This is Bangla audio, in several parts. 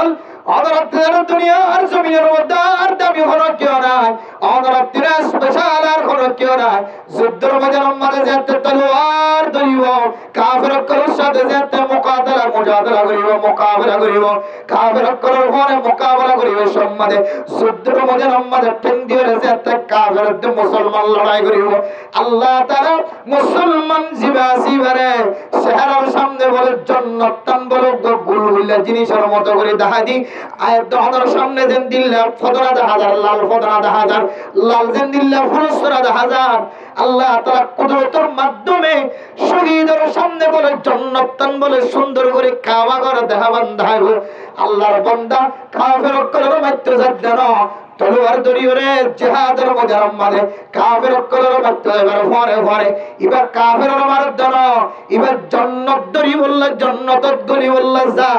মুসলমান অনরত্নের দুনিয়ার জমিনের মধ্যে আর দামি হলো কেউ নাই, অনরত্নের স্পেশাল আর হলো কেউ নাই। যুদ্ধের মধ্যে যেতে তলোয়ার ধরিব, কাফেরদের সাথে যেতে মুজাদালা করিব, কাফেরদের উপরে মোকাবেলা করিব। সম্মানে যুদ্ধের মধ্যে ঠেং দিয়ে যেতে কাফেরদের মুসলমান লড়াই করিব। আল্লাহ তাআলা মুসলমান জিবারে চেহারার সামনে বলে জান্নাত টান বলে গুলগুলা জিনিসের মতো করে দেখা দি। আয়াত দহনের সামনে যেন দিল্লা ফদরা দেখা যায়, লাল ফদরা দেখা যায়, লাল যেন দিল্লা ফুরুসরা দেখা যায়। আল্লাহ তাআলা কুদরতের মাধ্যমে শহীদের সামনে বলে জান্নাত টান বলে সুন্দর করে কাবা ঘর দেখা বান্ধাইব। আল্লাহর বান্দা কাফের কলর মাইতে যাচ্ছে না, তলোয়ার দরিয়রে জিহাদের মধ্যে কাফের কলর মাইতে এবার ভরে এবার কাফের মারদ না, এবার জান্নাত দরি বললা জান্নাতত গলি বললা যা।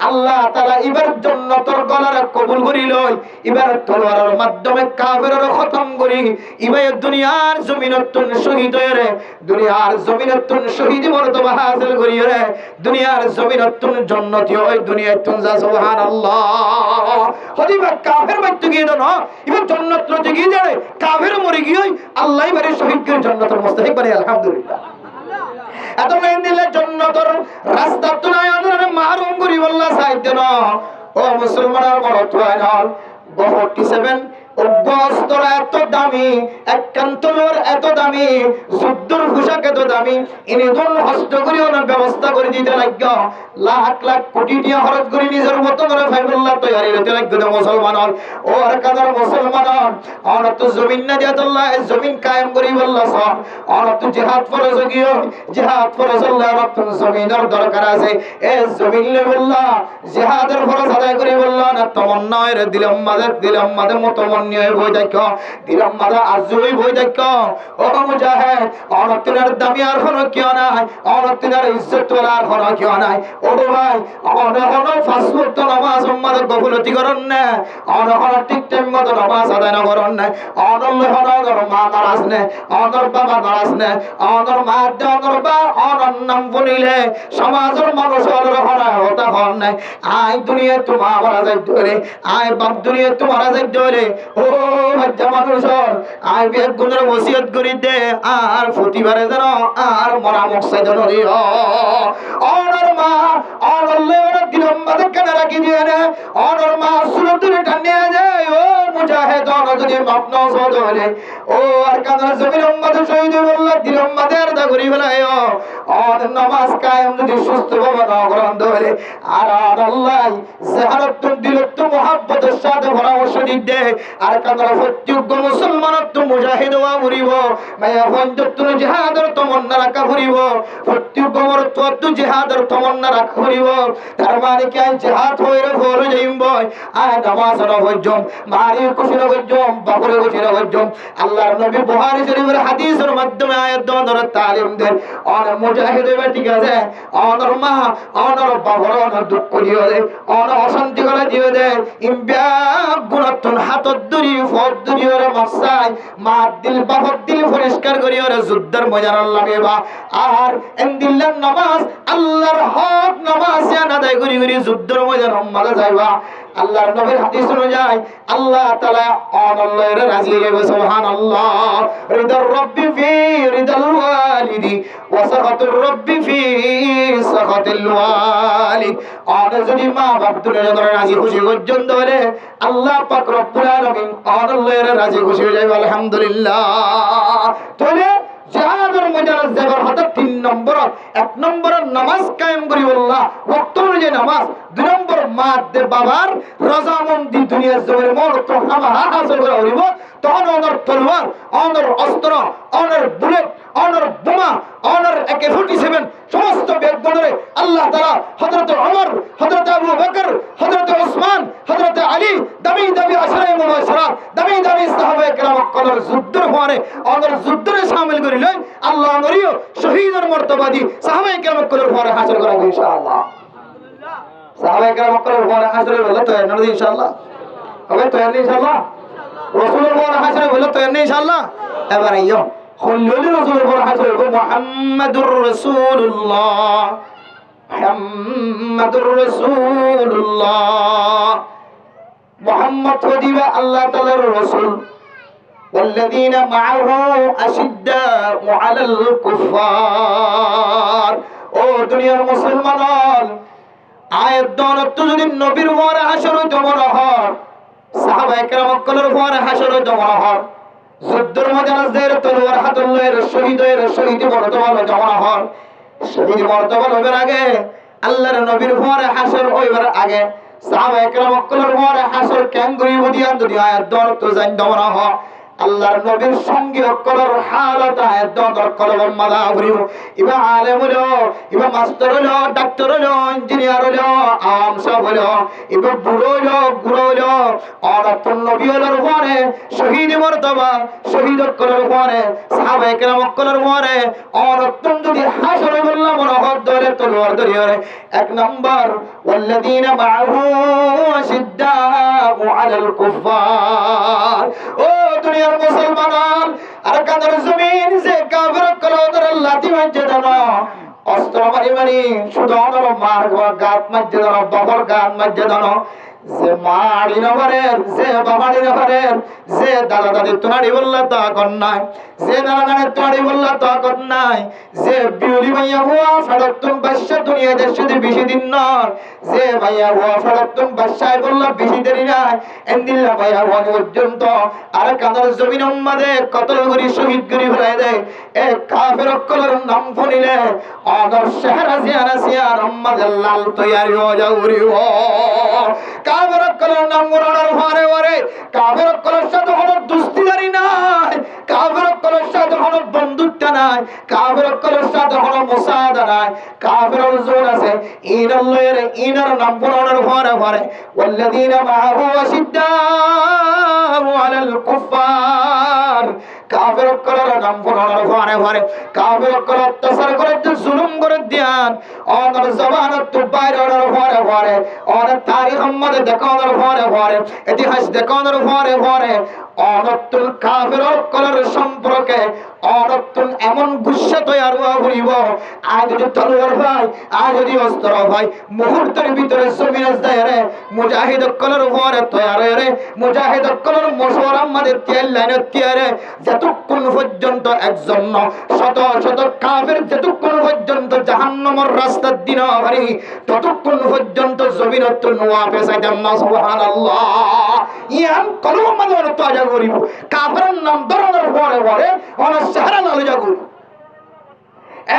আল্লাহ তাআলা এবার জান্নাতের গলার কবুল করি লই, এবার তলোয়ারের মাধ্যমে কাফেরের খতম করি। এবার দুনিয়ার জমিনতুন শহীদ হয়ে রে, দুনিয়ার জমিনতুন শহীদ মর্তবা হাসিল করি রে, দুনিয়ার জমিনতুন জান্নাতি হয় দুনিয়াতুন যা। সুবহানাল্লাহ। হদিবা কাফের মাইতে গিয়ে না, এবার জান্নাত লতে গিয়ে যায় কাফের মরে গিয়ে আল্লাহ এবারে শহীদ করে জান্নাতের মুস্তাহিক বানাই। আলহামদুলিল্লাহ। এত মেন দিলে জান্নাতের রাস্তা তো নাই, আমরা মাহরুম করি বললা সাইতে না। ও মুসলমানের বড় তোয় না 47 অভ্যস্তর এত দামি, একান্তর এত দামি, যুদ্ধর পোশাক এত দামি, ইনি কোন হস্ত করি ওনার ব্যবস্থা করে দিতে লাগল। লাখ লাখ কোটি টাকা খরচ করে নিজের মতো করে ফাইবুল্লাহ তৈরি হতে লাগল। মুসলমান ওর কাদার মুসলমান অনত জমিন না দিয়ে আল্লাহ জমিন কায়েম করি বললা সব অনত জিহাদ ফরজ গিয়ে জিহাদ ফরজ আল্লাহ অনত জমিনের দরকার আছে। এ জমিন লে বললা জিহাদের ফরজ আদায় করি বললা না তমন্না এর দিলাম মাদে মতমন বই দেখো দিলাম মাদা আজই বই দেখো। ও মুজাহিদ অনতিনের দামি আর কোনো কেউ নাই, অনতিনের ইজ্জত আর কোনো কেউ নাই। ও ভাই অনহন ফাঁস ওয়াক্ত নামাজ উম্মাদের গফলতি করেন না, অনহন ঠিক টাইম মতো নামাজ আদায় না করেন না, অনর মা নারাজ নে, অনর বাবা নারাজ নে, অনর মা অনর বা অনর নাম বলিলে সমাজের মানুষ অনর হরা হতা হন নাই। আই দুনিয়া তোমার মারা যাই ধরে, আই বাপ দুনিয়া তোমার যাই ধরে। ও বাচ্চা মানুষ আই বিয়ে গুণের ওসিয়ত করি দে আর প্রতিবারে যেন আর মরা মকসাই যেন দিও। অনর মা অনর লেওয়ার দিলম মাদে কেন রাখি দিয়ে নে, অনর মা সুরতুরে টানিয়ে যায়। ও মুজাহিদ অনর যদি মাপ না সদলে ও আর কাদার জমির উম্মতে শহীদ বললা দিলম মাদে আর দা করি বেলায় অন নামাজ কায়েম যদি সুস্থ ভাবে না করেন ধরে আর আল্লাহ জিহারত দিলত মুহাব্বতের সাথে পরামর্শ দিতে আর কাদার প্রত্যেক মুসলমানত মুজাহিদ ওয়া মুরিব মায়া ফঞ্জত জিহাদের তমন্না রাখা করিব, প্রত্যেক মরতত জিহাদের তমন্না রাখা করিব। তার মানে কি জিহাদ হইরে ফল যাইম আয় নামাজ না হইজম মারি খুশি না হইজম বাপরে খুশি না হইজম। আল্লাহর নবী বুখারী শরীফের হাদিসের মাধ্যমে আয়াত দনের তালিম দেন। অন মুজাহিদ হবে ঠিক আছে, অনর মা অনর বাপর অনর দুঃখ দিও দে, অন অশান্তি করে দিও দে। ইমবিয়া গুণাতন হাতত দরি ফদ দরি ওরে মসাই মা দিল বাপর দিল পরিষ্কার করি ওরে যুদ্ধের ময়দান লাগেবা। আর এন্দিল্লার নামাজ আল্লাহর হক নামাজ আদায় করি করি যুদ্ধের ময়দান মারা যাইবা। আল্লাহর নবীর হাদিস অনুযায়ী আল্লাহ তাআলা আল্লাহর রাজি হয়ে সুবহানাল্লাহ। রিদার রব্বি ফি রিদাল ওয়ালিদি ওয়া সাখাতুর রব্বি ফি সাখাতিল ওয়ালিদ। আর যদি মা বাপ দুজনের রাজি খুশি পর্যন্ত হলে আল্লাহ পাক রব্বুল আলামিন আল্লাহর রাজি খুশি হয়ে যাবে। আলহামদুলিল্লাহ। তাহলে জিহাদের ময়দানে যাবার হতে 3 নম্বর 1 নম্বর নামাজ কায়েম করি আল্লাহ ওয়াক্ত অনুযায়ী নামাজ, 2 নম্বর মা দে বাবার রাজামন্দি দুনিয়ার জমির মরত হামা হাসিল করা হইব। তখন অনর তলোয়ার অনর অস্ত্র অনর বুলেট অনর বোমা অনর AK-47 সমস্ত বেগবদরে আল্লাহ তাআলা হযরত ওমর হযরত আবু বকর হযরত ওসমান হযরত আলী দামি দামি আশরায়ে মুবাশশারা দামি দামি সাহাবায়ে কেরাম কলর যুদ্ধের পরে অনর যুদ্ধে শামিল করিলেন। আল্লাহ নরিও শহীদের মর্তবাদি সাহাবায়ে কেরাম কলর পরে হাসিল করা ইনশাআল্লাহ। সাহাবায়ে কেরাম কলর পরে হাসিল হলো তো ইনশাআল্লাহ হবে তো ইনশাআল্লাহ। রাসূলের পরে হাসিল হলো তো ইনশাআল্লাহ। এবার আইয়ো খল্লুল রাসূলের পরে হাসিল হলো মুহাম্মাদুর রাসূলুল্লাহ মুহাম্মাদুর রাসূলুল্লাহ। মুহাম্মদ হদিবা আল্লাহ তাআলার রাসূল। والذين معه أشداء على الكفار। ও দুনিয়ার মুসলমান, আয়াত দনত যদি নবীর ওয়ারে হাসর জমা হয়, সাহাবায়ে কেরাম কলের ওয়ারে হাসর জমা হয়, যুদ্ধের ময়দানের তলোয়ার হাতুল্লের শহীদের শহীদ মর্তবা জমা হয়, শহীদ মর্তবা হবার আগে আল্লাহর নবীর ওয়ারে হাসর হইবার আগে সাহাবায়ে কেরাম কলের ওয়ারে হাসর কেন গরিব দিয়ান যদি আয়াত দনত জান জমা হয়, আল্লাহর নবীর সঙ্গে অকলর হালত আয়াত দনত কলব মাদা হইব। ইবা আলেম হলো, ইবা মাস্টার হলো, ডাক্তার হলো, ইঞ্জিনিয়ার হলো, আম সব হলো, ইবা বুড়ো হলো, গুড়ো হলো, অনতুন নবী হলোর পরে শহীদ মর্তবা শহীদ অকলর পরে সাহাবায়ে কেরাম অকলর পরে অনতুন যদি হাসর বললাম মনোহর ধরে তলোয়ার ধরে এক নাম্বার ওয়াল্লাযীনা মাআহু আশিদ্দাউ আলাল কুফার। ও দুনিয়ার মুসলমান, আর কাদের জমিন যে কাফির কলদের লাঠি মাঝে দানো অস্ত্র মারি মারি শুধু অনর মার গাত মাঝে দানো বাবার গাত মাঝে দানো, যে মাড়ি নগরের যে বাবাড়ি নগরের যে দাদা দাদি তোনাড়ি বললা তা কর নাই, যে নানা নানি তোনাড়ি বললা তা কর নাই, যে বিউলি ভাইয়া হুয়া ফেরতুন বাদশা দুনিয়া দেশে বেশি দিন নয়, যে ভাইয়া হুয়া ফেরতুন বাদশায় বললা বেশি দেরি নাই, এন্দিল্লা ভাইয়া হুয়া পর্যন্ত আর কাঁদার জমিন উম্মাদে কতল করি শহীদ করি ফেলাই দেয়। এ কাফের অকলের নাম ফনিলে অদর শেহরা জিয়ারা সিয়ার উম্মাদের লাল তৈয়ারি হয়ে যাউরি ও কাফের অকলের নাম গুণানোর ভারে ভারে কাফের অকলের সাথে কোনো দুস্তিদারি নাই, কাফের অকলের সাথে কোনো বন্ধুত্ব নাই, কাফের অকলের সাথে কোনো মুসাদা নাই, কাফের জোর আছে ইনাল্লাহের ইনার নাম গুণানোর ভারে ভারে ওয়াল্লাযীনা মাআহু আশিদ্দাউ আলাল কুফার। কাফের কলার নাম ফোনার ঘরে ঘরে কাফের কল অত্যাচার করে জুলুম করে দিয়ান অনর জবানত তো বাইরে অনর ঘরে ঘরে অনেক তারিখ আমাদের দেখানোর ঘরে ঘরে ইতিহাস দেখানোর ঘরে ঘরে অনতুল কাফের কলার সম্পর্কে অনতুল এমন গুচ্ছা তৈয়ার হইব আজ যদি তলোয়ার ভাই আজ যদি অস্ত্র ভাই মুহূর্তের ভিতরে জমিনে যায় রে মুজাহিদ কলার ঘরে তৈয়ার রে মুজাহিদ কলার মশওয়ার আমাদের তেল লাইনের তিয়ারে যতক্ষণ পর্যন্ত একজন শত শত কাফের যতক্ষণ পর্যন্ত জাহান্নামের রাস্তা দিন হারি ততক্ষণ পর্যন্ত জমিনত নোয়া পেছাইতাম না। সুবহানাল্লাহ। ইয়ান কলম মাদর তাজা করিব কাফের নাম ধরনের পরে পরে অনেক চেহারা লালজা করিব।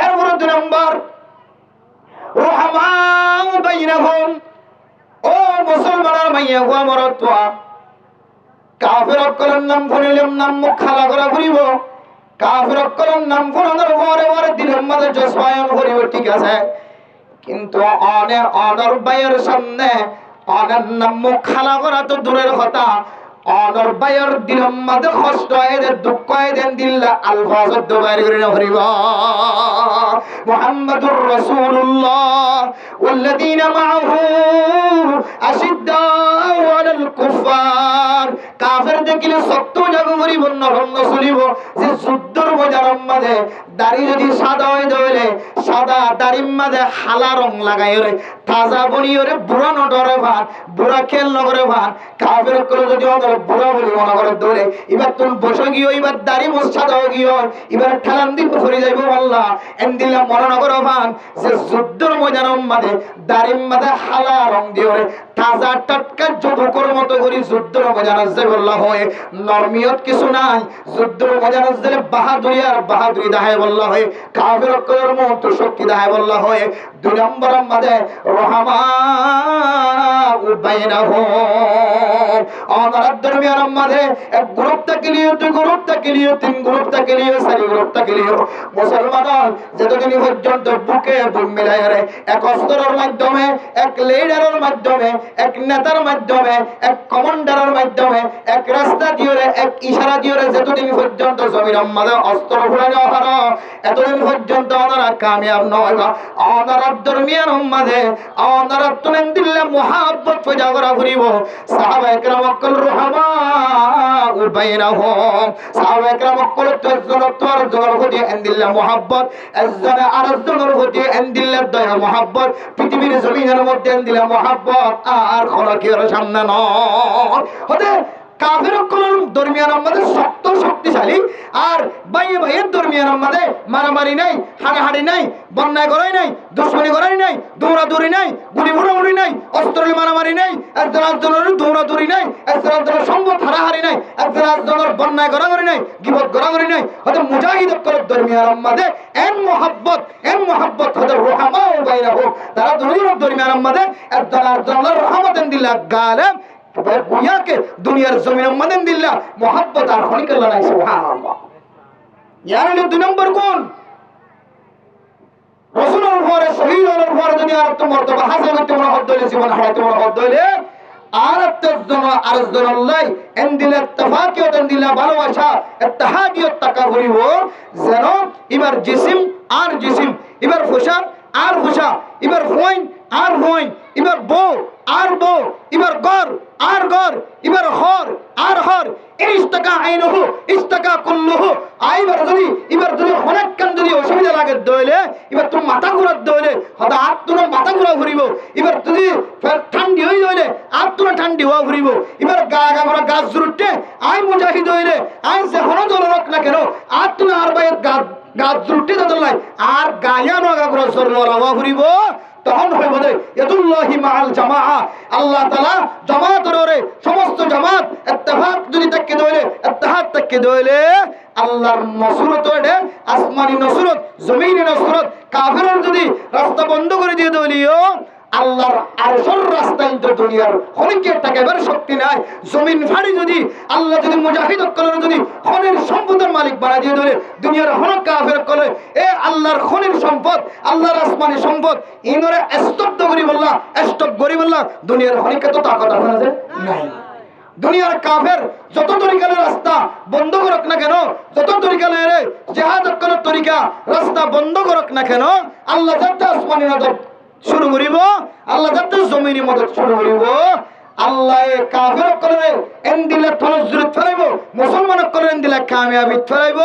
এরপরে 2 নম্বর রহমান বাইনাহুম। ও মুসলমানের মাইয়া হুয়া মরতোয়া কাফের অকলের নাম ফোনিলাম নাম মুখ খালা করা ঘুরিব, কাফের অকলের নাম ফোনানোর পরে পরে দিলের মাঝে জসবায়ন করিব, ঠিক আছে, কিন্তু অনেক অনর বাইয়ের সামনে অনেক নাম মুখ খালা করা তো দূরের কথা, অনর বাইয়ের দিলের মাঝে কষ্ট এদের দুঃখ এদের দিল্লা আলফাজ বাইর করে না করিব। মুহাম্মাদুর রাসূলুল্লাহ ওয়াল্লাযীনা মাআহু আশিদ্দাউ আলাল কুফার। কাফের দেখিলে সত্য জাগো করিব নরম চলিব, যে যুদ্ধের ময়দানের মাঝে দাড়ি যদি সাদা হয়ে যাবে সাদা দাড়ির মাঝে হালা রং লাগাই রে তাজা বনি রে বুড়া নটরে ভান বুড়া খেল নগরে ভান কাফের করে যদি ওদের বুড়া বলি মনে করে দৌড়ে এবার তুমি বসে গিয়ে এবার দাড়ি মোছ সাদা হয়ে গিয়ে এবার ঠেলান দিব করে যাইব আল্লাহ এন দিলাম মনে নগর ভান যে যুদ্ধের ময়দানের মাঝে দাড়ির মাঝে হালা রং দিয়ে রে তাজা টাটকা যুবকের মতো করে যুদ্ধের ময়দানে যাইব আল্লাহ হয় নরমিয়ত কিছু নাই, যুদ্ধের ময়দানে গেলে বাহাদুরি আর বাহাদুরি দেখায় বললা হয়, কাফের করার মতো শক্তি দেখায় বললা হয়। 2 নম্বর মাঝে রহমান বাইনাহুম অনার দরমিয়ান মাঝে এক গ্রুপ তাকিলিও 2 গ্রুপ তাকিলিও 3 গ্রুপ তাকিলিও 4 গ্রুপ তাকিলিও মুসলমান যতদিন পর্যন্ত বুকে বুক মিলায় রে এক অস্ত্রের মাধ্যমে এক লিডারের মাধ্যমে এক নেতার মাধ্যমে এক কমান্ডারের মাধ্যমে এক রাস্তা দিয়ে এক ইশারা দিয়ে যতদিন পর্যন্ত জমির মাঝে অস্ত্র ফুরানো হারা এতদিন পর্যন্ত ওনারা কামিয়াব নয়। ওনারা দরমিয়ান মাঝে ওনারা তুলেন দিল্লা মুহাব্বত পয়দা করা ঘুরিব সাহাবায়ে কেরাম কল রহমান বাইনাহুম সাহাবায়ে কেরাম কলতর জনের প্রতি এন্দিল্লা মুহাব্বত একজনে আরেকজনের প্রতি এন্দিল্লা দয়া মুহাব্বত পৃথিবীর জমিনের মধ্যে এন্দিল্লা মুহাব্বত আর খলকের সামনে নয় হতে কাফের কোন দরমিয়ান আমাদের শক্ত শক্তিশালী আর বাইয়ে ভাইয়ের দরমিয়ান আমাদের মারামারি নাই হাড়াহাড়ি নাই বন্যায় করাই নাই দুশ্মনী করাই নাই দৌড়াদৌড়ি নাই গুলি ভুড়াউড়ি নাই অস্ত্র মারামারি নাই একজন একজনের দৌড়াদৌড়ি নাই একজন একজনের সম্পদ হারাহারি নাই একজন একজনের বন্যায় গড়াগড়ি নাই গিবত গড়াগড়ি নাই হয়তো মুজাহিদ করার দরমিয়ান আমাদের এন মোহাব্বত হয়তো রহমা ও বাইরা হোক তারা দুনিয়ার দরমিয়ান আমাদের একজন একজনের রহমতেন দিল্লাহ গালেব বুয়াকে দুনিয়ার জমিনের মদন দিল্লাহ মোহাব্বত আর খনিকাল্লাহ নাই সুবহানাল্লাহ ইয়ার হলো দুই নম্বর গুণ রাসূলের পরে শহীদের পরে যদি আর তো মর্তবা হাসিল করতে মনে হদ হইলে জীবন হারাতে মনে হদ হইলে আর তজন আরজন আল্লাহ এন্দিল ইত্তেফাকিয়ত এন্দিল ভালোবাসা ইত্তেহাদিয়ত টাকা করিব যেন এবার জিসিম আর জিসিম এবার ফুসা আর ফুসা এবার ফুইন আর ফুইন এবার বউ আর বউ এবার গর আর গর এবার হর আর হর ইস্তাকা আইনহু ইস্তাকা কুল্লুহু এবার যদি অনেক কান যদি অসুবিধা লাগে দইলে এবার তুমি মাথা ঘুরাত দইলে হয়তো আর তোমার মাথা ঘুরা ঘুরিব এবার যদি ঠান্ডি হয়ে দইলে আর তোমার ঠান্ডি হওয়া ঘুরিব এবার গা গা ঘোরা গাছ জুরুটে আই মুজাহিদ হইলে আই যে হন দলক না কেন আর তুমি আর বাইত গাছ জুরুটে দলাই আর গায়া নগা ঘোরা সরলা ঘুরিব তখন হইব দে ইয়াদুল্লাহি মাআল জামাআ আল্লাহ তাআলা জামাতের ওরে সমস্ত জামাত ইত্তেফাক যদি তাকে দইলে ইত্তেহাদ তাকে দইলে আল্লাহর নসরত ওরে আসমানি নসরত জমিনি নসরত কাফিরের যদি রাস্তা বন্ধ করে দিয়ে দইলিও আল্লাহর আরশের রাস্তা ইনতো দুনিয়ার খনিকের টাকাবার শক্তি নাই জমিন ফাড়ি যদি আল্লাহ যদি মুজাহিদ কলর যদি খনির সম্পদের মালিক বানাই দিয়ে দিলে দুনিয়ার হন কাফের কলে এ আল্লাহর খনির সম্পদ আল্লাহর আসমানি সম্পদ ইনরে স্তব্ধ করি বললা স্টপ করি বললা দুনিয়ার খনিকে তো তাকত আছে না যে নাই দুনিয়ার কাফের যত তরিকার রাস্তা বন্ধ করক না কেন যত তরিকার জিহাদ করার তরিকা রাস্তা বন্ধ করক না কেন আল্লাহ যাতে আসমানি নজর শুরু করিব আল্লাহ যাতে জমিনি মদত শুরু করিব আল্লাহ কাফের করে এন্দিলে তনজুর ফেলাইব মুসলমান করে এন্দিলে কামিয়াবি ফেলাইব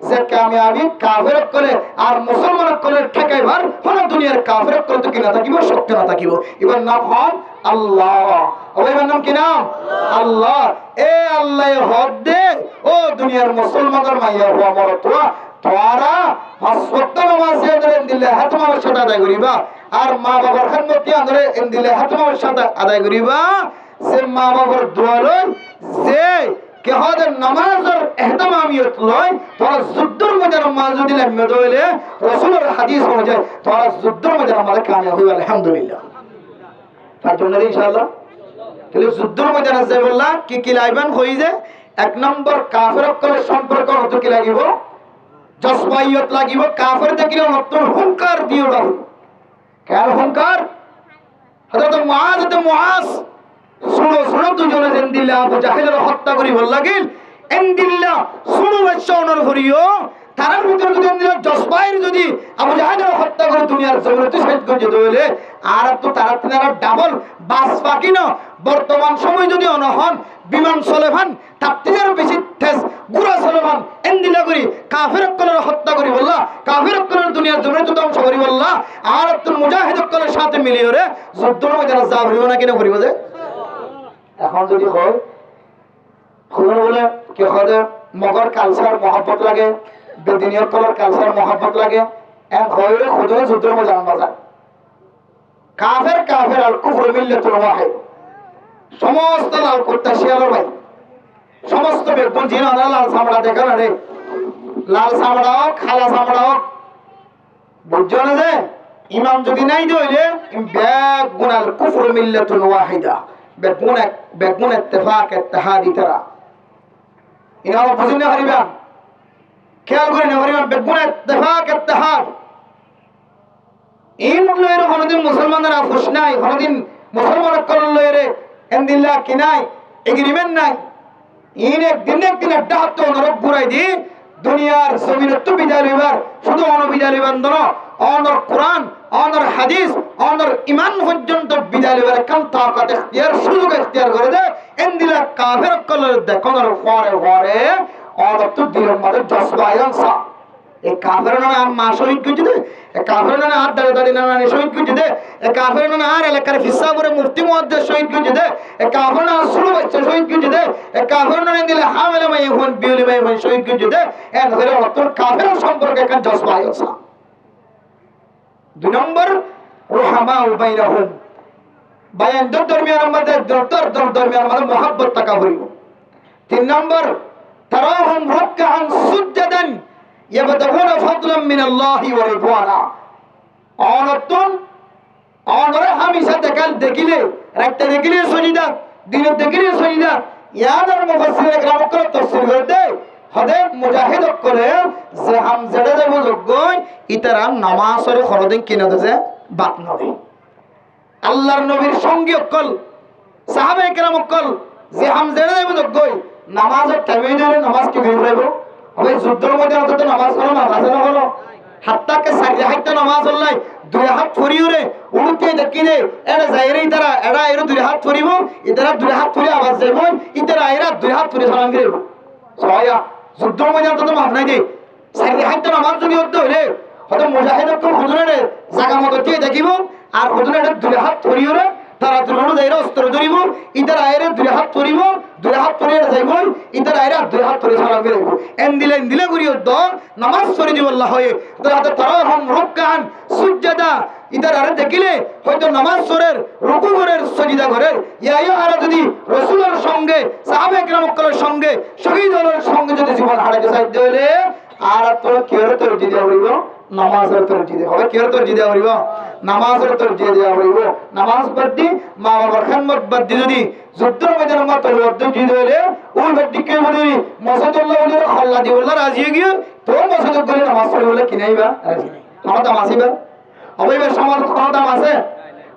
যে কামিয়াবি কাফের করে আর মুসলমান করে ঠেকাইবার কোন দুনিয়ার কাফের করে তো কিনা থাকিব শক্তি না থাকিব এবার নাম হন আল্লাহ ওইবার নাম কি নাম আল্লাহ এ আল্লাহ হদ দে ও দুনিয়ার মুসলমানের মাইয়া হওয়া মরতোয়া তোরা পাঁচ নামাজ এন্দিলে হাতমার সাথে আদায় করিবা আর মা বাবার খেদমত আদরে এন্দিলে হাতমার সাথে আদায় করিবা যে মা বাবার দোয়া লয় যে কে হদের নামাজের ইহতিমামিয়ত লয় তোরা যুদ্ধের মধ্যে নামাজ যদি লাম্মে দইলে রাসূলের হাদিস অনুযায়ী তোরা যুদ্ধের মধ্যে নামাজ কামিয়াব হইবে আলহামদুলিল্লাহ তার জন্য ইনশাআল্লাহ তাহলে যুদ্ধের মধ্যে না যাই বললা কি লাইবান হই যে এক নম্বর কাফের করে সম্পর্ক হতে কি লাগিব জজবাইয়ত লাগিব কাফের দেখিলে নতুন হুঙ্কার দিও না কেন হুঙ্কার হযরত মুআজ শুনো দুজনে এন্দিল্লাহ আবু জাহেলের হত্যা করি বল লাগিল এন্দিল্লাহ শুনো বাদশাহর করিও তারার ভিতরে যদি এন্দিল্লাহ জজবাইর যদি আবু জাহেলের হত্যা করে দুনিয়ার জমিতে শেষ করে দিলে আর তো তারা ডাবল বাস বাকি না বর্তমান সময় যদি অনহন বিমান চলেভান তার থেকে বেশি তেজ গুড়া চলেভান এন্দিলা করি কাফের কলের হত্যা করি বললা কাফের কলের দুনিয়ার জমিতে তো ধ্বংস করি বললা আর তুই মুজাহিদ কলের সাথে মিলিয়ে রে যুদ্ধের মধ্যে যা করিব না কিনা করিব যে এখন যদি হয় খুবই বলে কি হয় মগর কালচার মহব্বত লাগে বেদিনীয় কলের কালচার মহব্বত লাগে এক হয় খুদরে যুদ্ধের মধ্যে জানা যায় কাফের আর কুফর মিল্লাতুল ওয়াহিদ সমস্ত লাল কুত্তা শিয়ালের ভাই সমস্ত বেগুন জিন লাল চামড়া দেখা না রে লাল চামড়া হোক খালা চামড়া হোক বুঝছো না যে ইমাম যদি নাই দইলে বেগুন আল কুফর মিল্লাতুল ওয়াহিদা বেগুন ইত্তেফাক ইত্তেহাদি তারা ইনারা বুঝি না হারিবা খেয়াল করে না হারিবা বেগুন ইত্তেফাক ইত্তেহাদ এই মূল্য এর কোনদিন মুসলমানরা খুশ নাই কোনদিন মুসলমান করল এর এন্দিল্লাহ কি নাই এগ্রিমেন্ট নাই ইন একদিন ডাক তো নরক ঘুরাই দি দুনিয়ার জমিনে তো বিদায় লইবার শুধু অনবিদায় লইবার না অনর কোরআন অনর হাদিস অনর ঈমান পর্যন্ত বিদায় লইবার কাম তাকাত ইখতিয়ার সুযোগ ইখতিয়ার করে দে এন্দিলা কাফের কলর দেখনের পরে পরে অত দিলের মধ্যে জজবায়নসা এই কাফের না আর মা শহীদ করছে দে এই কাফের না আর দাঁড়িয়ে দাঁড়িয়ে না শহীদ করছে দে এই কাফের না আর এলাকার ফিসা করে মুফতি মুহাদ্দিস শহীদ করছে দে এই কাফের না শুরু বাচ্চা শহীদ করছে দে এই কাফের না দিলে হামেলা মাই হন বিউলি মাই হন শহীদ করছে দে এর ধরে অত কাফের সম্পর্কে একটা জজবায়নসা। 2 নম্বর রুহামা বাইনাহুম বায়ান দরমিয়ানের মধ্যে দরমিয়ানের মধ্যে মহব্বত থাকা হইব। 3 নম্বর তারাহুম রাকআন সুজদান ইয়াবতাগুনা ফাদলান মিনাল্লাহি ওয়া রিদওয়ানা অনতন অনরে হামেশা দেখিলে রাতে দেখিলে সজিদা দিনে দেখিলে সজিদা ইয়াদার মুফাসসির کرام করে তাফসীর করতে হদে মুজাহিদ করে যে হামজাড়ে দেব যোগ্যই ইতারা নামাজের খরদিন কিনা দেছে বাত নবে আল্লাহর নবীর সঙ্গী অকল সাহাবায়ে কেরাম অকল যে হামজাড়ে দেব যোগ্যই নামাজের টাইমে দিলে নামাজ কি হইব হবে যুদ্ধের মধ্যে তো নামাজ হলো না আছে না হলো হাত্তাকে সারিয়া হাইতে নামাজ হল্লাই 2 হাত ফরিউরে উড়তে দেখিলে এরা যাইরে ইতারা এরা এর 2 হাত ফরিব ইতারা 2 হাত ফরি আওয়াজ যাইব ইতারা এরা 2 হাত ফরি সালাম দিবে সয়া যুদ্ধের মধ্যে তো মাফ নাই দে সারিয়া হাইতে নামাজ যদি হতে হলে হয়তো মুজাহিদের কোন হুজুরে জায়গা মতো কে দেখিব আর হুজুরে 2 হাত ফরিউরে তারা দুটো যাইরে অস্ত্র ধরিব ইতারা আইরে 2 হাত ধরিব 2 হাত ধরে যাইব ইতারা আইরে 2 হাত ধরে সালাম দিব এন্দিলে করিও দ নামাজ পড়ি দিব আল্লাহ হয়ে তারাহুম রাকআন সুজদা ইতারা আরে দেখিলে হয়তো নামাজ পড়ের রুকু করের সাজদা করের ইয়া আর যদি রাসূলের সঙ্গে সাহাবায়ে কেরামের সঙ্গে শহীদদের সঙ্গে যদি জীবন হারাতে চাইতে হলে আর তোর কেউ তোর দিতে হইব নামাজের তোর দিতে হবে কেউ তোর দিতে হইব নামাজের তোর দিয়ে দেওয়া হইব নামাজ বাদ দি মা বাবার খেদমত বাদ দি যদি যুদ্ধের ময়দানে মা তোর অর্ধ জিতে হলে ওই ব্যক্তি কে বলি মসজিদুল্লাহ বলি আল্লাহ দি বললা রাজি গিয়ে তো মসজিদ করে নামাজ পড়ে বলে কিনাইবা রাজি নাই আমার দাম আসিবা অবৈবার সমাজ কোনো দাম আছে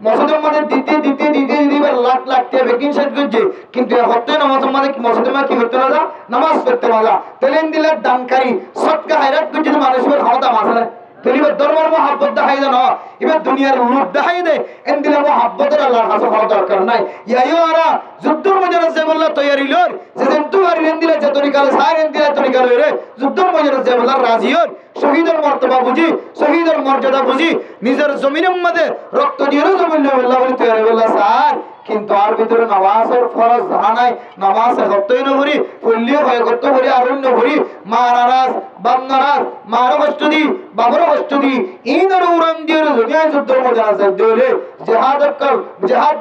মসজিদের মধ্যে দিতে লাখ টাকা বেকিং সেট করছে কিন্তু হতে নামাজের মধ্যে মসজিদের মধ্যে কি করতে না নামাজ পড়তে না তেলেন দিলে দানকারী সৎকা হায়রাত করছে মানুষের কোনো দাম আছে না তলিবে দরবার মোহাব্বত দেখাই দেন এবার দুনিয়ার লোভ দেখাই দে এন্দিলে মোহাব্বতের আল্লাহর কাছে কোনো দরকার নাই ইয়াইওরা যুদ্ধের ময়দানে যে বললা তৈয়ারি লর যে জন্তু আর এন্দিলে যে তরিকালে সার এন্দিলে তরিকালে রে যুদ্ধের ময়দানে যে বললা রাজি হর শহীদের মর্তবা বুঝি শহীদের মর্যাদা বুঝি নিজের জমিনের মধ্যে রক্ত দিয়ে জমিন আল্লাহ বলি তৈয়ারি বললা স্যার কিন্তু আর ভিতরে নামাজের ফরজ জানা নাই নামাজ হতেই না হরি পল্লীয় হয় কত হরি আরণ্য হরি মা নারাজ বাপ নারাজ মারও কষ্ট দি বাবারও কষ্ট দি ইনার উড়ান দিয়ে দুনিয়ায় যুদ্ধের মধ্যে আছে দিলে জিহাদ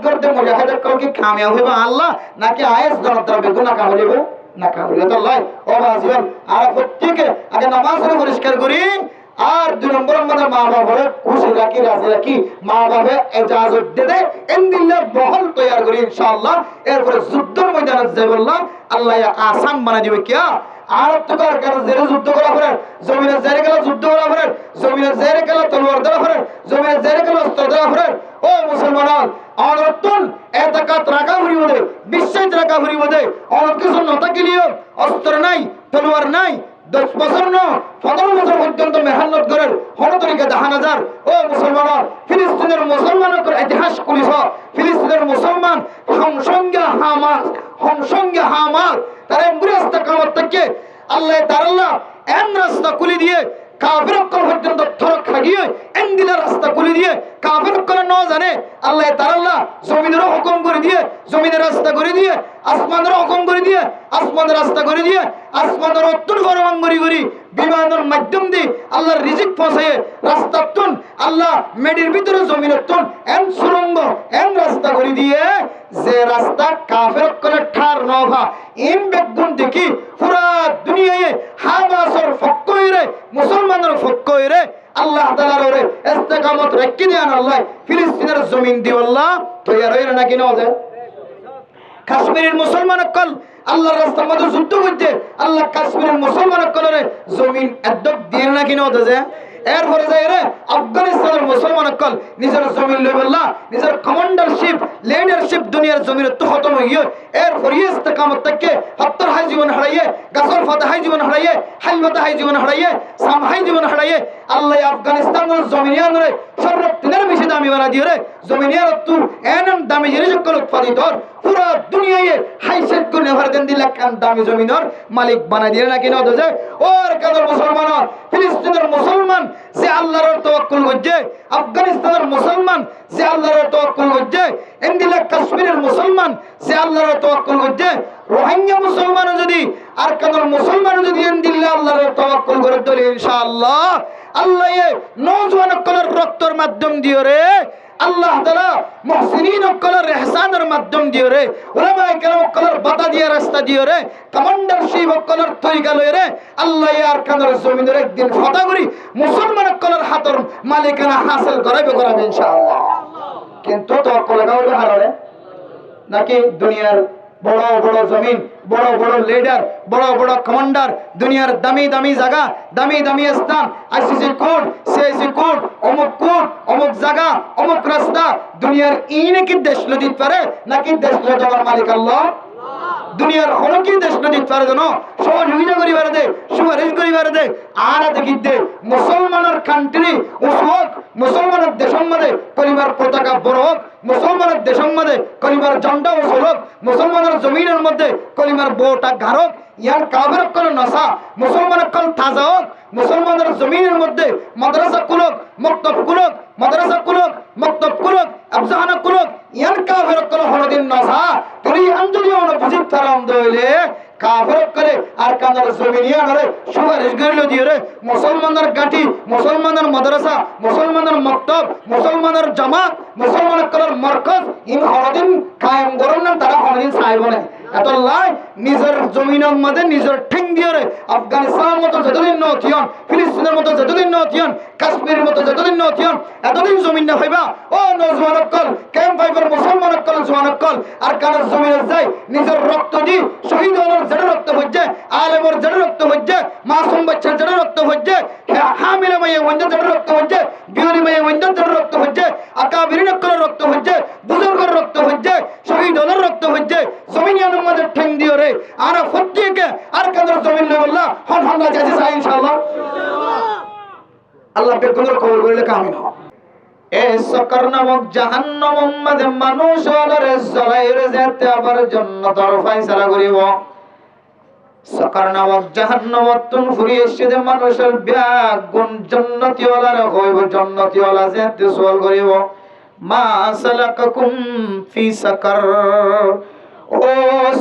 করতে মুজাহিদ কল কি কামিয়াব হবে আল্লাহ নাকি আয়েস জনতার বেগুনা কামলিব না কামলিব তো আল্লাহ ও বাজিবান আর প্রত্যেকে আগে নামাজের পরিষ্কার করি আর 2 নম্বর আমাদের মা বাবার খুশি রাখি রাজি রাখি মা বাবা ইজাজত দে ইনদিল্লাহ বহল তৈয়ার করি ইনশাআল্লাহ এরপরে যুদ্ধের ময়দানে যাই বললাম আল্লাহ আসান বানাই দিবে কি আর তো কার কারণে জেরে যুদ্ধ করা পড়ে জমিনে জেরে গেল যুদ্ধ করা পড়ে জমিনে জেরে গেল তলোয়ার ধরা পড়ে জমিনে জেরে গেল অস্ত্র ধরা পড়ে ও মুসলমান অনতন এতাকাত রাখা হরিব দে বিশ্বাস রাখা হরিব দে অনেক কিছু নতা গেলিও অস্ত্র নাই তলোয়ার নাই 10 বছর ন 15 বছর পর্যন্ত মেহনত করার হনতরিকা দেখানো যার ও মুসলমান ফিলিস্তিনের মুসলমানের ইতিহাস খুলিস ফিলিস্তিনের মুসলমান সংসঙ্গে হামাস তারা রাস্তা কামত থেকে আল্লাহ তাআলা এম রাস্তা খুলে দিয়ে কাফির পর্যন্ত থর খাগিয়ে এন্দিলা রাস্তা খুলে দিয়ে কাফির করে ন জানে আল্লাহ তাআলা জমিনের হুকুম করে দিয়ে জমিনের রাস্তা করে দিয়ে আসমানের হুকুম করে দিয়ে আসমানের রাস্তা করে দিয়ে আসমানের উত্তর ফরমান করি বিমানের মাধ্যম দিয়ে আল্লাহর রিজিক পৌঁছায় রাস্তা তুন আল্লাহ মেডির ভিতরে জমিনের তুন এম সুরঙ্গ এম রাস্তা করে দিয়ে যে রাস্তা কাফির করে ঠার নভা ইম বেগুন দেখি পুরা দুনিয়ায় হামাসর ফক্কইরে মুসলমানের ফক্কইরে আল্লাহ তাআলার ওরে ইস্তেকামত রাখি দেন আল্লাহ ফিলিস্তিনের জমিন দি আল্লাহ তৈয়ার হইল নাকি না যায় কাশ্মীরের মুসলমান কল আল্লাহর রাস্তার মধ্যে যুদ্ধ করতে আল্লাহ কাশ্মীরের মুসলমান কলরে জমিন একদম দিয়ে নাকি না যায় এরপরে যাই রে আফগানিস্তানের মুসলমান কল নিজের জমিন লই বললা নিজের কমান্ডারশিপ লিডারশিপ দুনিয়ার জমির তো খতম হইয়ে এর ফরিয়ে ইস্তেকামত থেকে হত্তর হাই জীবন হারাইয়ে গাছর ফাতা হাই জীবন হারাইয়ে হাইলবাতা হাই জীবন হারাইয়ে সাম হাই জীবন হারাইয়ে আল্লাহ আফগানিস্তানের জমিনিয়ানরে সর্বতিনের বেশি দামি বানা দিয়ে রে জমিনিয়ার তু এনম দামি জিনিস সকল উৎপাদিত পুরো দুনিয়ায় হাইসেট করে নেভার দেন দিলা কান দামি জমিনের মালিক বানা দিয়ে না কিনা যে ওর কাদের মুসলমান ফিলিস্তিনের মুসলমান যে আল্লাহর তাওয়াক্কুল করছে আফগানিস্তানের মুসলমান যে আল্লাহর তাওয়াক্কুল করছে ইন্দিলা কাশ্মীরের মুসলমান যে আল্লাহর তাওয়াক্কুল করছে রোহিঙ্গা মুসলমান যদি আর কাদের মুসলমান যদি ইন্দিল্লা আল্লাহর তাওয়াক্কুল করে দিলে ইনশাআল্লাহ আল্লাহ এই নওজোয়ান কলের রক্তর মাধ্যম দিয়ে রে আল্লাহ তাআলা মুহসিনিন কলের ইহসানের মাধ্যম দিয়ে রে উলামায়ে কেরাম কলের বাতা দিয়ে রাস্তা দিয়ে রে কমান্ডার শিব কলের তরিকা লয়ে রে আল্লাহ আর কাদের জমিনের একদিন ফাতা করি মুসলমান কলের হাতের মালিকানা হাসিল করাবে ইনশাআল্লাহ কিন্তু তাওয়াক্কুল গাওরে হারারে নাকি দুনিয়ার বড় বড় জমিন বড় বড় লিডার বড় বড় কমান্ডার দুনিয়ার দামি দামি জায়গা দামি দামি স্থান আইসিসি কোড সিআইসি কোড অমুক জায়গা অমুক রাস্তা দুনিয়ার ইনে কি দেশ লদিত পারে নাকি দেশ লদার মালিক আল্লাহ দুনিয়ার হলো কি দেশ লদিত পারে জানো সহযোগিতা করিবার দে সুপারিশ করিবার দে আর দেখি দে মুসলমানের কান্ট্রি উসওক মুসলমানের দেশের মধ্যে পরিবার পতাকা বড় হোক মুসলমানের দেশের মধ্যে কলিমার ঝান্ডা উঁচু হোক মুসলমানের জমিনের মধ্যে কলিমার বোটা গারক ইয়ার কাফের কল নসা মুসলমানের কল তাজা হোক মুসলমানের জমিনের মধ্যে মাদ্রাসা কুলক মক্তব কুলক মাদ্রাসা কুলক মক্তব কুলক আফজাহানা কুলক ইয়ার কাফের কল হরদিন নসা তুই আঞ্জলি অন বুঝিত তারাম দইলে কাফের করে আর কানার জমিনিয়া করে সুপারিশ করিল দিয়ে রে মুসলমানের গাঁটি মুসলমানের মাদ্রাসা মুসলমানের মক্তব মুসলমানের জামাত মুসলমানের কলর মার্কাজ ইন হরদিন কায়েম করুন না তারা হরদিন চাইব না এত লাই নিজের জমিনের মধ্যে নিজের ঠেং দিয়ে রে আফগানিস্তানের মতো যতদিন নথিয়ন ফিলিস্তিনের মতো যতদিন নথিয়ন কাশ্মীরের মতো যতদিন নথিয়ন এতদিন জমিন না হইবা ও নজওয়ান কল ক্যাম্প ফাইবার মুসলমান কল জওয়ান কল আর কানার জমিনে যাই নিজের রক্ত দি শহীদ হওয়ার জেনে রক্ত হচ্ছে আলেমর জেনে রক্ত হচ্ছে মাসুম বাচ্চার জেনে রক্ত হচ্ছে হামিলা মাইয়া ওয়ান্ডা জেনে রক্ত হচ্ছে বিউরি মাইয়া ওয়ান্ডা জেনে রক্ত হচ্ছে আকাবিরিন কলের রক্ত হচ্ছে বুজুর্গের রক্ত হচ্ছে শহীদ হওয়ার রক্ত হচ্ছে জমিনিয়ানের মধ্যে ঠেং দিও রে আর ফটিকে আর কাদের জমিন লই বললা হন হন যাচ্ছে চাই ইনশাআল্লাহ আল্লাহ বেগুনের কবুল করিলে কামিন হয় এ সকর নামক জাহান্নাম মধ্যে মানুষ হলরে জ্বলাইরে যেতে আবার জান্নাতের ফয়সালা করিব সকর নামক জাহান্নাম তুন ফুরি এসে যে মানুষের ব্যাগ গুণ জান্নাতি ওলার হইব জান্নাতি ওলা যেতে সওয়াল করিব মা সালাকাকুম ফি সাকার ও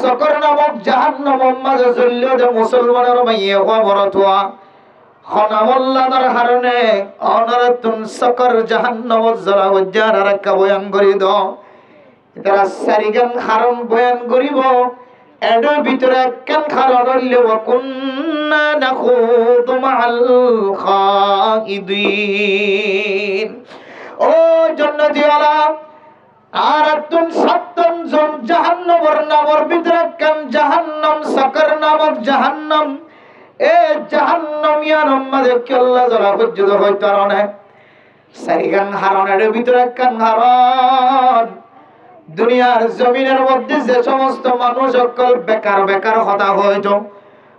সকর নামক জাহান্নাম মধ্যে জ্বললে যে মুসলমানের মাইয়ে খবর তোয়া খনামল্লাহর হারনে অনরতুন সকর জাহান্নাম জ্বলা হজ্জার আরেকটা বয়ান করি দ এরা সারিগান হারন বয়ান করিব এর ভিতরে একখান কারণ হইল কুন্না নাখুদু মাআল খাইদিন ও জান্নাতীওয়ালা আর তুন সত্তন জন জাহান্নামের নামের ভিতরে একখান জাহান্নাম সকর নামক জাহান্নাম এ জাহান্নামিয়ার মধ্যে কি আল্লাহ জলা পর্যন্ত হইতো না সারিগান হারনের ভিতরে একখান হারন দুনিয়ার জমিনের মধ্যে যে সমস্ত মানুষ সকল বেকার বেকার হতা হইতো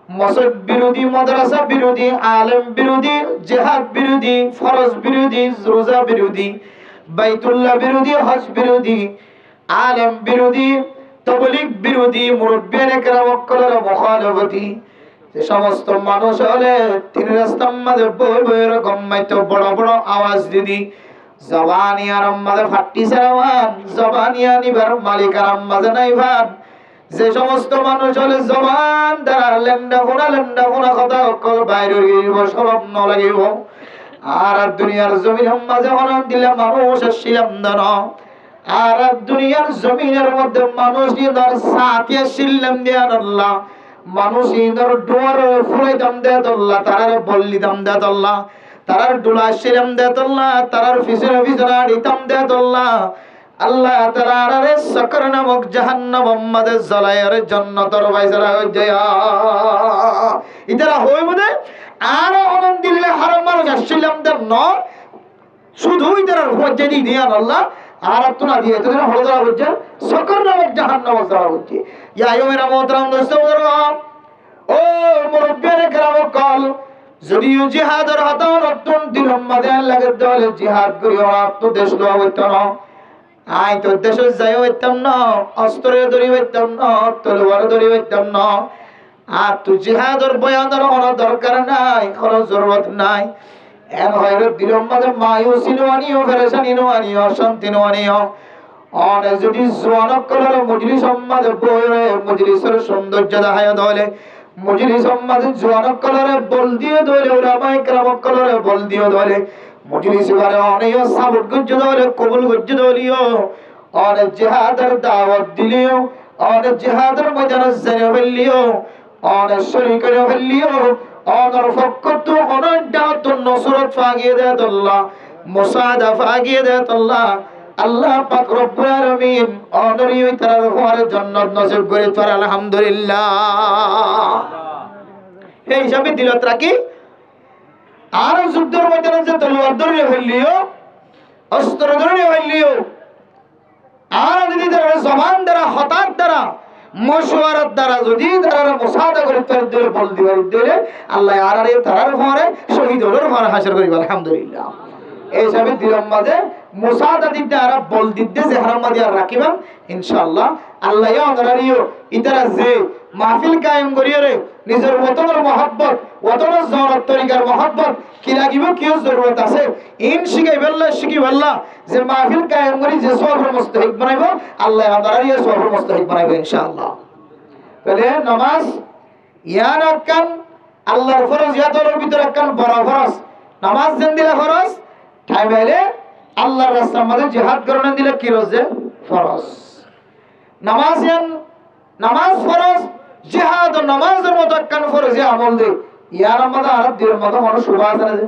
মসজিদ বিরোধী মাদ্রাসা বিরোধী আলেম বিরোধী জিহাদ বিরোধী ফরজ বিরোধী রোজা বিরোধী বাইতুল্লাহ বিরোধী হজ বিরোধী আলেম বিরোধী তাবলীগ বিরোধী মুরব্বিয়ান کرام সকলের মুখালফতি যে সমস্ত মানুষ হলে তিন রাস্তার মধ্যে বই বই এরকম মাইতো বড় বড় আওয়াজ দিদি জবানি আরাম মাঝে ফাটি সারাওয়ান জবানি আনিবার মালিক আরাম মাঝে নাই ভান যে সমস্ত মানুষ হলে জবান দ্বারা লেন্ডা ফোনা কথা অকল বাইরে গিয়ে সরব ন লাগিব আর দুনিয়ার জমিনের মাঝে হনন দিলে মানুষ শিলাম দান আর দুনিয়ার জমিনের মধ্যে মানুষ ইদার সাথে শিলাম দেন আল্লাহ মানুষ ইদার ডোর ফুলাই দাম দেত আল্লাহ তারার বল্লি দাম দেত আল্লাহ তারার ডুলা শিলাম দেত আল্লাহ তারার ফিসরা ফিসরা দিতাম দেত আল্লাহ আল্লাহ তাআলার সকর নামক জাহান্নাম মধ্যে জ্বলায়ের জান্নাতের ফয়সালা হয়ে যায় ইতারা হই বদে আর অনন দিলে হারাম মানুষ আসছিলাম দেন ন শুধুই তারার হজ্জে দি দিয়ান আল্লাহ আর তো না দিয়ে তোদের হলো হজ্জে সকর জাহান্নাম যাওয়া হচ্ছে। ইয়া আইয়ুহাল মুহতারাম দোস্ত ও মুরব্বিয়ানে কেরাম কল যদিও জিহাদের হাতান অত্যন্ত দিলম মাঝে লাগে দলে জিহাদ করি তো দেশ লওয়া হইতো না আই তো দেশ যাই হইতাম না অস্ত্রে ধরি হইতাম না তলোয়ার ধরি হইতাম না আর তো জিহাদের বয়ানের কোনো দরকার নাই কোনো জরুরত নাই এন হয়তো দিলম মাঝে মায়ুসি আনিও পেরেশানি আনিও অশান্তি আনিও অনে যদি জোয়ানক কলার মজলিস মাঝে বইরে মজলিসের সৌন্দর্য দেখায় দলে মজলিস মাঝে জোয়ানক কলারে বল দিয়ে দলে উলামায়ে কেরাম কলারে বল দিয়ে দলে মজলিস বারে অনেক সাবুত গুজ্জ দলে কবুল গুজ্জ দলিও অনে জিহাদের দাওয়াত দিলিও অনে জিহাদের ময়দানে জেনে ফেললিও অনে শরীক করে ফেললিও অনর ফকত অনর দাওয়াত নসরত ফাগিয়ে দেত আল্লাহ মুসাদা ফাগিয়ে দেত আল্লাহ আল্লাহ পাক রব্বুল আলামিন অনরিয় তার ঘরে জান্নাত নসিব করে তার আলহামদুলিল্লাহ এই হিসাবে দিলত রাখি আর যুদ্ধের ময়দানে যে তলোয়ার ধরে ফেললিও অস্ত্র ধরে ফেললিও আর যদি তারা জবান দ্বারা হতার দ্বারা মশওয়ারার দ্বারা যদি তারা মুসাদা করে তার দিলে বল দিবার দিলে আল্লাহ আর তারার ঘরে শহীদ হলোর ঘরে হাসর করিব আলহামদুলিল্লাহ এই হিসাবে দিলাম মাঝে মুসাদা দিতে আর বল দিতে যে হারাম মাঝে আর রাখিবাম ইনশাআল্লাহ আল্লাহ অনরারিও ইতারা যে মাহফিল কায়েম করিয়ে রে নিজের ওতনের মহব্বত ওতনের জনত তরিকার মহব্বত কি লাগিব কি জরুরত আছে ইন শিখাই বললা শিখি বললা যে মাহফিল কায়েম করি যে সবর মুস্তাহিক বানাইব আল্লাহ অনরারিও সবর মুস্তাহিক বানাইব ইনশাআল্লাহ তাহলে নামাজ ইয়ান আকান আল্লাহর ফরজ ইয়াতর ভিতর আকান বড় ফরজ নামাজ যেন দিলে ফরজ টাইম আইলে আল্লাহর রাস্তার মধ্যে জিহাদ করণ দিলে কি রোজে ফরজ নামাজ ফরজ জিহাদ ও নামাজের মতো কান ফরজ আমল দে ইয়ার মধ্যে আর দিনের মতো হন সুভা আছে না যে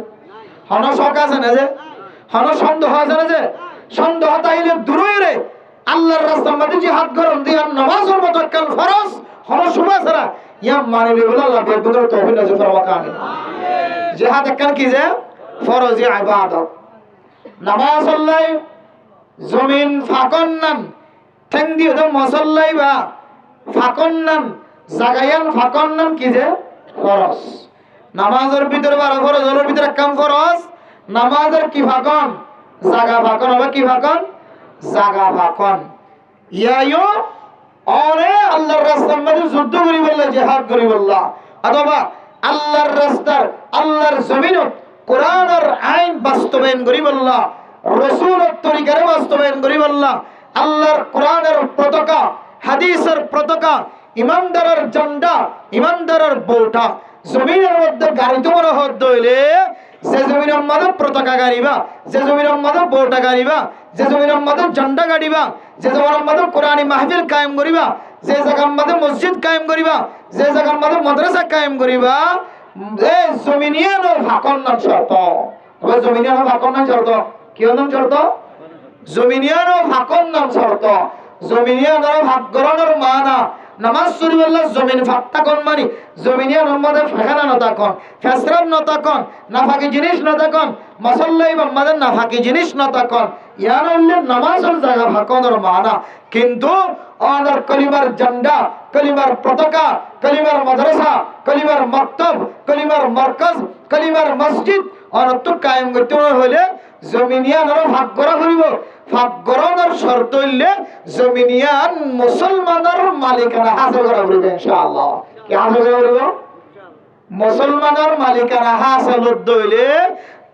হন শক আছে না যে হন সন্দেহ আছে না যে সন্দেহ তাইলে দূরই রে আল্লাহর রাস্তার মধ্যে জিহাদ করণ দিয়ে নামাজের মতো কান ফরজ হন সুভা ছাড়া ইয়া মানিলে বলে আল্লাহ বেগুনের তৌফিক আছে ফরমাকা আমিন জিহাদ কান কি যে ফরজ ইবাদত নামাজ আল্লাহ জমিন ফাকন নান ঠেং দিয়ে তো মসল্লাই বা ফাকন নান জাগায়ান ফাকন নান কি যে ফরজ নামাজের ভিতরে 12 ফরজ হলোর ভিতরে কাম ফরজ নামাজের কি ফাকন জাগা ফাকন হবে কি ফাকন জাগা ফাকন ইয়ায়ো অরে আল্লাহর রাস্তার মধ্যে যুদ্ধ করি বললা জিহাদ করি বললা অথবা আল্লাহর রাস্তার আল্লাহর জমিনত কোরআনের আইন বাস্তবায়ন করি বললা রাসূলের তরিকারে বাস্তবায়ন করি বললা আল্লাহর কোরআনের পতাকা হাদিসের পতাকা ইমানদারের ঝান্ডা ইমানদারের বউটা জমিনের মধ্যে গাড়ি তোমার হদ হইলে যে জমিনের মধ্যে পতাকা গাড়িবা যে জমিনের মধ্যে বউটা গাড়িবা যে জমিনের মধ্যে ঝান্ডা গাড়িবা যে জমিনের মধ্যে কোরআনি মাহফিল কায়েম করিবা যে জায়গার মধ্যে মসজিদ কায়েম করিবা যে জায়গার মধ্যে মাদ্রাসা কায়েম করিবা এই জমিনিয়ানো ভাকন নাম শর্ত তবে জমিনিয়ানো ভাকন নাম শর্ত কি নাম শর্ত জমিনিয়ানো ভাকন নাম শর্ত জমিনিয়ানো ভাগ গরনের মানা নামাজ শুরু বললে জমিন ফাক্তা কোন মানি জমিনিয়ানোর মধ্যে ফেখানা নতা কোন ফেসরাব নতা কোন নাফাকি জিনিস নতা কোন মাসাল্লাই বাম্মাদের নাফাকি জিনিস নতা কোন ইয়ান হইলে নামাজের জায়গা ভাকনের মানা কিন্তু অনার কলিমার ঝান্ডা কলিমার পতাকা কলিমার মাদ্রাসা কলিমার মাকতাব কলিমার মার্কাজ কলিমার মসজিদ অনত্ব কায়েম করতে হইলে জমিনিয়ানর ভাগ করা হইব ভাগ করার শর্ত হইলে জমিনিয়ান মুসলমানের মালিকানা হাসিল করা হইব ইনশাআল্লাহ কি হাসিল করা হইব মুসলমানের মালিকানা হাসিল হইলে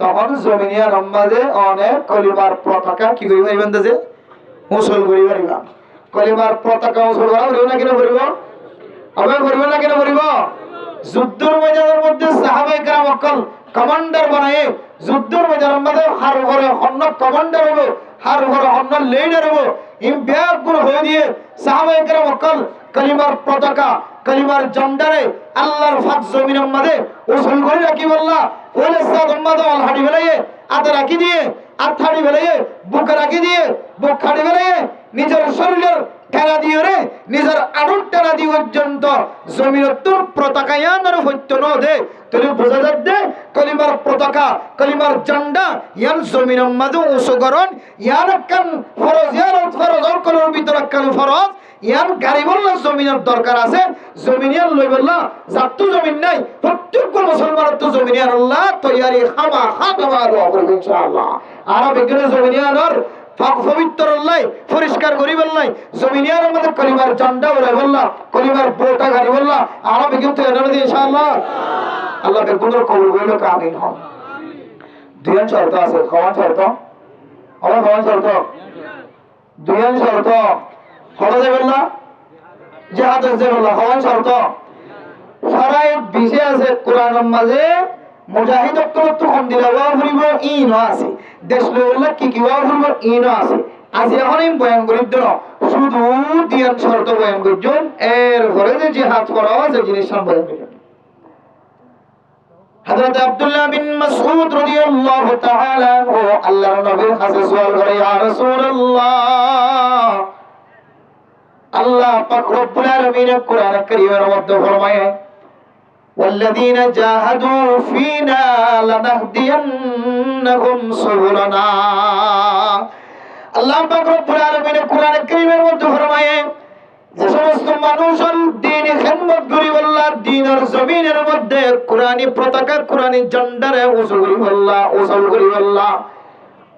তখন জমিনিয়ান মাঝে অনেক কলিমার পতাকা কি করিবা ইবান দেশে মুসল করিবা কলিমার পতাকা মুসল করা হইব না কিনা করিব আবে করিব না কিনা করিব যুদ্ধের ময়দানের মধ্যে সাহাবায়ে কেরাম অকল কমান্ডার বানায় যুদ্ধের ময়দানের মধ্যে হার ঘরে অন্য কমান্ডার হবে হার ঘরে অন্য লিডার হবে ইম ব্যাগুলো হয়ে দিয়ে সাহাবায়ে কেরাম অকল কলিমার পতাকা কলিমার ঝান্ডারে আল্লাহর ফাক জমিনের মধ্যে উসুল করে রাখি বললা ওলে সাদ উম্মাদ আল হাড়ি ফেলাইয়ে আতে রাখি দিয়ে আথাড়ি ফেলাইয়ে বুক রাখি দিয়ে বুক খাড়ি ফেলাইয়ে নিজের শরীরের টেরা দিয়ে রে নিজের আড়ুর টেরা দিয়ে পর্যন্ত জমিনত্তর পতাকায়ানের হইত ন দে তুই বোঝা যাচ্ছে কলিমার পতাকা কলিমার ঝান্ডা ইয়ান জমিনের মধ্যে উঁচু করণ ইয়ান কান ফরজ ইয়ান ফরজ অল কলর ভিতর কান ফরজ ইয়ার গাড়ি বললা জমিনের দরকার আছে, জমিনিয়ার লই বললা যাত্তু জমিন নাই, প্রত্যেক মুসলমানের তো জমিনিয়ার আল্লাহ তৈয়ারি খামা খামা করবে ইনশাআল্লাহ। আর বিজ্ঞানের জমিনিয়ার পবিত্র আল্লাহ পরিষ্কার করি বললাই, জমিনিয়ার মধ্যে কলিমার জান্ডা উড়াই বললা, কলিমার বোটা গাড়ি বললা, আর বিজ্ঞান তো এনে দিয়ে ইনশাআল্লাহ আল্লাহ বেগুনের কবুল করিল কামিন হন। দুইজন শর্ত আছে, ক্ষমা শর্ত, আমার ক্ষমা শর্ত, দুইজন শর্ত হলো যাবেন না, জিহাদ আছে বললা ক্ষমা শর্ত। সরাই বিশে আছে কোরআনের মাঝে মুজাহিদ তো কম দিলে ওয়া ফুরিব ইনো আছে, দেশ লই বললা কি কি ওয়া ফুরিব ইনো আছে। আজ এখন আমি বয়ান করি দিন শুধু দিয়ান শর্ত বয়ান করছেন, এরপরে যে জিহাদ করা আছে জিনিস বয়ান করছেন। হযরত আব্দুল্লাহ বিন মাসউদ রাদিয়াল্লাহু তাআলা আনহু আল্লাহর নবীর কাছে সওয়াল করে, ইয়া রাসূলুল্লাহ, আল্লাহ পাক রব্বুল আলামিন কোরআন কারীমের মধ্যে ফরমায়, ওয়াল্লাযীনা জাহাদু ফীনা লানাহদিয়ান্নাহুম সুবুলানা। আল্লাহ পাক রব্বুল আলামিন কোরআন কারীমের মধ্যে ফরমায়, যে সমস্ত মানুষ দ্বীনের খিদমত করি বল্লা, দ্বীনের জমিনের মধ্যে কোরআনী পতাকা কোরআনী ঝান্ডারে উঁচু করি বল্লা, উঁচু করি বল্লা,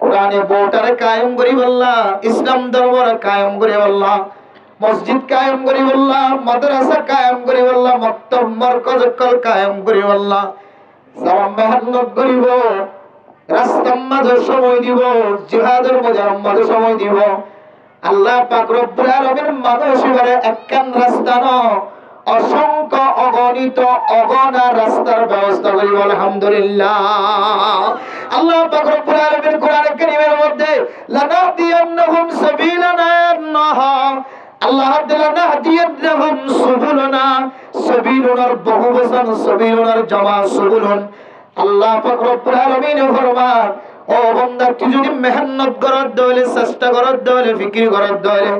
কোরআনী বোটারে কায়েম করি বল্লা, ইসলাম ধর্মরে কায়েম করি বল্লা, মসজিদ কায়েম করি বল্লা, মাদ্রাসা কায়েম করি বল্লা, মক্তব মারকাজ কায়েম করি বল্লা, যারা মেহনত করিব, রাস্তার মাঝে সময় দিব, জিহাদের মাঝে সময় দিব, আল্লাহ পাক রব্বুল আলামিন মানুষ এবারে একখান রাস্তা ন, অসংখ্য অগণিত অগণা রাস্তার ব্যবস্থা করিব আলহামদুলিল্লাহ। আল্লাহ পাক রব্বুল আলামিন কোরআন কারীমের মধ্যে লানাহদিয়ান্নাহুম সাবিলানা নাহা, আল্লাহ লানাহদিয়ান্নাহুম সুবুলানা, সাবিলুনার বহুবচন, সাবিলুনার জামা সুবুলুন। আল্লাহ পাক রব্বুল আলামিন ফরমান, ও বান্দা তুই যদি মেহনত করার দলে, চেষ্টা করার দলে, ফিকির করার দলে,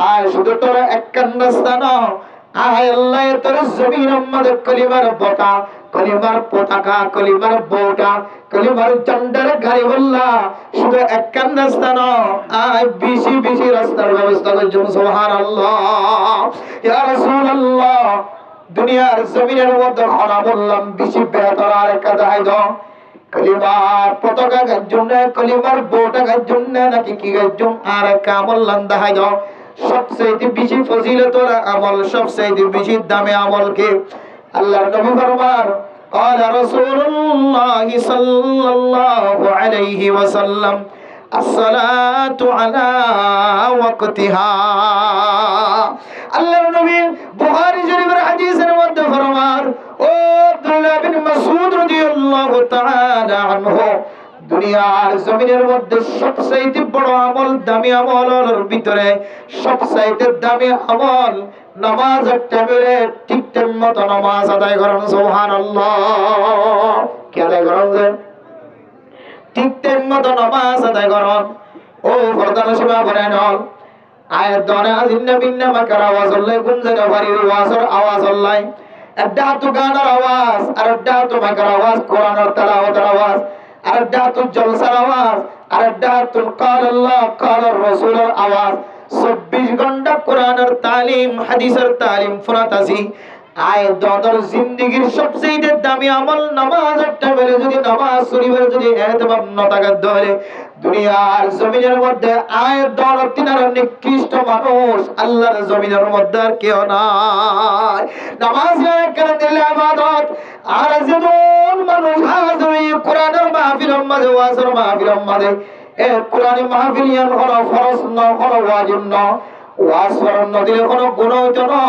আয় শুধু তোর একখান রাস্তা ন, আয় আল্লাহ তোর জমিনের মধ্যে কলিমার পতা, কলিমার পতাকা, কলিমার বোটা, কলিমার ঝান্ডার গাড়ি বললা, শুধু একখান রাস্তা ন, আয় বেশি বেশি রাস্তার ব্যবস্থা করছেন সুবহানাল্লাহ। ইয়া রাসূলুল্লাহ, দুনিয়ার জমিনের মধ্যে খনা বললাম বেশি বেহতর আর একটা দায় দাও, কলিমার পতাকা গাজন, কলিমার বোটা গাজন নাকি কি গাজন আর কামল লান্দাহাই দাও, সবচেয়ে বেশি ফজিলতের আমল, সবচেয়ে বেশি দামি আমল কি? আল্লাহর নবী ফরমান, قال رسول الله صلى الله عليه وسلم الصلاة على وقتها। আল্লাহর নবী বুখারী শরীফের হাদিসের মধ্যে ফরমান, ও আব্দুল্লাহ বিন মাসউদ রাদিয়াল্লাহু তাআলা আনহু, দুনিয়ার জমিনের মধ্যে সবচেয়ে বড় আমল, দামি আমলের ভিতরে সবচেয়ে দামি আমল নামাজের টাইমে ঠিক টাইম মতো নামাজ আদায় করেন সুবহানাল্লাহ। কি আদায় করেন? ঠিক টাইম মতো নামাজ আদায় করেন। ও ফরদান সেবা করেন আয়াত দনে আজিন্না বিন্না মাকার আওয়াজ হল্লাই, কোন জায়গা বাড়ির ওয়াজের আওয়াজ হল্লাই, একটা তো গানের আওয়াজ, আর একটা তো মাকার আওয়াজ, কোরআনের তেলাওয়াতের আওয়াজ, আর একটা তো জলসার আওয়াজ, আর একটা তো কাল আল্লাহ কাল রাসূলের আওয়াজ। 24 ঘন্টা কোরআনের তালিম, হাদিসের তালিম ফুরাতাছি। আয়াত দনের জিন্দেগীর সবচেয়ে দামি আমল নামাজের টাইমে যদি নামাজ শরীফের যদি এহতেমাম না থাকে, ধরে দুনিয়ার জমিনের মধ্যে আয়াত দনের তিনার নিকৃষ্ট মানুষ আল্লাহর জমিনের মধ্যে আর কেউ নাই। নামাজ কেন দিলে ইবাদত, আর যেমন মানুষ হাজরি কোরআনের মাহফিলের মাঝে, ওয়াজের মাহফিলের মাঝে, এ কোরআনী মাহফিল ইয়ান কোনো ফরজ না, কোনো ওয়াজিব না, ওয়াজ করার না দিলে কোনো গুনাহ হইতো না,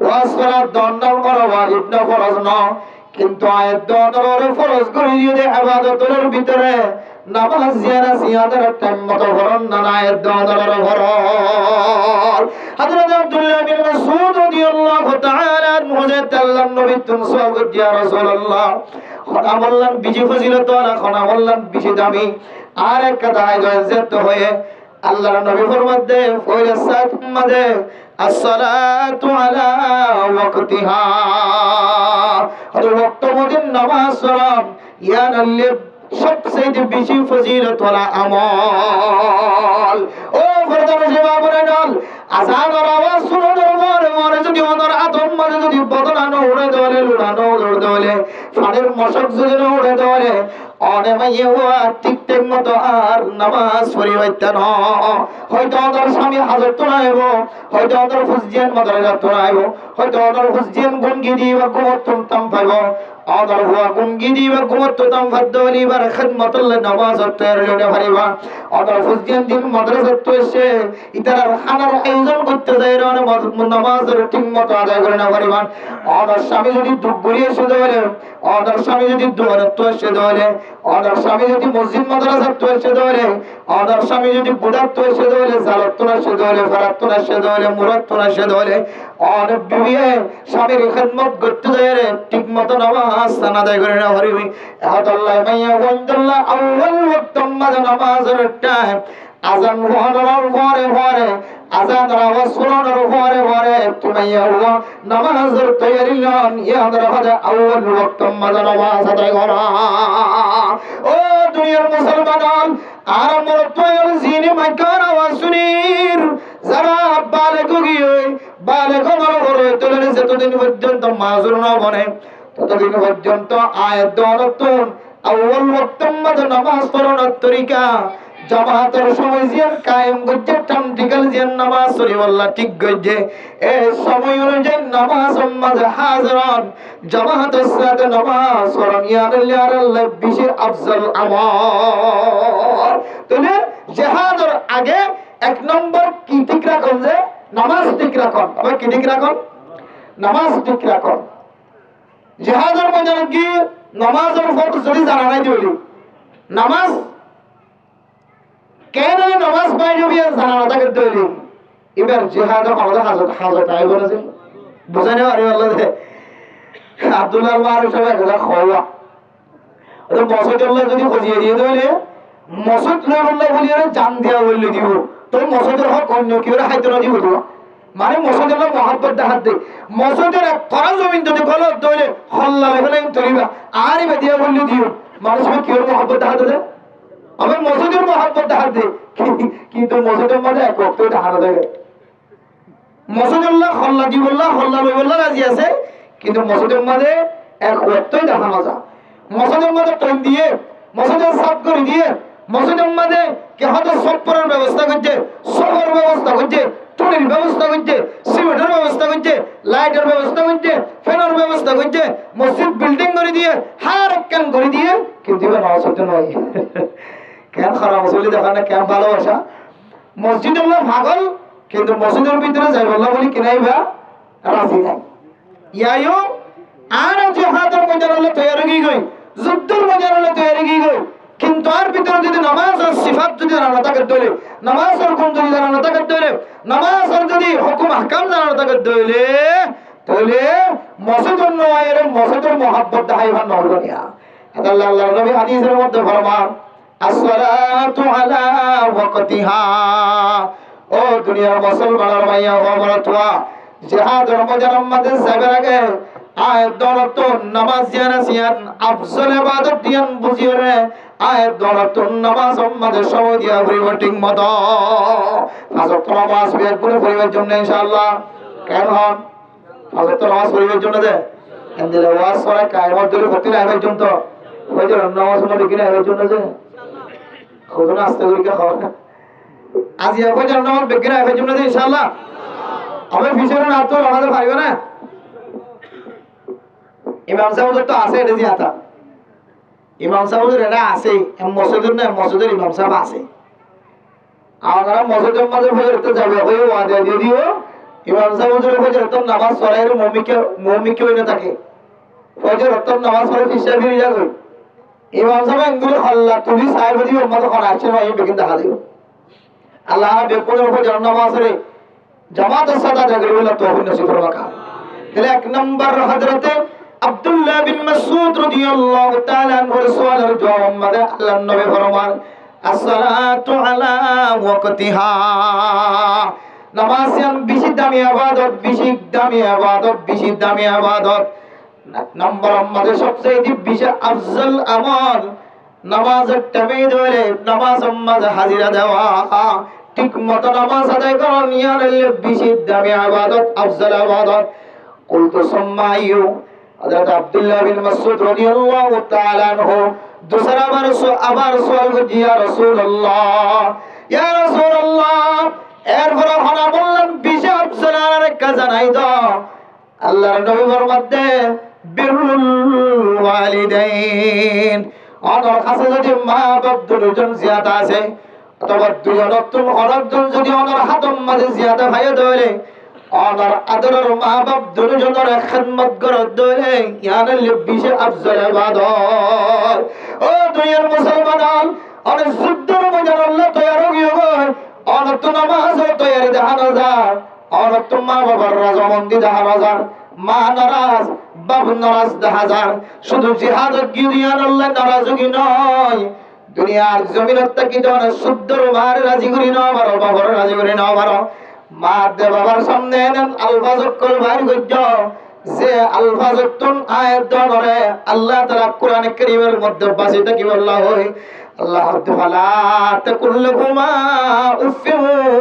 ওয়াজ করার দণ্ড কোনো ওয়াজিব না, ফরজ না। কিন্তু আয়াত দনের ফরজ করে যদি ইবাদতের ভিতরে নামাজ জিয়ারা জিয়াদের টাইম মতো ফরজ না, আয়াত দনের ফরজ। হযরত আব্দুল্লাহ বিন মাসউদ রাদিয়াল্লাহু তাআলা আনহু আল্লাহর নবী তুমি সাল্লাল্লাহু ইয়া রাসূলুল্লাহ, খনা বললেন বেশি ফজিলত আর খনা বললেন বেশি দামি। আর এক কথায় জয়জত হয়ে আল্লাহর নবী ফরমাতে ফয়লা সাত মাঝে আসসালাতু আলা ওয়াক্তিহা, আর ওয়াক্ত মদিন নামাজ সালাম ইয়ান আল্লাহ সবচেয়ে বেশি ফজিলত ওয়ালা আমল। ও ফরদান সেবা বলেন আজানের আওয়াজ শুনানোর পরে মরে যদি ওনার আতম মাঝে যদি বদলানো উড়ে দেওয়ালে লুড়ানো উড়ে দেওয়ালে ফানের মশক যদি উড়ে দেওয়ালে অনে মাইয়ে ঠিক ঠিক মতো আর নামাজ পড়ি হইতে ন হয়তো ওনার স্বামী হাজর তো নাইব হয়তো ওনার ফুসজিয়ান মাদ্রাসা তো নাইব হয়তো ওনার ফুসজিয়ান গুনগি দিবা ঘুমতুম তাম পাইব ওনার হুয়া গুনগি দিবা ঘুমতু তাম ফাদ্দলি বার খিদমতুল নামাজ তৈরি হতে পারিবা ওনার ফুসজিয়ান দিন মাদ্রাসা তো এসে ইতার খানার আয়োজন করতে যাই রে নামাজের ঠিক মতো আদায় করে না পারিবা ওনার স্বামী যদি দুঃখ ঘুরিয়ে এসে দেবে ওনার স্বামী যদি দোয়ারে তো এসে দেবে ওনার স্বামী যদি মসজিদ মাদ্রাসা তো এসে দেবে ওনার স্বামী যদি বুড়াত তো এসে দেবে জালত তো এসে দেবে ফারাত তো এসে দেবে মুরাদ তো এসে দেবে অনেক বিয়ে স্বামীর খিদমত করতে যায় রে ঠিক মতো নামাজ আদায় করে না পারিবি আল্লাহ মাইয়া ওয়ান্দাল্লাহ আউয়াল ওয়াক্ত নামাজের টাইম আজান হওয়ার পরে পরে আজানের আওয়াজ শোনানোর পরে পরে তুমি নামাজের তৈরি হন ইয়াদের হাতে আউয়াল ওয়াক্ত নামাজ আদায় করা ও দুনিয়ার মুসলমান আর মোর তৈরি জিনে মাইকার আওয়াজ শুনির যারা বালেগ গিয়ে বালেগ হওয়ার পরে তোলের যতদিন পর্যন্ত মাজুর না বনে ততদিন পর্যন্ত আয়াত দরতুন আউয়াল ওয়াক্ত নামাজ পড়ানোর তরিকা জামাতের সময় জিয়ার কায়েম গজ্জে টামটিকাল জিয়ার নামাজ পড়ি আল্লাহ ঠিক গজ্জে এই সময় অনুযায়ী নামাজ মাঝে হাজরান জামাতের সাথে নামাজ পড়ান ইয়ার বেশি আফজল আমল তাহলে জিহাদের আগে এক নম্বর কি ঠিক রাখুন যে নামাজ ঠিক রাখুন আবার কি ঠিক রাখুন নামাজ ঠিক রাখুন জিহাদের ময়দানে কি নামাজের ফরজ যদি জানা নাই দিলি নামাজ কেন নামাজ বাইরে বিয়ে জানা না থাকে তৈরি এবার জিহাদের আমাদের হাজত আইব না যে বুঝানে পারি আল্লাহ দে আব্দুল্লাহ মারুফ সাহেব একটা খাওয়া ওই মসজিদুল্লাহ যদি খজিয়ে দিয়ে দিলে মসজিদ লইবল্লাহ বলি জান দিয়া বললে দিব তোর মসজিদের হক অন্য কি ওরা হাইতে না দিব মানে মসজিদুল্লাহ মহাব্বত দেখাত দে মসজিদের এক করা জমিন যদি গলত দইলে হল্লা লেখলেন তরিবা আর এবার দিয়া বললে দিও মানুষ কি ওর মহাব্বত দেখাতে দেয় আমার মসজিদের মহাব্বত দেখাত দে কিন্তু মসজিদের মাঝে এক ওয়াক্ত দেখানো দেবে মসজিদুল্লাহ হল্লা দিবল্লাহ হল্লা লইবল্লাহ রাজি আছে কিন্তু মসজিদের মাঝে এক ওয়াক্তই দেখানো যায় মসজিদের মাঝে টাইম দিয়ে মসজিদের সাফ করে দিয়ে মসজিদের মাঝে কে হয়তো সফরের ব্যবস্থা করছে সফর ব্যবস্থা করছে টুনির ব্যবস্থা করছে সিমেন্টের ব্যবস্থা করছে লাইটের ব্যবস্থা করছে ফ্যানের ব্যবস্থা করছে মসজিদ বিল্ডিং করে দিয়ে হার কেন করে দিয়ে কিন্তু এবার নামাজ পড়তে নয় কেন খারাপ চলি দেখা না কেন ভালোবাসা মসজিদুল্লাহ ভাগল কিন্তু মসজিদের ভিতরে যাই বললাম বলি কিনাইবা রাজি নাই ইয়ায়ো আর জিহাদের ময়দানে তৈরি কি গই যুদ্ধের ময়দানে তৈরি কি গই কিন্তু আর ভিতরে যদি নামাজ আর সিফাত যদি জানা থাকে দলে নামাজ আর কোন যদি জানা থাকে দলে নামাজ আর যদি হুকুম আহকাম জানা থাকে দলে তাহলে মসজিদুল নওয়াইয়ের মসজিদের মহব্বত দেখাইবার নরগনিয়া আল্লাহ আল্লাহর নবী হাদিসের মধ্যে ফরমান আসসালাতু আলা ওয়াক্তিহা ও দুনিয়ার মুসলমানের ভাইয়া ও বড়তোয়া জিহাদের ময়দানের মধ্যে যাবার আগে আয়াত দরত নামাজ জানা সিয়ান আফজল ইবাদত দিয়ান বুঝিরে আয়াত দরত নামাজ মধ্যে সময় দিয়া পরিবর্তিং মত ফাজর নামাজ বের করে পরিবার জন্য ইনশাআল্লাহ কেন ফাজর নামাজ পরিবার জন্য দে এন্দির ওয়াজ করে কায়মত দিলে প্রতি রাতের জন্য ফজর নামাজ মধ্যে কিনা এর জন্য যে খুদনা আস্তে করে খাওয়া আজ ইয়া ফজর নামাজ বেগরা এর জন্য দে ইনশাআল্লাহ আমি পিছনে রাত তো আমাদের পারিব না ইমাম সাহেবের তো আছে এটা জিয়াতা ইমাম সাহেবের এটা আছে মসজিদের না মসজিদের ইমাম সাহেব আছে আমরা মসজিদের মাঝে ফজরতে যাবে ওই ওয়াদা দিয়ে দিও ইমাম সাহেবের ফজরতে নামাজ পড়ার মুমিকে হইনা থাকে ফজরতে নামাজ পড়ে ফিসা ফিরে যাবে ইমাম সাহেব এগুলো আল্লাহ তুমি সাহেব দিও উম্মত কোন আসছে না এই বেকিন দেখা দিও আল্লাহ বেপরে ফজর নামাজ রে জামাতের সাথে জাগরে বলা তৌফিক নসিব করবাকা তাহলে এক নম্বর হযরতে আব্দুল্লাহ বিন মাসউদ রাদিয়াল্লাহু তাআলা আনহু রাসূলের জবাব মধ্যে আল্লাহর নবী ফরমান আসসালাতু আলা ওয়াক্তিহা নামাজ বেশি দামি ইবাদত বেশি দামি ইবাদত এক নম্বর আমাদের সবচেয়ে বেশি আফজল আমল নামাজের টাইমে ধরে নামাজ মাঝে হাজিরা দেওয়া ঠিক মতো নামাজ আদায় করো নিয়ে আনলে বেশি দামি ইবাদত আফজাল ইবাদত কুলতু সুম্মা আইয়ু হযরত আব্দুল্লাহ বিন মাসউদ রাদিয়াল্লাহু তাআলা আনহু दूसरा আবার সওয়াল করছি ইয়া রাসূলুল্লাহ ইয়া রাসূলুল্লাহ এরপর হনা বললেন বেশি আফজাল আর একটা জানাই দাও আল্লাহর নবীর মধ্যে বিরুল ওয়ালিদাইন আমার কাছে যদি মা বাপ দুজন জিয়াদা আছে অথবা দুজন অতুল অনজন যদি ওনার হাতম মাঝে জিয়াদা ভাইয়া ধরে আমার আদরের মা বাপ দুজনের খিদমত করে ধরে ইয়ানের বিশে আফজাল ইবাদত ও দুনিয়ার মুসলমান অনেক যুদ্ধের ময়দান আল্লাহ তৈরি হয়ে গয় অনেক নামাজ তৈরি দেখানো যায় অনেক মা বাবার রাজমন্দি দেখানো যায় মা নারাজ বাবু নারাজ দেখা যায় শুধু জিহাদত গিয়ে আল্লাহ নারাজগি নয় দুনিয়ার জমিনত কি জন শুদ্ধর মার রাজি করি না পারো বাবার রাজি করি না পারো মা দে বাবার সামনে এনেন আলফাজত কল ভাই গজ্জ যে আলফাজতুন আয়াত ধরে আল্লাহ তাআলা কোরআনে কারীমের মধ্যে বাসিটা কি বলা হয় আল্লাহ তাআলা তাকুল্লুহুমা উফফি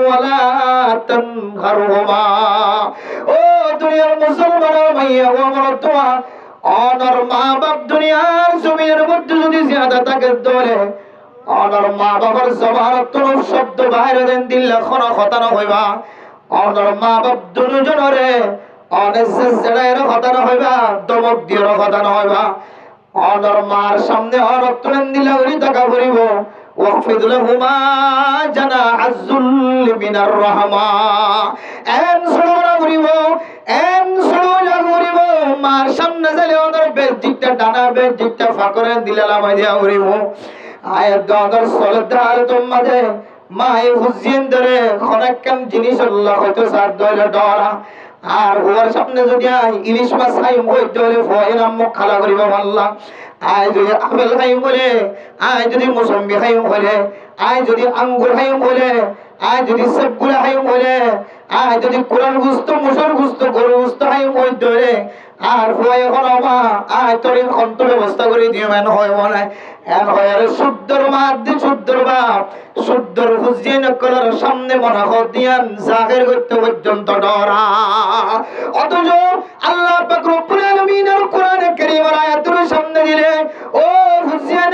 ওয়ালা তানহারহুমা ও দুনিয়ার মুসলমান ভাইয়া ও আমার দোয়া অনর মা বাপ দুনিয়ার জমিনের মধ্যে যদি জিয়াদা থাকে ধরে অনর মা বাবার জবানত কোন শব্দ বাইরে দেন দিল কোনো কথা না হইবা অনর মা বাপ দুজনরে অনেক জেড়াইর কথা না হইবা দমক দিয়ের কথা না হইবা অনর মার সামনে অনর তুলেন দিলে ওই টাকা ভরিব ওয়াকফিদ লাহুমা জানাহুল মিনার রাহমা এন সুরা ভরিব এন সুরা ভরিব মার সামনে গেলে অনর বেজিকটা ডানা বেজিকটা ফাকরে দিলে লামাই দিয়া ভরিব আয়াত দর সলদার তোমাদের মায়ে হুজিন ধরে অনেকখান জিনিস আল্লাহ হয়তো সার দইলে ডরা আর ওর সামনে যদি ইলিশ মাছ খাই হই দইলে ফয়ের মুখ খালা করিব আল্লাহ আয় যদি আপেল খাই বলে আয় যদি মৌসুমী খাই বলে আয় যদি আঙ্গুর খাই বলে আয় যদি সবগুলা খাই বলে আয় যদি কোরআন গুস্ত মুসর গুস্ত গরু গুস্ত খাই হই দইলে আর ফয়ে হরমা আয় তোরিন কন্ত ব্যবস্থা করে দিও এন হয় মনে এন হয় আর শুদ্ধর মাদ্দি শুদ্ধর বাপ শুদ্ধর হুজিন কলার সামনে মনে হদিয়ান জাহের করতে পর্যন্ত ডরা অথচ আল্লাহ পাক রব্বুল আলামিনের কোরআনে কারীমের আয়াতের সামনে দিলে ও হুজিন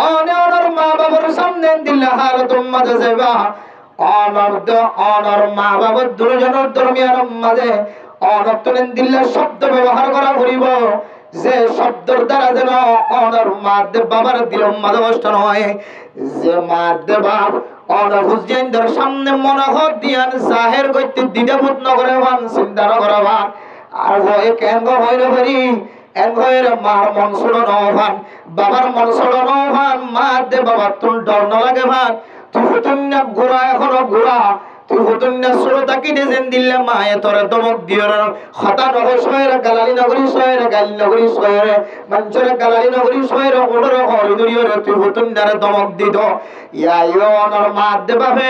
অনর মা বাবার সামনে দিলে হার তোমা যাবা অনর মা বাবার দুজনের দরমিয়ার মাঝে অনর্তলেন দিল্লা শব্দ ব্যবহার করা করিব যে শব্দের দ্বারা যেন অনর মাদ্দে বাবার দিলম মাদবষ্ট নয় যে মাদ্দে বাপ অনর হুজেনদের সামনে মনোহর দিয়ান জাহের করতে দ্বিধাবোধ নগরে ভান চিন্তা নগরে ভান আর ভয়ে কেন হইল পারি এন ভয়ের মার মন ছোড়ো নভান বাবার মন ছোড়ো নভান মাদ্দে বাবার তোর ডর ন লাগে ভান তুই হুতুন না ঘোরা এখনো ঘোরা তুই হুতুন না ছোড়ো তাকি দেন দিল্লা মায়ে তোরে দমক দিওর হতা নগর শহরে গালালি নগরী শহরে গালি নগরী শহরে মঞ্চরে গালালি নগরী শহরে ওডর হরি দুরিয়রে তুই হুতুন নারে দমক দিত ইয়া অনর মাদ্দে বাবে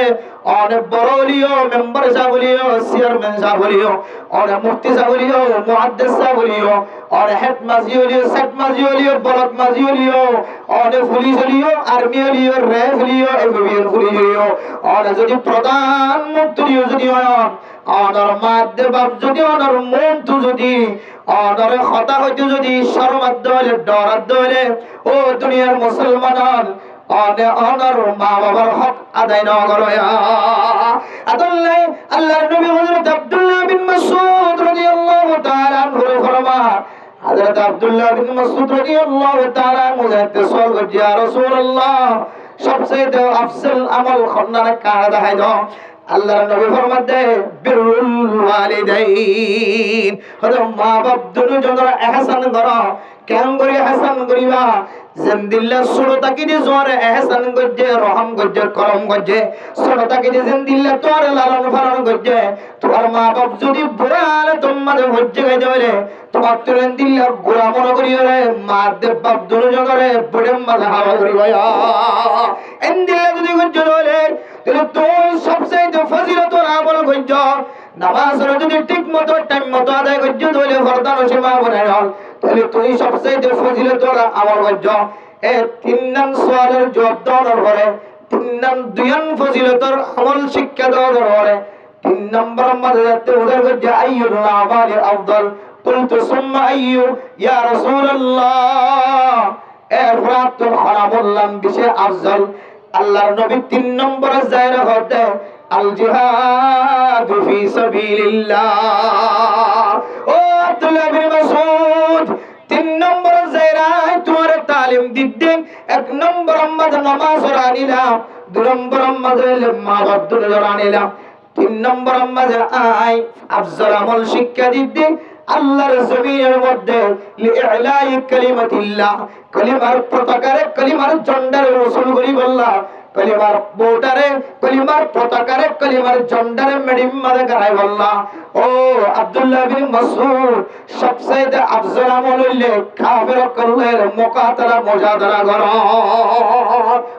অনেক বড় লিও মেম্বার সাবলিও চেয়ারম্যান সাবলিও অনেক মুফতি সাবলিও মুহাদ্দিস সাবলিও অনেক হেড মাজিওলিও সেট মাজিওলিও ব্লক মাজিওলিও অনেক পুলিশ লিও আর্মি লিও রেফ লিও এফবিআর পুলিশ লিও অনেক যদি প্রধানমন্ত্রীও যদি হয় অনর মাদ্দে বাপ যদি অনর মন্ত্রী যদি অনর কথা হইতে যদি শরমাদ্দ হলে ডরাদ্দ হলে ও দুনিয়ার মুসলমান অনর মা বাবার হক আদায় না করে আদাল্লাহ আল্লাহর নবী হযরত আব্দুল্লাহ বিন মাসউদ রাদিয়াল্লাহু তাআলা আনহু ফরমান হযরত আব্দুল্লাহ বিন মাসউদ রাদিয়াল্লাহু তাআলা মুজাহিদ সওয়াল করে ইয়া রাসূলুল্লাহ সবচেয়ে আফজল আমল খন্নানে কারা দেখাই দাও আল্লাহর নবী ফরমাতে বিরুল ওয়ালিদাইন হযরত মা বাপ দুজনের ইহসান করো কেন করে ইহসান করিবা জিন্দিল্লাহ সুরতাকি দি জোরে ইহসান গজে রহম গজে করম গজে সুরতাকি দি জিন্দিল্লাহ তোর লালন পালন গজে তোর মা বাপ যদি বুড়ালে তোমার হজ্জে গাইতে বলে তোমার তুলেন দিল্লাহ গোড়া মনে করিও রে মা দেব বাপ দুজনের বড়ে মাঝে হাওয়া করিবা এন্দিল্লাহ যদি গজে বলে তাহলে তুই সবচেয়ে ফজিলতর আমল গজে নামাজ যদি ঠিক মতো টাইম মতো আদায় গজে তাহলে ফরদান সীমা বনে হল তাহলে তুই সবচেয়ে ফজিলতর আমল গজে এ তিন নাম সওয়ালের জবাব দেওয়ার পরে দুইয়ান ফজিলতর আমল শিক্ষা দেওয়া দরকার। 3 নম্বর মাঝে যাতে উদার করে আইয়ুল আমালি আফদল কুলতু সুম্মা আইয়ু ইয়া রাসূলুল্লাহ। এরপর তো খানা বললাম কিসে আফজল। আল্লাহর নবী 3 নম্বরে জায়গা হতে আল জিহাদু ফি সাবিলিল্লাহ। ও আব্দুল্লাহ বিন মাসউদ 3 নম্বর জায়গায় তোমার তালিম দিতে 1 নম্বর মাঝে নামাজ আনিলাম, 2 নম্বর মাঝে মা বাপ দুটো আনিলাম, 3 নম্বর মাঝে আই আফজল আমল শিক্ষা দিতে আল্লাহর জমিনের মধ্যে লিইলাই কালিমাতিল্লাহ, কালিমার পতাকারে কালিমার ঝন্ডারে রাসূল গরিবুল্লাহ, কালিমার বোটারে কালিমার পতাকারে কালিমার ঝন্ডারে মেডিম মাদে গায় বললা। ও আব্দুল্লাহ বিন মাসউদ সবচেয়ে আফজল আমল হইলে কাফের কল্লের মুকাতালা মুজাদারা কর।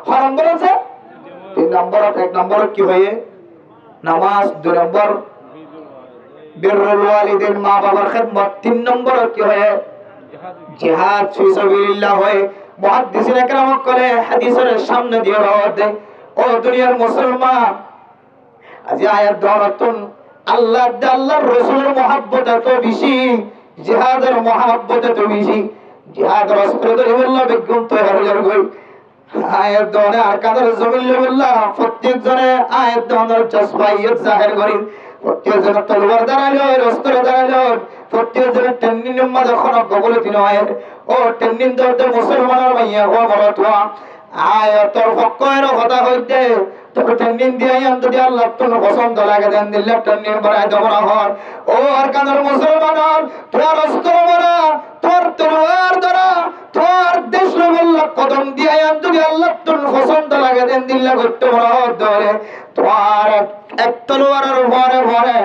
হারাম বলেছে 3 নম্বর। 1 নম্বর কি হয়ে নামাজ, 2 নম্বর বিররুল ওয়ালিদাইন মা বাবার খিদমত, 3 নম্বর কি হয় জিহাদ ফি সাবিলিল্লাহ হয়। মুহাদ্দিসিন একরাম করে হাদিসের সামনে দিয়ে রাওয়াতে ও দুনিয়ার মুসলমান আজ আয়াত দরাতুন আল্লাহর রাসূলের মহব্বত এত বেশি, জিহাদের মহব্বত এত বেশি। জিহাদ রাস্তা ধরে আল্লাহ বেগুন তৈরি হয়ে গই আয়াত দনে আর কাদের জমিন আল্লাহ প্রত্যেক জনে আয়াত দনের জজবাইয়ত জাহির করি। প্রত্যেক জনের তলোয়ার দাঁড়াইলো, অস্ত্র দাঁড়াইলো, প্রত্যেক জনের টেন্নিন মাঝে খনক বলে তিন হয়। ও টেন্নিন দরতে মুসলমানের মাইয়া হওয়া বড় তোয়া আয়াতর পক্ষের কথা হইতে তবে টেন্নিন দিয়ে যদি আল্লাহ তোর পছন্দ লাগে দেন দিল্লা টেন্নিন বানাই দেব না হন। ও আর কাদের মুসলমান তোর অস্ত্র মারা, তোর তলোয়ার দ্বারা তোর দেশ বললা কদম দিয়ে যদি আল্লাহ তোর পছন্দ লাগে দেন দিল্লা করতে বড় ধরে তোমার এক তলোয়ারের ভরে ভরে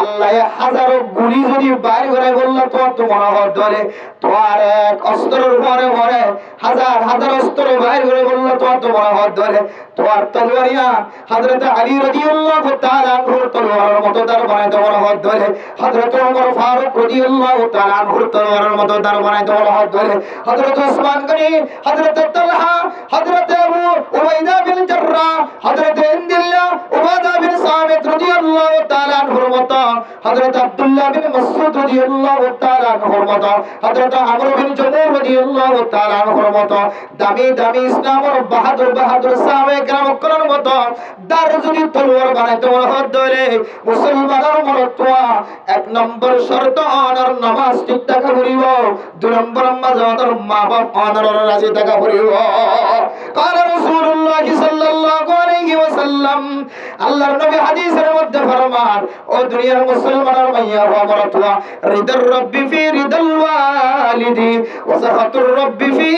আল্লাহ হাজারো গুলি যদি বাইর করে বললো তো মনে হয় ধরে তোমার এক অস্ত্রের ভরে ভরে হাজার হাজার অস্ত্র বাইর করে বললো তো মনে হয় ধরে তোমার তলোয়ারিয়া হযরত আলী রাদিয়াল্লাহু তাআলা আনহুর তলোয়ারের মতো তার বানাইতে মনে হয় ধরে, হযরত ওমর ফারুক রাদিয়াল্লাহু তাআলা আনহুর তলোয়ারের মতো তার বানাইতে মনে হয় ধরে, হযরত ওসমান গনি, হযরত তালহা, হযরত আবু উবাইদা বিন জাররাহ, হযরত ইন্দিল্লাহ উবাদা বিন সামিত রাদিয়াল্লাহু তাআলা আনহুর মতো, হযরত আব্দুল্লাহ বিন মাসউদ রাদিয়াল্লাহু তাআলা আনহুর মতো, হযরত আমর বিন জুমূর রাদিয়াল্লাহু তাআলা আনহুর মতো দামি দামি ইসলামের বাহাদুর বাহাদুর সাহাবায়ে কেরাম করার মতো দার যদি তলোয়ার বানাইতে হয় ধরে মুসলমানের মরতোয়া 1 নম্বর শর্ত অনার নামাজ ঠিক থাকা করিব, 2 নম্বর মাজাদার মা বাপ অনার রাজি থাকা করিব। قال رسول الله صلى الله عليه وسلم আল্লাহর নবী হাদিসের মধ্যে ফরমান ও দুনিয়ার মুসলমানের মাইয়া ওয়া মরতোয়া রিদার রব্বি ফি রিদাল ওয়ালিদি ওয়া সাখাতুর রব্বি ফি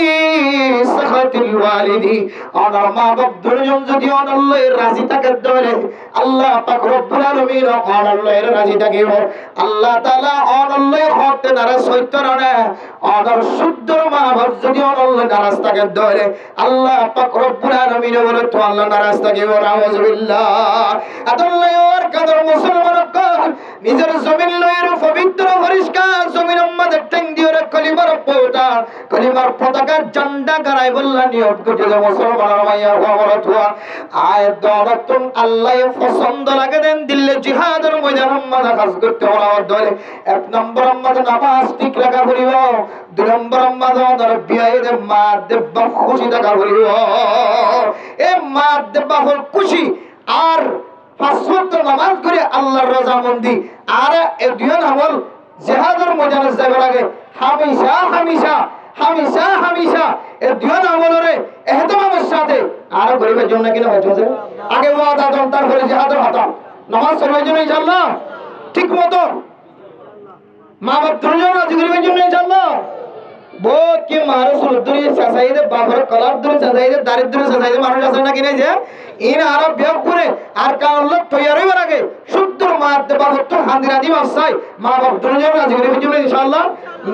সাখাতিল ওয়ালিদি। অনার মা বাপ দুজন যদি আল্লাহর রাজি থাকে ধরে আল্লাহ পাক রব্বুল আলামিন আল্লাহর রাজি থাকে। আল্লাহ তাআলা আল্লাহর হকতে নারাজ হইতো না। অনার শুদ্ধ মা বাপ যদি আল্লাহর নারাজ থাকে ধরে আল্লাহ পাক রব্বুল আলামিন বলে তো আল্লাহ নারাজ থাকে। নাউযুবিল্লাহ। আল্লাহ ওর কাদের মুসলমান কল নিজের জমিন লয়ের পবিত্র পরিষ্কার জমিনের মধ্যে টেং দিয়ে কলিমার পতা কলিমার পতাকা ঝান্ডা গাড়াই বললা নিয়ত করতে মুসলমানের মাইয়া হওয়ার তোয়া আয়াত দরাতুন আল্লাহ পছন্দ লাগে দেন দিলে জিহাদের ময়দানে মাঝে কাজ করতে হওয়ার ধরে 1 নম্বর মাঝে নামাজ ঠিক রাখা করিব, 2 নম্বর মাঝে ওদের বিয়ে মা দেব খুশি থাকা করিব। এ মা দেব খুশি আর 5 ওয়াক্ত নামাজ করে আল্লাহর রাজামন্দি আর এ দুই আমল জিহাদের ময়দানে যাবার আগে হামেশা হামেশা হামেশা হামেশা এ দুই আমলরে ইহতিমামের সাথে আর গরিবের জন্য কিনা হচ্ছে আগে ওয়াদা দন তারপরে জিহাদের হতা নামাজ পড়ার জন্য ইনশাআল্লাহ ঠিক মতো মা বাপ দুজন রাজি গরিবের জন্য ইনশাআল্লাহ বহুত কি মানুষ রুদ্রি সাসাইদে বাবার কলার দূরে সাসাইদে দারিদ্র সাসাইদে মানুষ আছে না কিনে যে ইন আরব বিয়োগ করে আর কাউল তৈরি হইবার আগে শুদ্ধ মারতে বাবা তো হান্দিরা দি মাসাই মা বাপ দুজন রাজি গরিবের জন্য ইনশাআল্লাহ।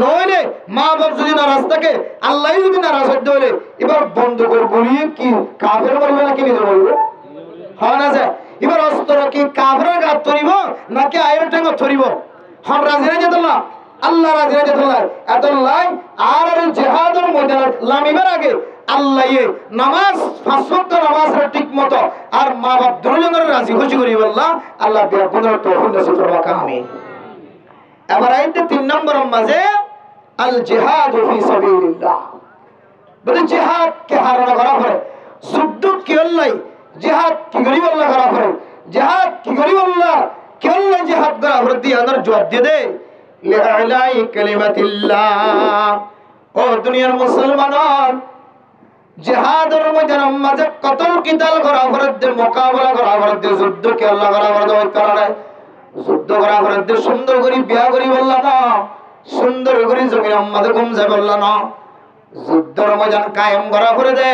নইলে মা বাপ যদি নারাজ থাকে আল্লাহ যদি নারাজ হতে হলে এবার বন্ধ করে বলিয়ে কি কাফের বলবে না কি নিজে বলবে হয় না যে এবার অস্ত্র কি কাফের গাত ধরিব নাকি আয়ের টেঙ্গ ধরিব হন রাজি না যেতলা আল্লাহ রাজি না যেতলা এত লাই আর জিহাদের ময়দানে লামিবার আগে আল্লাহ নামাজ 5 ওয়াক্ত নামাজ ঠিক মতো আর মা বাপ দুজনের রাজি খুশি করি বললা আল্লাহ বিয়া পুনর তৌফিক নসিব করবা আমিন। এবার আইতে 3 নম্বর মাঝে আল জিহাদ ফি সাবিলিল্লাহ। বলে জিহাদ কে হারানো করা করে যুদ্ধ কি আল্লাহ জিহাদ কি করি আল্লাহ করা করে জিহাদ কি করি আল্লাহ কি আল্লাহ জিহাদ করা করে দিয়ে আনার জবাব দিয়ে দে লিআলাই কালিমাতিল্লাহ। ও দুনিয়ার মুসলমান জিহাদের মাঝে কতল কিতাল করা করে মোকাবেলা করা করে যুদ্ধ কি আল্লাহ করা করে ওই কারণে যুদ্ধ করা করে সুন্দর করে বিয়া করি বললা না সুন্দর করে জমির আমাদের কমছে বললা না যুদ্ধের ময়দান কায়েম করা করে দে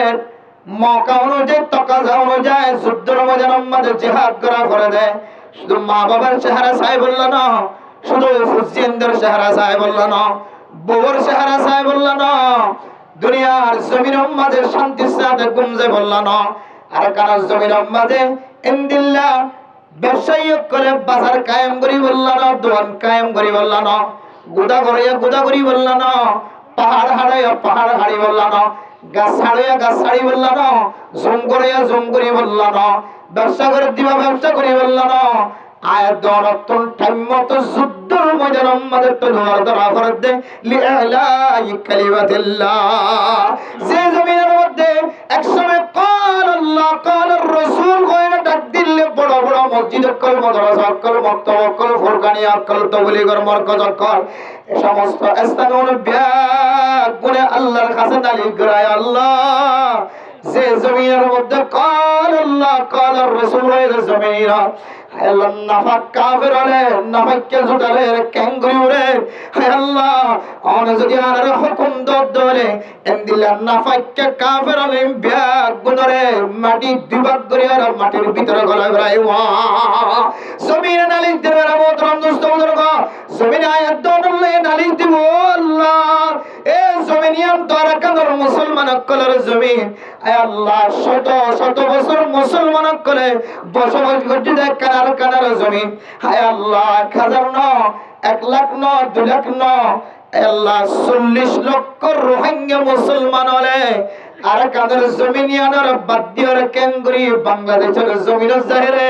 মৌকা অনুযায়ী তকাজা অনুযায়ী যুদ্ধের ময়দান আমাদের জিহাদ করা করে দে শুধু মা বাবার চেহারা চাই বলল না শুধু ফুজিয়ানদের চেহারা চাই বলল না বউর চেহারা চাই বলল না দুনিয়ার জমির মাঝে শান্তির সাথে গুমজে বলল না আর কারণ জমির মাঝে ইনদিল্লাহ ব্যবসায়ী করে বাজার কায়েম করি বলল না দোকান কায়েম করি বলল না গুদা করি বলল না পাহাড় হাড়ি বলল না গাছ ছাড়ি বলল না জুম করি বলল না ব্যবসা করে দিবা ব্যবসা করি বলল না আয়াত দরতন টাইম মতো যুদ্ধের ময়দান আমাদের তলোয়ার ধরা করে দে লিআলাই কালিমাতিল্লাহ। যে জমিনের মধ্যে একসময় কাল আল্লাহ কাল রাসূল কইরা ডাক দিলে বড় বড় মসজিদ কল মাদ্রাসা কল মক্তব call Furqania call তাবলীগের Markaz call এই সমস্ত স্থানে ব্যাগ করে আল্লাহর কাছে নালিশ করায় আল্লাহ যে জমিনের মধ্যে কাল আল্লাহ কাল রাসূল কইরা জমিরা আল্লাহ নাফাক কাফের হলে নাফাককে জুটালে ক্যাঙ্গুরি উড়ে হে আল্লাহ অন যদি আনার হুকুম দলে এন্দিলা নাফাককে কাফের হলে ব্যাগ গুনরে মাটি দুভাগ করে আর মাটির ভিতরে গলায় ভরাই জমিনে নালিশ দেবে না মোহতরম দোস্ত বুজুর্গ জমিনে আয়াত দলে নালিশ দিব আল্লাহ এ জমিনিয়ান দরাকানোর মুসলমান কলের জমিন আয় আল্লাহ শত শত বছর মুসলমান কলে বসবাস করতে দেখ কানার জমিন হায় আল্লাহ 1000 ন 1 লাখ ন 2 লাখ ন আল্লাহ 40 লক্ষ রোহিঙ্গা মুসলমান হলে আর কাদের জমিনিয়ানের বাদ্যর কেঙ্গুরি বাংলাদেশের জমিন জাহেরে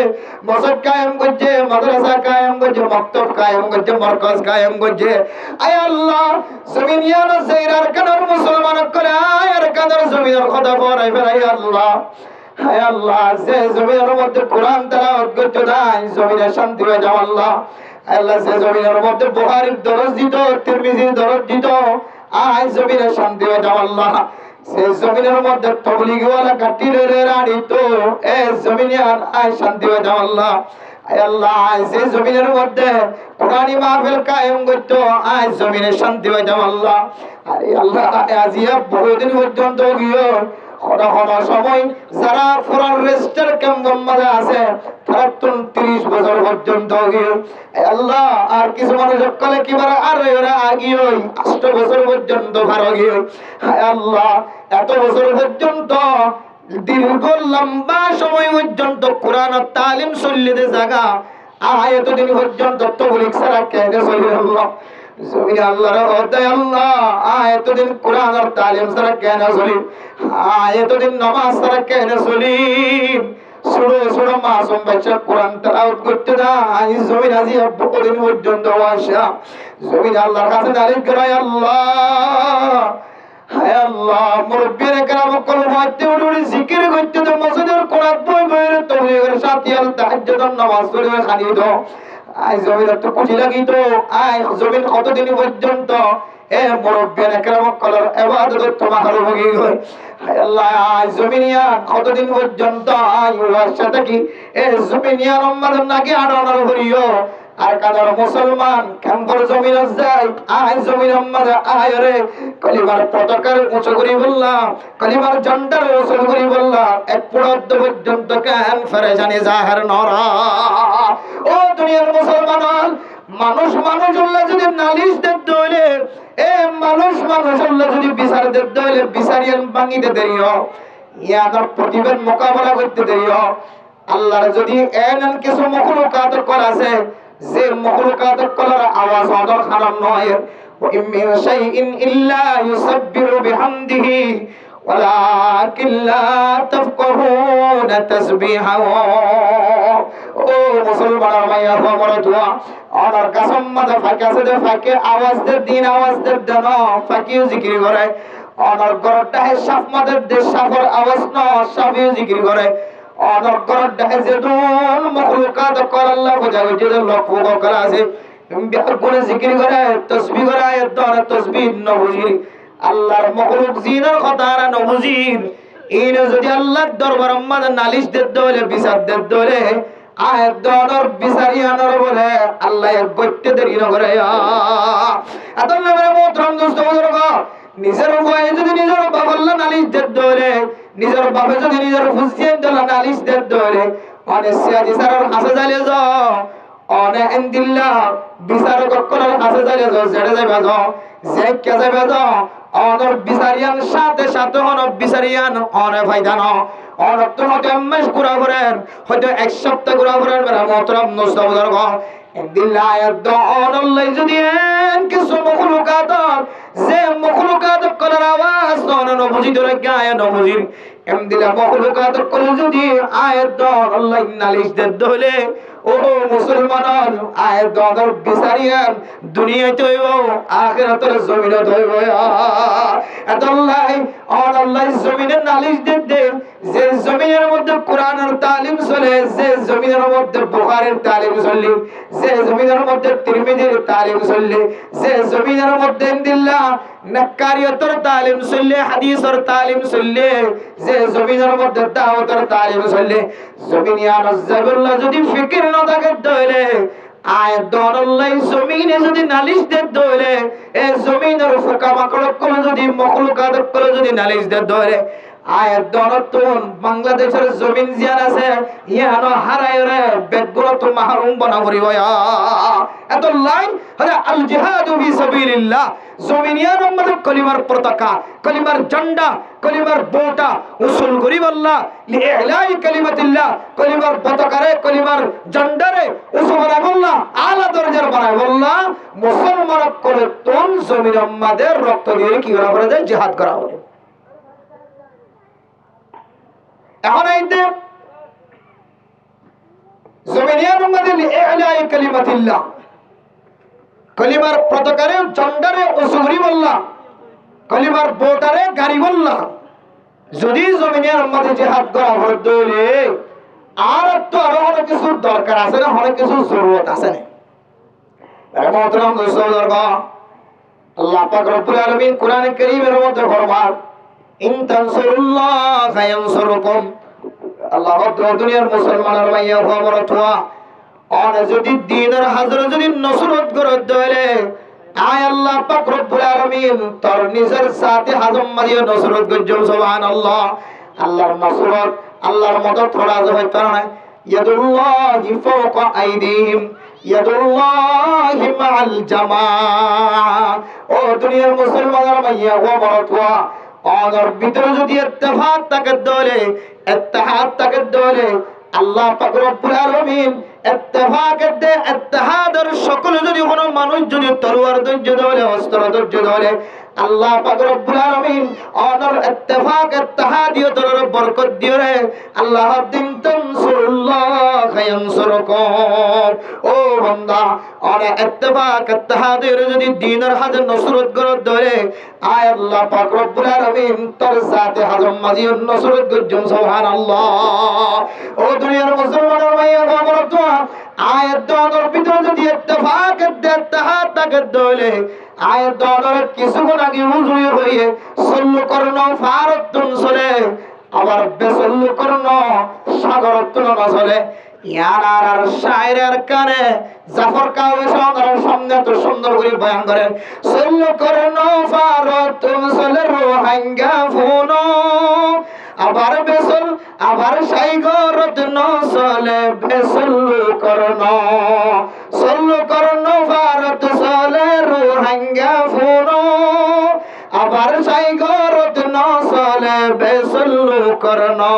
মসজিদ কায়েম করছে মাদ্রাসা কায়েম করছে মক্তব কায়েম করছে মারকাজ কায়েম করছে আয় আল্লাহ জমিনিয়ান জাহেরার কাদের মুসলমান করে আয় আর কাদের জমিনের কথা পড়াই ফেরাই আল্লাহ হায় আল্লাহ যে জমিনের মধ্যে কোরআন তেলাওয়াত করতে নাই জমিনে শান্তি হয়ে যাও আল্লাহ আল্লাহ যে জমিনের মধ্যে বুখারীর দরজ দিত তিরমিজির দরজ দিত আয় জমিনে শান্তি হয়ে যাও আল্লাহ সে জমিনের মধ্যে তাবলীগওয়ালা কাটিরে রাড়ি তো এ জমিনে আয় শান্তি হয়ে যাও আল্লাহ আয় আল্লাহ যে জমিনের মধ্যে কোরআনি মাহফিল কায়েম করত আয় জমিনে শান্তি হয়ে যাও আল্লাহ আরে আল্লাহ আজিয়া বহুদিন পর্যন্ত গিয়ে সময় যারা ফরার রেজিস্টার ক্যাম্পের মাঝে আছে তারা 30 বছর পর্যন্ত আল্লাহ আর কিছু মানুষ কলে কিবার আর এরা আগিয়ে 8 বছর পর্যন্ত ভালো গিয়ে আল্লাহ এত বছর পর্যন্ত দীর্ঘ লম্বা সময় পর্যন্ত কোরআন ও তালিম চললে জায়গা এতদিন পর্যন্ত তাবলীগ ছাড়া কেন চলে আল্লাহ জমিনে আল্লাহর ওতায় আল্লাহ এতদিন কোরআন আর তালিম ছাড়া কেন চলি এতদিন নামাজ ছাড়া কেন চলি ছোড়ো ছোড়ো মাসুম বাচ্চা কোরআন তেলাওয়াত করতে যায় জমিন আজি বহুদিন পর্যন্ত আসা জমিন আল্লাহর কাছে নালিশ করায় আল্লাহ হায় আল্লাহ মুরব্বিরা কেরাম কল মাইতে উড়ে জিকির করতে তো মসজিদের কোরআন বই বইরে তাবলীগের সাথী আল তাহাজ্জুদের নামাজ পড়ে খালি দাও আয় জমিন তো কুটি লাগিত আয় জমিন কতদিন পর্যন্ত এ মুরব্বিরা কেরাম কলর ইবাদত তোমার হয়ে গই হায় আল্লাহ আয় জমিনিয়া কতদিন পর্যন্ত আয় ওয়ার সাথে কি এ জমিনিয়া নম্বর নাকি আড়ানোর হরিও আর কাদার মুসলমান ক্যাম্পর জমিন যায় আয় জমিন আমাদের আয় রে কলিমার পতাকার উঁচু করি বললাম কলিমার ঝান্ডার উঁচু করি বললাম এক পুরদ্দ পর্যন্ত কেন ফেরে জানি জাহার নরা ও দুনিয়ার মুসলমান মানুষ হলে যদি নালিশ দেখতে হইলে এ মানুষ হলে যদি বিচার দেখতে হইলে বিচারিয়ান ভাঙিতে দেরিও ইয়াদের প্রতিবাদ মোকাবেলা করতে দেরিও আল্লাহর যদি এমন কিছু মখলুকাত করা আছে যে মখলুকাত করার আওয়াজ অদর খারাপ নয় ওয়া ইন মিন শাইইন ইল্লা ইউসাব্বিহু বিহামদিহি ওয়ালাকিন লা তাফকাহুনা তাসবিহাহু। ও মুসলমানের মাইয়া আমার দোয়া আমার কাসম মাঝে ফাঁকে আছে দে ফাঁকে আওয়াজ দে দিন আওয়াজ দে দেন ফাঁকিও জিকির করে অনর গরটা হে সাফ মাদের দে সাফর আওয়াজ ন সাফিও জিকির করে অনর গরটা হে যে দুন মখলুকাত কর আল্লাহ বোঝা গেছে যে লক্ষ করা আছে গুণে জিকির করে তাসবিহ করে আয়াত দ্বারা তাসবিহ নবুজির আল্লাহর মখলুক জিনের কথা আর নবুজির ইনে যদি আল্লাহর দরবার মাঝে নালিশ দে দলে বিচার দে দলে আয়াত দর বিচারি আনার বলে আল্লাহ গত্যে দেরি না করে আতন নামে মোহতরম দোস্ত বুজুর্গ নিজের ভয়ে যদি নিজের বাবাল্লা নালিশ দে দলে নিজের বাবা যদি নিজের হুসেন দলা নালিশ দে দলে অনে সিয়াদি সারার হাসে জালে যাও অনে ইনদিল্লাহ বিচার করার হাসে জালে যাও জেড়ে যাবে যাও যে কে যাবে যাও অনর বিচারিয়ান সাথে সাথে অন বিচারিয়ান অনে ফায়দা না অনেক তো হয়তো এমএস ঘুরা ঘুরেন হয়তো এক সপ্তাহ ঘুরা ঘুরেন মেরা মোহতরম দোস্ত বুজুর্গ ইনদিল্লাহ আয়াত অনল্লাই যদি কিছু মখলুকাত যে মখলুকাত করার আওয়াজ অন নবুজি ধরে গায় নবুজির এমদিলা মখলুকাত করে যদি আয়াত আল্লাহ নালিশ দে দলে ও মুসলমান আয়াত দর বিচারিয়ান দুনিয়াতে হইব আখিরাতের জমিনে হইব আল্লাহ আল্লাহ জমিনের নালিশ দে দে যে জমিনের মধ্যে কোরআনের তালিম চলে যে জমিনের মধ্যে বুখারীর তালিম চলে যে জমিনের মধ্যে তিরমিজির তালিম চলে যে জমিনের মধ্যে ইনদিল্লাহ নাকারিয়তের তালিম চলে হাদিসের তালিম চলে যে জমিনের মধ্যে দাওয়াতের তালিম চলে জমিনিয়ান জাবুল্লাহ যদি ফিকির না থাকে দইলে আয়াত দরল্লাই জমিনে যদি নালিশ দে দইলে এই জমিনের ফুকা মাকড় করে যদি মখলুকাত করে যদি নালিশ দে দইলে আয়াত দরতুন বাংলাদেশের জমিন জিয়ান আছে ইয়ানো হারায় রে বেগুলো তো মাহরুম বনা করিব এত লাইন হরে আল জিহাদু ফি সাবিলিল্লাহ জমিনিয়ান উম্মত কলিমার পতাকা কলিমার ঝান্ডা কলিমার বোটা উসুল করিব আল্লাহ লিইলাই কালিমাতিল্লাহ কলিমার পতাকারে কলিমার ঝান্ডারে উসুল বানাবো আল্লাহ আলা দরজার বানাবো আল্লাহ মুসলমান করে তোন জমিন উম্মদের রক্ত দিয়ে কি করা হবে জিহাদ করা হবে এখন আইতে জমিনিয়ান উম্মদের লিইলাই কালিমাতিল্লাহ কলিমার পতাকারে ঝান্ডারে উসুল আল্লাহ কলিমার বোটারে গাড়ি বললাম যদি জমিনের মধ্যে জিহাদ করা হলে আর তো আরো অনেক কিছু দরকার আছে না অনেক কিছু জরুরত আছে না মোহতরম দোস্ত বুজুর্গ আল্লাহ পাক রব্বুল আলামিন কোরআনে কারীমের মধ্যে ফরমান ইন তানসুরুল্লাহ ইয়ানসুরকুম আল্লাহ দুনিয়ার মুসলমানের মাইয়া খবরতওয়া আর যদি দ্বীনের হাজর যদি নসরত করে দেলে আয় আল্লাহ পাক রব্বুল আলামিন তোর নিজের সাথে হাজম মারিয়ে নসরত গজম সুবহানাল্লাহ আল্লাহর নসরত আল্লাহর মদদ থোড়া হইতো না ইয়াদুল্লাহি ফাওকা আইদিহিম ইয়াদুল্লাহি মাআল জামাআ ও দুনিয়ার মুসলমানের মাইয়া ও বড়তোয়া আর ভিতরে যদি ইত্তেফাক থাকে দলে ইত্তেহাদ থাকে দলে আল্লাহ পাক রব্বুল আলামিন ইত্তেফাকের দে ইত্তেহাদের সকল যদি কোনো মানুষ যদি তলোয়ার ধৈর্য ধরে অস্ত্র ধৈর্য ধরে আল্লাহ পাক রব্বুল আলামিন অনর ইত্তেফাক ইত্তেহাদিয়তের বরকত দিয়ে রে আল্লাহ দিন তানসুরুল্লাহ ইয়ানসুরকুম ও বান্দা আর ইত্তেফাক ইত্তেহাদের যদি দ্বীনের হাতে নসরত করে ধরে আয় আল্লাহ পাক রব্বুল আলামিন তোর জাতে হাজম মাজিয়ে নসরত গজম সুবহানাল্লাহ ও দুনিয়ার মুসলমানের মাইয়া খবর তো আয়াত দর ভিতরে যদি ইত্তেফাক ইত্তেহাদ থাকে দলে আয়াত দর কিছুক্ষণ আগে হুজুর হয়ে সল্লু করনো ফারতুন চলে আবার বেসল্লু করনো সাগরতুন চলে ইয়ার শায়রের কানে জাফর কাওয়ে সঙ্গের সামনে তো সুন্দর করে বয়ান করেন সল্লু করনো ফারতুন চলে রোহাঙ্গা ফুনো আবার বেসল আবার সাইগরত নসলে বেসল্লু করনো সল্লু করনো ভারত চলে রোহাঙ্গা ফুনো আবার সাইগরত নসলে বেসল্লু করনো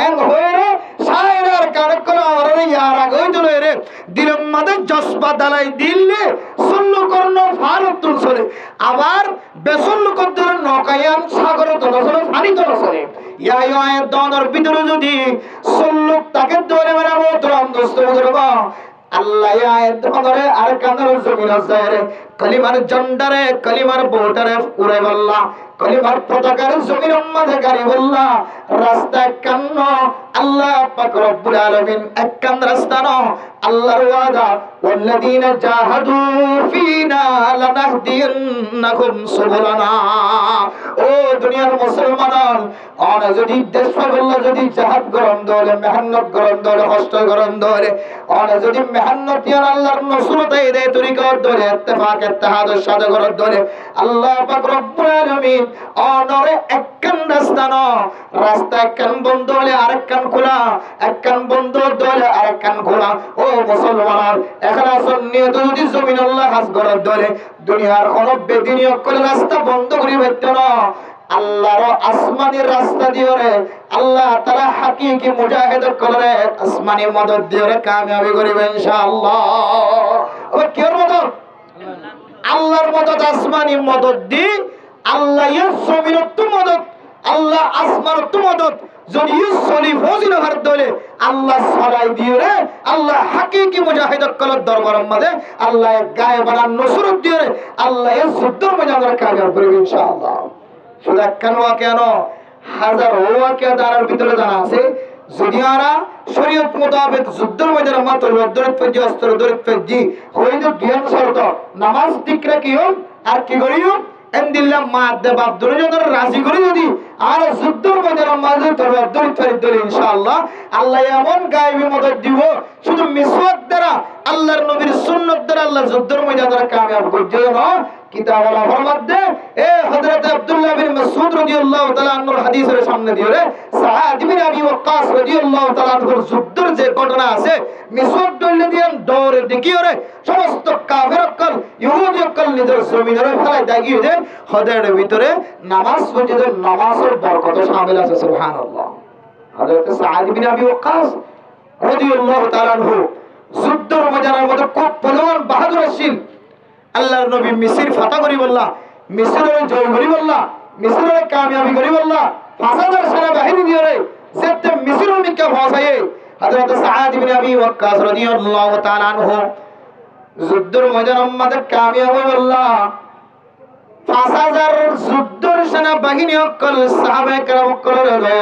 এং হয়ে শায়রের কারকরা আর ইয়ার আগে চলে রে দিলের মধ্যে জস পা দালাই দিলে সল্লু কর্ণ ভারত চলে আবার বেসল্লু করতে নকায়াম সাগরে চলে পানি চলে ইয়া দনের ভিতরে যদি সল্লু তাকে ধরে মেরাবো তোর অন্তস্থ আল্লাহ আয়াত ধরে আর কানের জমিন আছে কলিমার জন্ডারে কলিমার বোটারে উড়ে বললা কলিমার পতাকার জমির মধ্যে গাড়ি বললা রাস্তা কান্ন আল্লাহ পাক রব্বুল আলামিন এক কান রাস্তা ন আল্লাহর ওয়াদা ওয়াল্লাযীনা জাহাদু ফিনা লানাহদিয়ান্নাকুম সুবুলানা ও দুনিয়ার মুসলমান আর যদি দেশ পাগল যদি জিহাদ গরম দলে মেহনত গরম দলে কষ্ট গরম দলে আর যদি মেহনত ইয়ার আল্লাহর নসরত এই দে তরিকত দলে ইত্তেফাক ইত্তেহাদ সাদ গরম দলে আল্লাহ পাক রব্বুল আলামিন অনরে একখান রাস্তা ন রাস্তা একখান বন্ধ হলে আরেকখান খোলা একখান বন্ধ দলে আরেকখান খোলা ও মুসলমান এখলাস নিয়ত যদি জমিন আল্লাহ হাজ গরম দলে দুনিয়ার কোন বেদিনিয়ত করে রাস্তা বন্ধ করে বাইতে না আল্লাহর আসমানি রাস্তা দিওরে আল্লাহ তাআলা হাকিকি মুজাহিদ করে আসমানি মদদ দিওরে কামিয়াবি করিবে ইনশাআল্লাহ ও কির মদদ আল্লাহর মদদ আসমানি মদদ দি আল্লাহ এর জমিনত মদদ আল্লাহ আসমানত মদদ যদি সলি ফজিল হর দলে আল্লাহ সরাই দিওরে আল্লাহ হাকিকি মুজাহিদ করে দরবারের মধ্যে আল্লাহ গায়েবানা নসরত দিওরে আল্লাহ এর যুদ্ধের মধ্যে আমরা কামিয়াব করিবে ইনশাআল্লাহ শুধু কেন কেন হাজার ওয়াকিয়া দাঁড়ার ভিতরে জানা আছে যদি আমরা শরীয়ত মোতাবেক যুদ্ধের মধ্যে মাত্র দরিত ফজি অস্ত্র দরিত ফজি হইল জ্ঞান শর্ত নামাজ দিকরা কি হোক আর কি করিও এন্দিল্লাহ মাদ্দে বাপ দুজনের রাজি করি যদি আর যুদ্ধের মধ্যে মাঝে তোর দরিত ফরি দরি ইনশাআল্লাহ আল্লাহ এমন গায়েবী মদদ দিব শুধু মিসওয়াক দ্বারা আল্লাহর নবীর সুন্নাত দ্বারা আল্লাহ যুদ্ধের মধ্যে আমরা কামিয়াব করতে না কিতাব আল মধ্যে এ হযরত আব্দুল্লাহ বিন মাসউদ রাদিয়াল্লাহু তাআলা আনহুর হাদিসের সামনে দিওরে সাআদ বিন আবি ওয়াক্কাস রাদিয়াল্লাহু তাআলা আনহুর যুদ্ধের যে ঘটনা আছে মিসওয়াক দলে দিয়ান দৌড়ে দেখিওরে সমস্ত কাফের অকল ইহুদি অকল নিজের জমিনের ফেলাই দাগিয়ে দে হদের ভিতরে নামাজ পড়তে নামাজের বরকত শামিল আছে সুবহানাল্লাহ হযরত সাআদ বিন আবি ওয়াক্কাস রাদিয়াল্লাহু তাআলা আনহু যুদ্ধের ময়দানের মধ্যে খুব পলওয়ান বাহাদুর ছিল আল্লাহর নবী মিসর ফাতা করি বললা মিসরের জয় করি বললা মিসরের কামিয়াবি করি বললা 5000 সেনা বাহিনী দিয়ে রে যেতে মিসরের মিকা ফাসায়ে হযরত সাআদ ইবনে আবি ওয়াক্কাস রাদিয়াল্লাহু তাআলা আনহু যুদ্ধের ময়দানের মধ্যে কামিয়াব হই বললা 5000 যুদ্ধের সেনা বাহিনী অকল সাহাবায়ে কেরাম অকল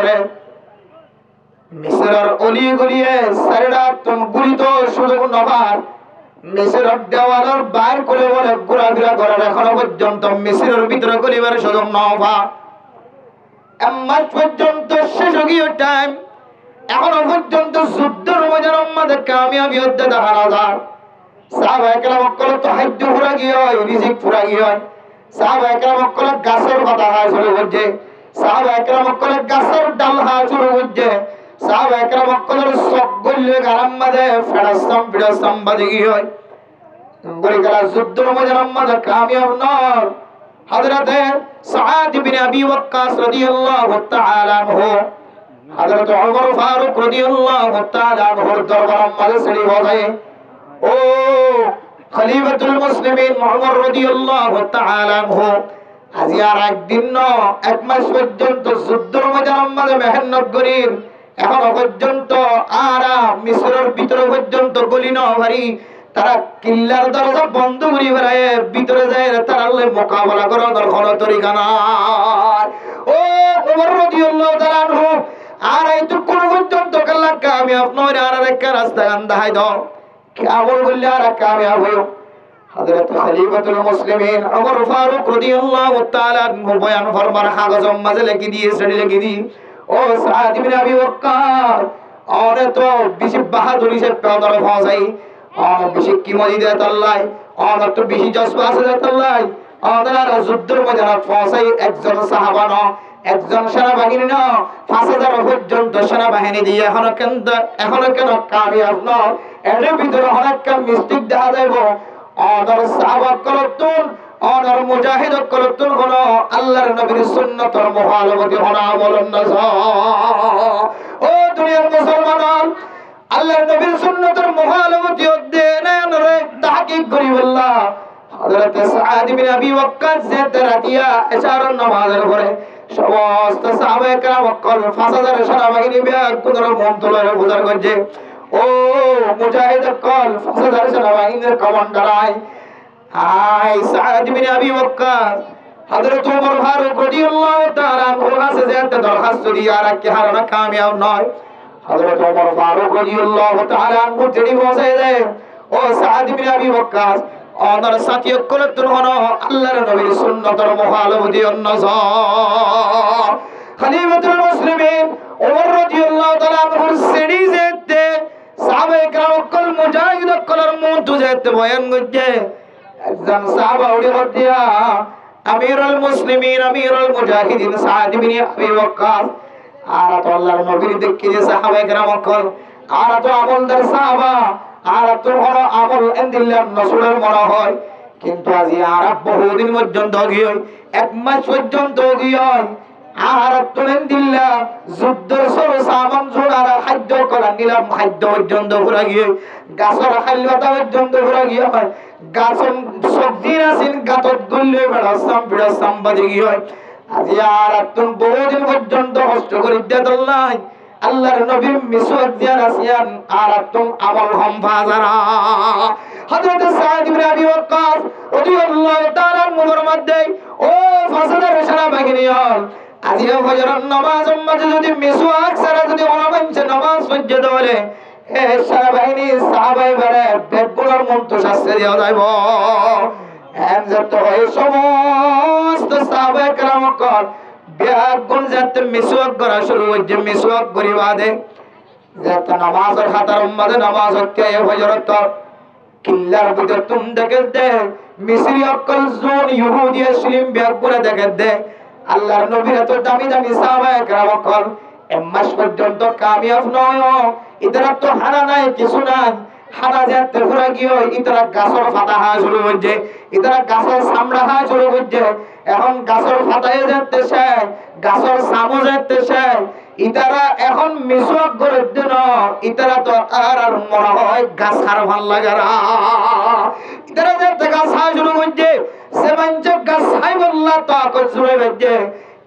রে মিসরের অলি গলিয়ে সারেডা তুম গুলিত সুযোগ নবার মিসরের দেওয়ালের বাইর করে বলে ঘোরাফেরা করার এখনো পর্যন্ত মিসরের ভিতরে গলিবার সুযোগ নবা এমাস পর্যন্ত শেষ গিয়ে টাইম এখনো পর্যন্ত যুদ্ধের ময়দানের মধ্যে কামিয়াবি হতে দেখা না যায় সাহাবায়ে কেরাম অকল তো হাজ্য পুরা গিয়ে রিজিক পুরা গিয়ে সাহাবায়ে কেরাম অকল গাছের পাতা খাওয়া শুরু করছে সাহাবায়ে কেরাম অকল গাছের ডাল খাওয়া শুরু করছে সাহাবায়ে কেরাম অকলের সব গল্লে গারাম মাঝে ফেরাস্তাম বাজে গিয়ে গরিকারা যুদ্ধের ময়দানের মধ্যে কামিয়াব নয় হযরত সাআদ ইবনে আবি ওয়াক্কাস রাদিয়াল্লাহু তাআলা আনহু হযরত ওমর ফারুক রাদিয়াল্লাহু তাআলা আনহুর দরবারের মধ্যে সিঁড়ি বসায় ও খলিফাতুল মুসলিমিন ওমর রাদিয়াল্লাহু তাআলা আনহু আজ আর একদিন ন এক মাস পর্যন্ত যুদ্ধের ময়দানের মধ্যে মেহনত করিন এখনো পর্যন্ত আরা মিসরের ভিতরে পর্যন্ত গলি ন ভারী তারা কিল্লার দরজা বন্ধ করে বেড়ায় ভিতরে যায় তারা মোকাবেলা করার কোনো তরিকা নাই ও ওমর রাদিয়াল্লাহু তাআলা আনহু আর এইটু কোন পর্যন্ত কাল্লা কামিয়াব নয় আর একটা রাস্তা গান্ধাই দাও কেমন বললে আর কামিয়াব হইও হযরত খলিফাতুল মুসলিমিন ওমর ফারুক রাদিয়াল্লাহু তাআলা আনহু বয়ান ফরমান কাগজের মাঝে লিখে দিয়ে সেটি লিখে দি ও সাআদ ইবনে আবি ওয়াক্কাস আর তো বেশি বাহাদুরি সে পেদর ফাসাই আর বেশি কি মজিদত আল্লাহ আর তো বেশি জজবা আছে আল্লাহ আর যুদ্ধের মধ্যে ফাসাই একজন সাহাবা না একজন সেনাবাহিনী না 5000 পর্যন্ত সেনাবাহিনী দিয়ে এখনো কেন কামিয়াব না এর ভিতরে অনেক মিস্টেক দেখা যাইব আর সাহাবা করতুন আর মুজাহিদ করতুন কোন আল্লাহর নবীর সুন্নাতের মুখালফতি হনা বলেন না ও দুনিয়ার মুসলমান আল্লাহর নবীর সুন্নতের মহালবতি অধ্যয়নে তাহকিক করি বললা হযরত সাদ বিন আবি ওয়াক্কাস যে রাতিয়া ইশারার নামাজের পরে সমস্ত সাহাবায়ে কেরাম ওয়াক্কাল 5000 সেনাবাহিনী ব্যাগ কোন মন তোলার বুঝার করছে ও মুজাহিদ কল 5000 সেনাবাহিনীর কমান্ডার আই সাদ বিন আবি ওয়াক্কাস হযরত ওমর ফারুক রাদিয়াল্লাহু তাআলা আনহুর কাছে যেতে দরখাস্ত দিয়ে আর কি হারানো কামিয়াব নয় হযরত ওমর ফারুক রাদিয়াল্লাহু তাআলা আনহু যেই বসে দেয় ও সাদ বিন আবি ওয়াক্কাস অনার সাথী করতে হলো আল্লাহর নবীর সুন্নতের মুখালফতি অন্যজ খলিফাতুল মুসলিমিন ওমর রাদিয়াল্লাহু তাআলা আনহুর সিডি যেতে সাহাবায়ে কেরাম কল মুজাহিদ কলর মন্ত যেতে বয়ান করছে একজন সাহাবা উড়ে দিয়া আমিরুল মুসলিমিন আমিরুল মুজাহিদিন সাদ বিন আবি ওয়াক্কাস আর তো আল্লাহর নবীর দেখি যে সাহাবায়ে কেরাম কল আর তো আমলদার সাহাবা আর তো হলো আমল এন্দিল্লাহ নসুলের মনে হয় কিন্তু আজি আরব বহুদিন পর্যন্ত গিয়ে এক মাস পর্যন্ত গিয়ে আর তো এন্দিল্লাহ যুদ্ধের সব সামান জোড়ার খাদ্য করা নিলাম খাদ্য পর্যন্ত ঘুরা গিয়ে গাছের খাইলতা পর্যন্ত ঘুরা গিয়ে হয় গাছের সবজি আসেন গাতত গুললে বেড়াসাম বাজে গিয়ে আজি আর তো বহুদিন পর্যন্ত কষ্ট করে দেদল্লাই আল্লাহর নবী মিসওয়াক দিয়ার আসিয়ান আর তুম আমল হম ফাজারা হযরত সাদ ইবনে আবি ওয়াক্কাস রাদিয়াল্লাহু তাআলা মুর মধ্যে ও ফাসাদার সারা বাগিনিয়ল আজিয়া ফজরের নামাজ উম্মত যদি মিসওয়াক সারা যদি অনাবাঞ্ছে নামাজ পড়তে দলে এ সারা বাহিনী সাহাবায়ে বারে বেগুনার মন্ত শাস্তি দেওয়া যাইব এম যত হয় সমস্ত সাহাবায়ে কেরাম কল ব্যাগুন যাতে মিসওয়াক করা শুরু হচ্ছে মিসওয়াক করি বাদে যাতে নামাজের হাতার উম্মতে নামাজ হচ্ছে ফজরত কিল্লার ভিতর তুম দেখে দে মিসরি অকল জোন ইহুদি মুসলিম ব্যাগুন দেখে দে আল্লাহর নবীর এত দামি দামি সাহাবায়ে কেরাম কল এক মাস পর্যন্ত কামিয়াব নয় ইতরা তো হানা নাই কিছু নাই হানা যাতে ঘুরা গিয়ে ইতরা গাছের ফাটা হা শুরু হচ্ছে ইতরা গাছের সামড়া হা শুরু হচ্ছে এখন গাছের ফাটায় যাচ্ছে গাছের সামো যাচ্ছে ইতারা এখন মিসওয়াক করে দেন ইতারা তো আর মনে হয় গাছ আর ভাল লাগে না ইতারা যাতে গাছ হা শুরু হচ্ছে সে মানছে গাছ হাই বললা তো আকল শুরু হচ্ছে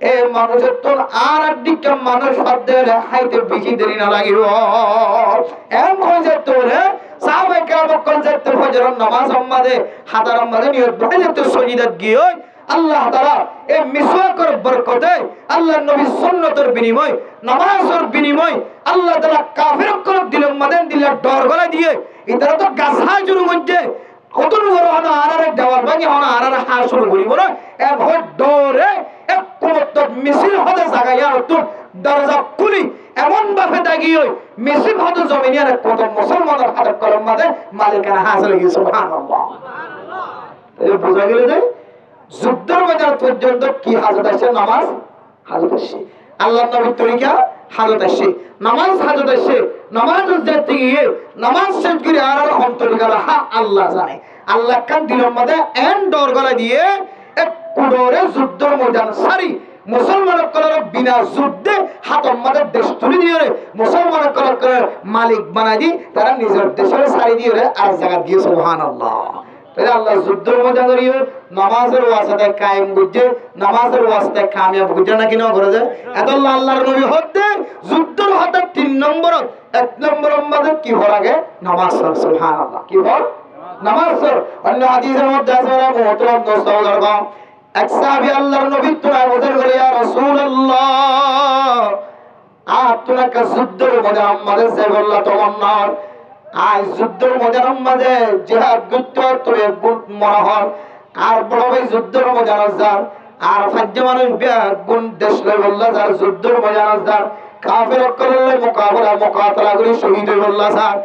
এ মানুষের তো আর দিকে মানুষ ভাবতে হাইতে বেশি দেরি না লাগিব এম হয়ে যেত রে সাহাবায়ে কেরাম কল যেতে ফজরের নামাজ সম্মাদে হাতার সম্মাদে নিয়ত বড় যেতে সজিদাত গিয়ে আল্লাহ তাআলা এই মিসওয়াকের বরকতে আল্লাহর নবীর সুন্নতের বিনিময় নামাজের বিনিময় আল্লাহ তাআলা কাফিরকে দিলেন মাদেন দিলে ডর গলা দিয়ে ইতারা তো গাছা শুরু করছে কতন বড় হনা আরারে দেওয়াল ভাঙি হনা আরারে হা শুরু করিব না এ ভয় ডরে এক কোমত মিছিল হতে জায়গা আর তো দরজা খুলি এমন ভাবে দাগিয়ে মিছিল হতে জমিনের কত মুসলমানের হাতে কলম মাদে মালিকানা হাসিল হই সুবহানাল্লাহ এই বুঝা গেল যে যুদ্ধের ময়দান পর্যন্ত কি হাজত আছে নামাজ হাজত আছে আল্লাহর নবীর তরিকা হাজত আছে নামাজ হাজত আছে নামাজ যেতে গিয়ে নামাজ শেষ করে আর অন্তরিকা হা আল্লাহ জানে আল্লাহ কান দিলের মধ্যে এন ডর গলা দিয়ে এক কুডরে যুদ্ধের ময়দান সারি মুসলমানের কলর বিনা যুদ্ধে হাতের মধ্যে দেশ তুলে দিয়ে মুসলমানের কলর মালিক বানাই দি তারা নিজের দেশের সারি দিয়ে আর জায়গা দিয়ে সুবহানাল্লাহ তাহলে আল্লাহ যুদ্ধের মধ্যে করিও নামাজের ওয়াসিতে কায়েম করছে নামাজের ওয়াসিতে কামিয়াব করছে না কিনা করে যায় এত আল্লাহর নবী হতে যুদ্ধের হতে 3 নম্বর 1 নম্বর মধ্যে কি হল আগে নামাজ সুবহানাল্লাহ কি বল নামাজ অন্য হাদিসের মধ্যে আছে মুহতরম দোস্ত বুজুর্গ এক সাহাবী আল্লাহর নবী তোরা ওদের বলে ইয়া রাসূলুল্লাহ আপনারা কা যুদ্ধের মধ্যে আমাদের যে বললা তোমার নাম আজ যুদ্ধের ময়দানের মাঝে জিহাদ যুদ্ধ তোরে মনে হয় আর বড় ভাই যুদ্ধের ময়দানে যান আর ফাজ্য মানুষ গুণ দেশ লই বললা যার যুদ্ধের ময়দানে যান কাফের করলে মুকাতালা করে শহীদ হই বললা স্যার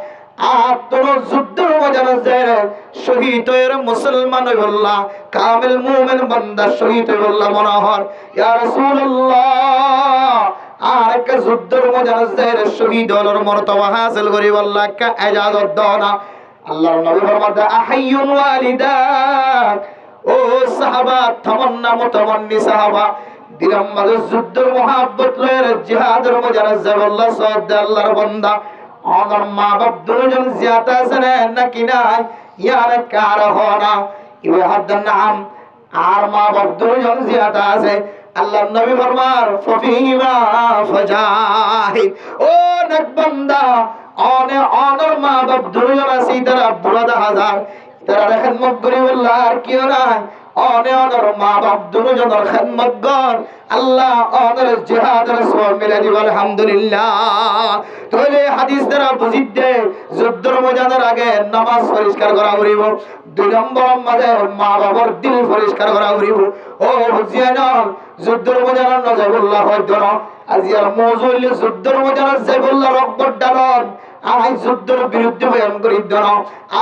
আর তোর যুদ্ধের ময়দানে যায় শহীদ হয়ে মুসলমান হই বললা কামিল মুমিন বান্দা শহীদ হই বললা মনে হয় ইয়া রাসূলুল্লাহ আর এক যুদ্ধের ময়দানে যায় শহীদ হওয়ার মর্তবা হাসিল করি বললা কা ইজাজত দাও না আল্লাহর নবী ফরমাতে আহাইয়ুন ওয়ালিদাক ও সাহাবা তামান্না মুতামান্নি সাহাবা দিলাম মাঝে যুদ্ধের মহাব্বত লয়ের জিহাদের ময়দানে যায় বললা সাদ আল্লাহর বান্দা আমার মা বাপ দুজন জিয়াতা আছে নাকি নাই ইয়ার কার হনা ইবে হাদ্দান নাম আর মা বাপ দুজন জিয়াতা আছে আল্লাহর নবী ফরমার ফফিমা ফাজাহিদ ও নেক বান্দা অনর মা বাপ দুজন আছে তারা বুড়া হাজার তারা খেদমত করি বললা আর কি নাই অনর মা বাপ দুজনের খেদমত কর আল্লাহ অনর জিহাদের সওয়াব মিলে দিব আলহামদুলিল্লাহ। তাহলে হাদিস দ্বারা বুঝিত দে যুদ্ধের ময়দানের আগে নামাজ পরিষ্কার করা হইব, 2 নম্বর মাঝে মা বাবার দিল পরিষ্কার করা হইব। ও বুঝিয়ান যুদ্ধের ময়দানের নজাবুল্লাহ হইতো না আজিয়ার মওজুল যুদ্ধের ময়দানের জাবুল্লাহ রব্বর ডালন আই যুদ্ধের বিরুদ্ধে বয়ান করি দন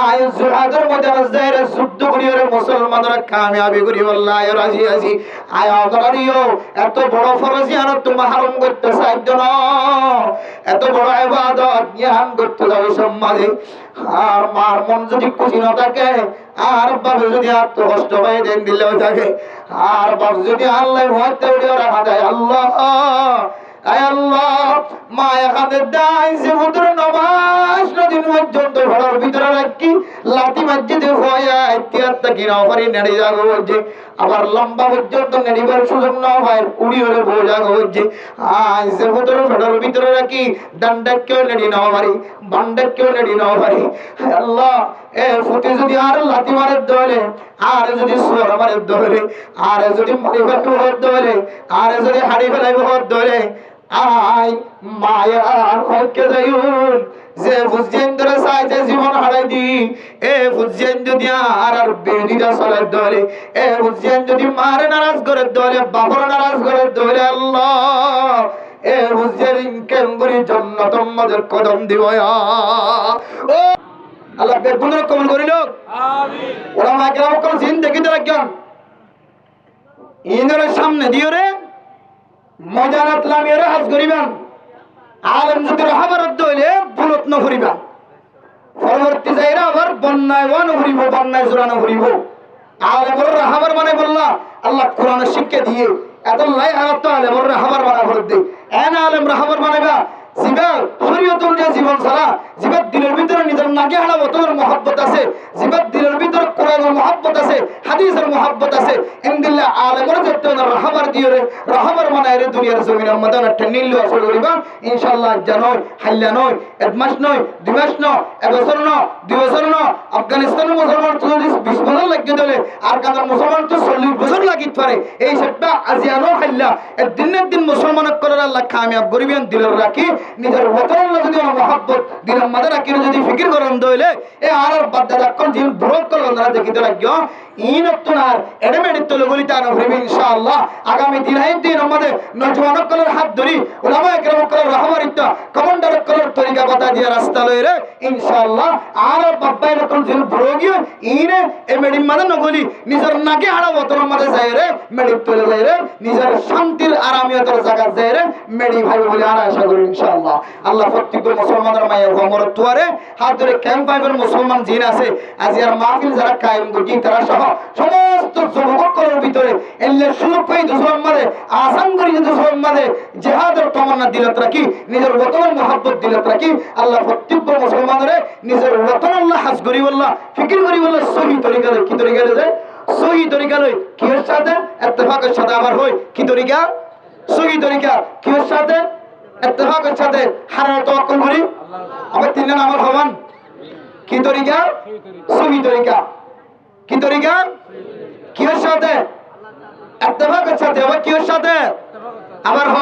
আই জিহাদের ময়দানে যাইরা যুদ্ধ করিরে মুসলমানরা কামিয়াবি করি আল্লাহ রাজি আছি আই অগরিও এত বড় ফরজিয়ান তুমি হারাম করতে চাইছ না, এত বড় ইবাদত জ্ঞান করতে যাবে সমাজে। আর মার মন যদি খুশি না থাকে আর বাবা যদি আত্মকষ্ট পাই দেন দিলেও থাকে আর বাবা যদি আল্লাহ হইতে উড়িয়ে রাখা যায় আল্লাহ আয় আল্লাহ মা এখানে দাই যে হুজুর নমাজ নদীর পর্যন্ত ঘরের ভিতরে রাখি লাঠি মসজিদে হইয়া ইতিহাসটা কিনা পারি নেড়ে যাগো বলছে আবার লম্বা পর্যন্ত নেড়িবার সুযোগ না হয় উড়ি হলে বউ যাগো বলছে আয় যে হুজুর ঘরের ভিতরে রাখি ডান্ডাকেও নেড়ি নাও পারি বান্ডাকেও নেড়ি নাও পারি আল্লাহ এ ফুটে যদি আর লাঠি মারে দলে আর যদি সোর মারে দলে আর যদি মারি ফেলবে দলে আর যদি হাড়ি ফেলাইব দলে আই মায়ার হকে যাইউন যে বুঝেন ধরে চাইছে জীবন হারাই দি এ বুঝেন যদি আর বেদিটা চলে ধরে এ বুঝেন যদি মারে নারাজ করে ধরে বাবার নারাজ করে ধরে আল্লাহ এ বুঝেন কেন করি জান্নাতের মধ্যে কদম দিব ও আল্লাহ বেগুনের কবুল করিল আমিন। ওরা মাকে কোন জিন দেখিতে রাখেন ইন্দরের সামনে দিও রে মজানাত লামিয়ে হাজ করিবেন আলেম যদি রহাবরত হইলে বুলত ন করিবেন পরবর্তী যাইরা আবার বন্যায় ওয়ান করিব বন্যায় জোরানো করিব আলেমর রহাবর মানে বললা আল্লাহ কোরআনের শিক্ষা দিয়ে এত লাই আলাত আলেমর রহাবর বানা করে দে এন আলেম রহাবর বানাবা জিবা শরীয়ত অনুযায়ী জীবন ছাড়া জিবার দিলের ভিতরে নিজের নাকে হালা ওতর মহব্বত আছে জিবার দিলের ভিতরে কোরআনের মহব্বত আছে হাদিসের মহব্বত আছে ইনদিল্লাহ আলেমর যত রাহবার দিওরে রাহবার মানায় রে দুনিয়ার জমিনের মধ্যে একটা নীল আসল করিবা ইনশাআল্লাহ জানোই হাল্লা নয় এক মাস নয় 2 মাস নয় এক বছর নয় 2 বছর নয় আফগানিস্তানের মুসলমান তো 20 বছর লাগিয়ে দিলে আর কানার মুসলমান তো 40 বছর লাগিত পারে এই সবটা আজিয়ানো হাল্লা এক দিনের দিন মুসলমান করার আল্লাহ কামিয়াব করিবেন দিলের রাখি নিজের ওতর যদি মহব্বত দিনের মধ্যে রাখি যদি ফিকির করেন দইলে এ আর বাদা রাখুন জিন ব্রোক করল না দেখিতে লাগিও ইনত্তনার এডমেডিত তলে বলিতে আনা হইবে ইনশাআল্লাহ আগামী দিন আমাদের নজওয়ান কলের হাত ধরি উলামা একরাম কলের রহমারিত কমান্ডার কলের তরিকা বাতা দিয়া রাস্তা লইরে ইনশাআল্লাহ আর বাব্বাই নতুন জিন ব্রোগিও ইনে এ মেডিম মানে নগলি নিজের নাকে হাড়া ওতর মধ্যে যাইরে মেডিত তলে যাইরে নিজের শান্তির আরামিয়তের জায়গা যাইরে মেডি ভাই বলে আর আশা করি ইনশাআল্লাহ আল্লাহ প্রত্যেক মুসলমানের মায়ের ওমর তোয়ারে হাত ধরে ক্যাম্প ফাইভের মুসলমান জিন আছে আজ আর মাহফিল যারা কায়েম গটি তারা সহ সমস্ত যুবকদের ভিতরে এলে সুযোগ পাই দুসমান মাঝে আসান করি দুসমান মাঝে জিহাদের তমন্না দিলত রাখি নিজের ওতনের মহব্বত দিলত রাখি আল্লাহ প্রত্যেক মুসলমানের নিজের ওতন আল্লাহ হাজ করি বললা ফিকির করি বললা সহি তরিকা কি তরিকা যে সহি তরিকা লই কিয়ের সাথে ইত্তেফাকের সাথে আবার হই কি তরিকা সহি তরিকা কিয়ের সাথে ইত্তেফাকের সাথে হারার তাওয়াক্কুল করি আবার তিন নাম আমার হবান কি তরিকা সহি তরিকা কি তরিকা কিয়ের সাথে ইত্তেফাকের সাথে আবার কিয়ের সাথে আবার হ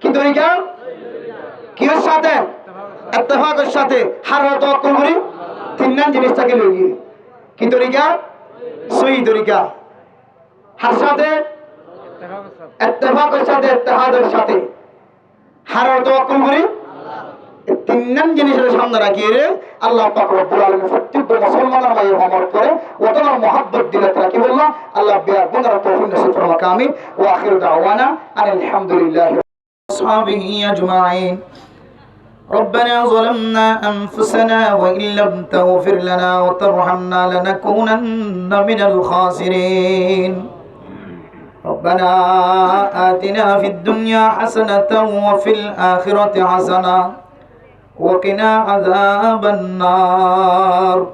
কি তরিকা কিয়ের সাথে ইত্তেফাকের সাথে হারার তাওয়াক্কুল করি তিন নাম জিনিসটাকে লই কি তরিকা সহি তরিকা হার সাথে ইত্তেফাকের সাথে ইত্তেহাদের সাথে হারার তাওয়াক্কুল করি তিন নাম জিনিসের সামনে রাখি রে আল্লাহ পাক রব্বুল আলামিন প্রত্যেক মুসলমানের মাঝে হওয়ার পরে ওতনার মহব্বত দিলত রাখি বললাম আল্লাহ বিয়ার গুনার তৌফিক নসিব ফরমাক আমিন ওয়া আখিরু দাওয়ানা আলহামদুলিল্লাহি ওয়াসহাবিহি আজমাইন ربنا ظلمنا أنفسنا وإن لم تغفر لنا وترحمنا لنكونن من الخاسرين ربنا آتنا في الدنيا حسنة وفي الآخرة حسنة وقنا عذاب النار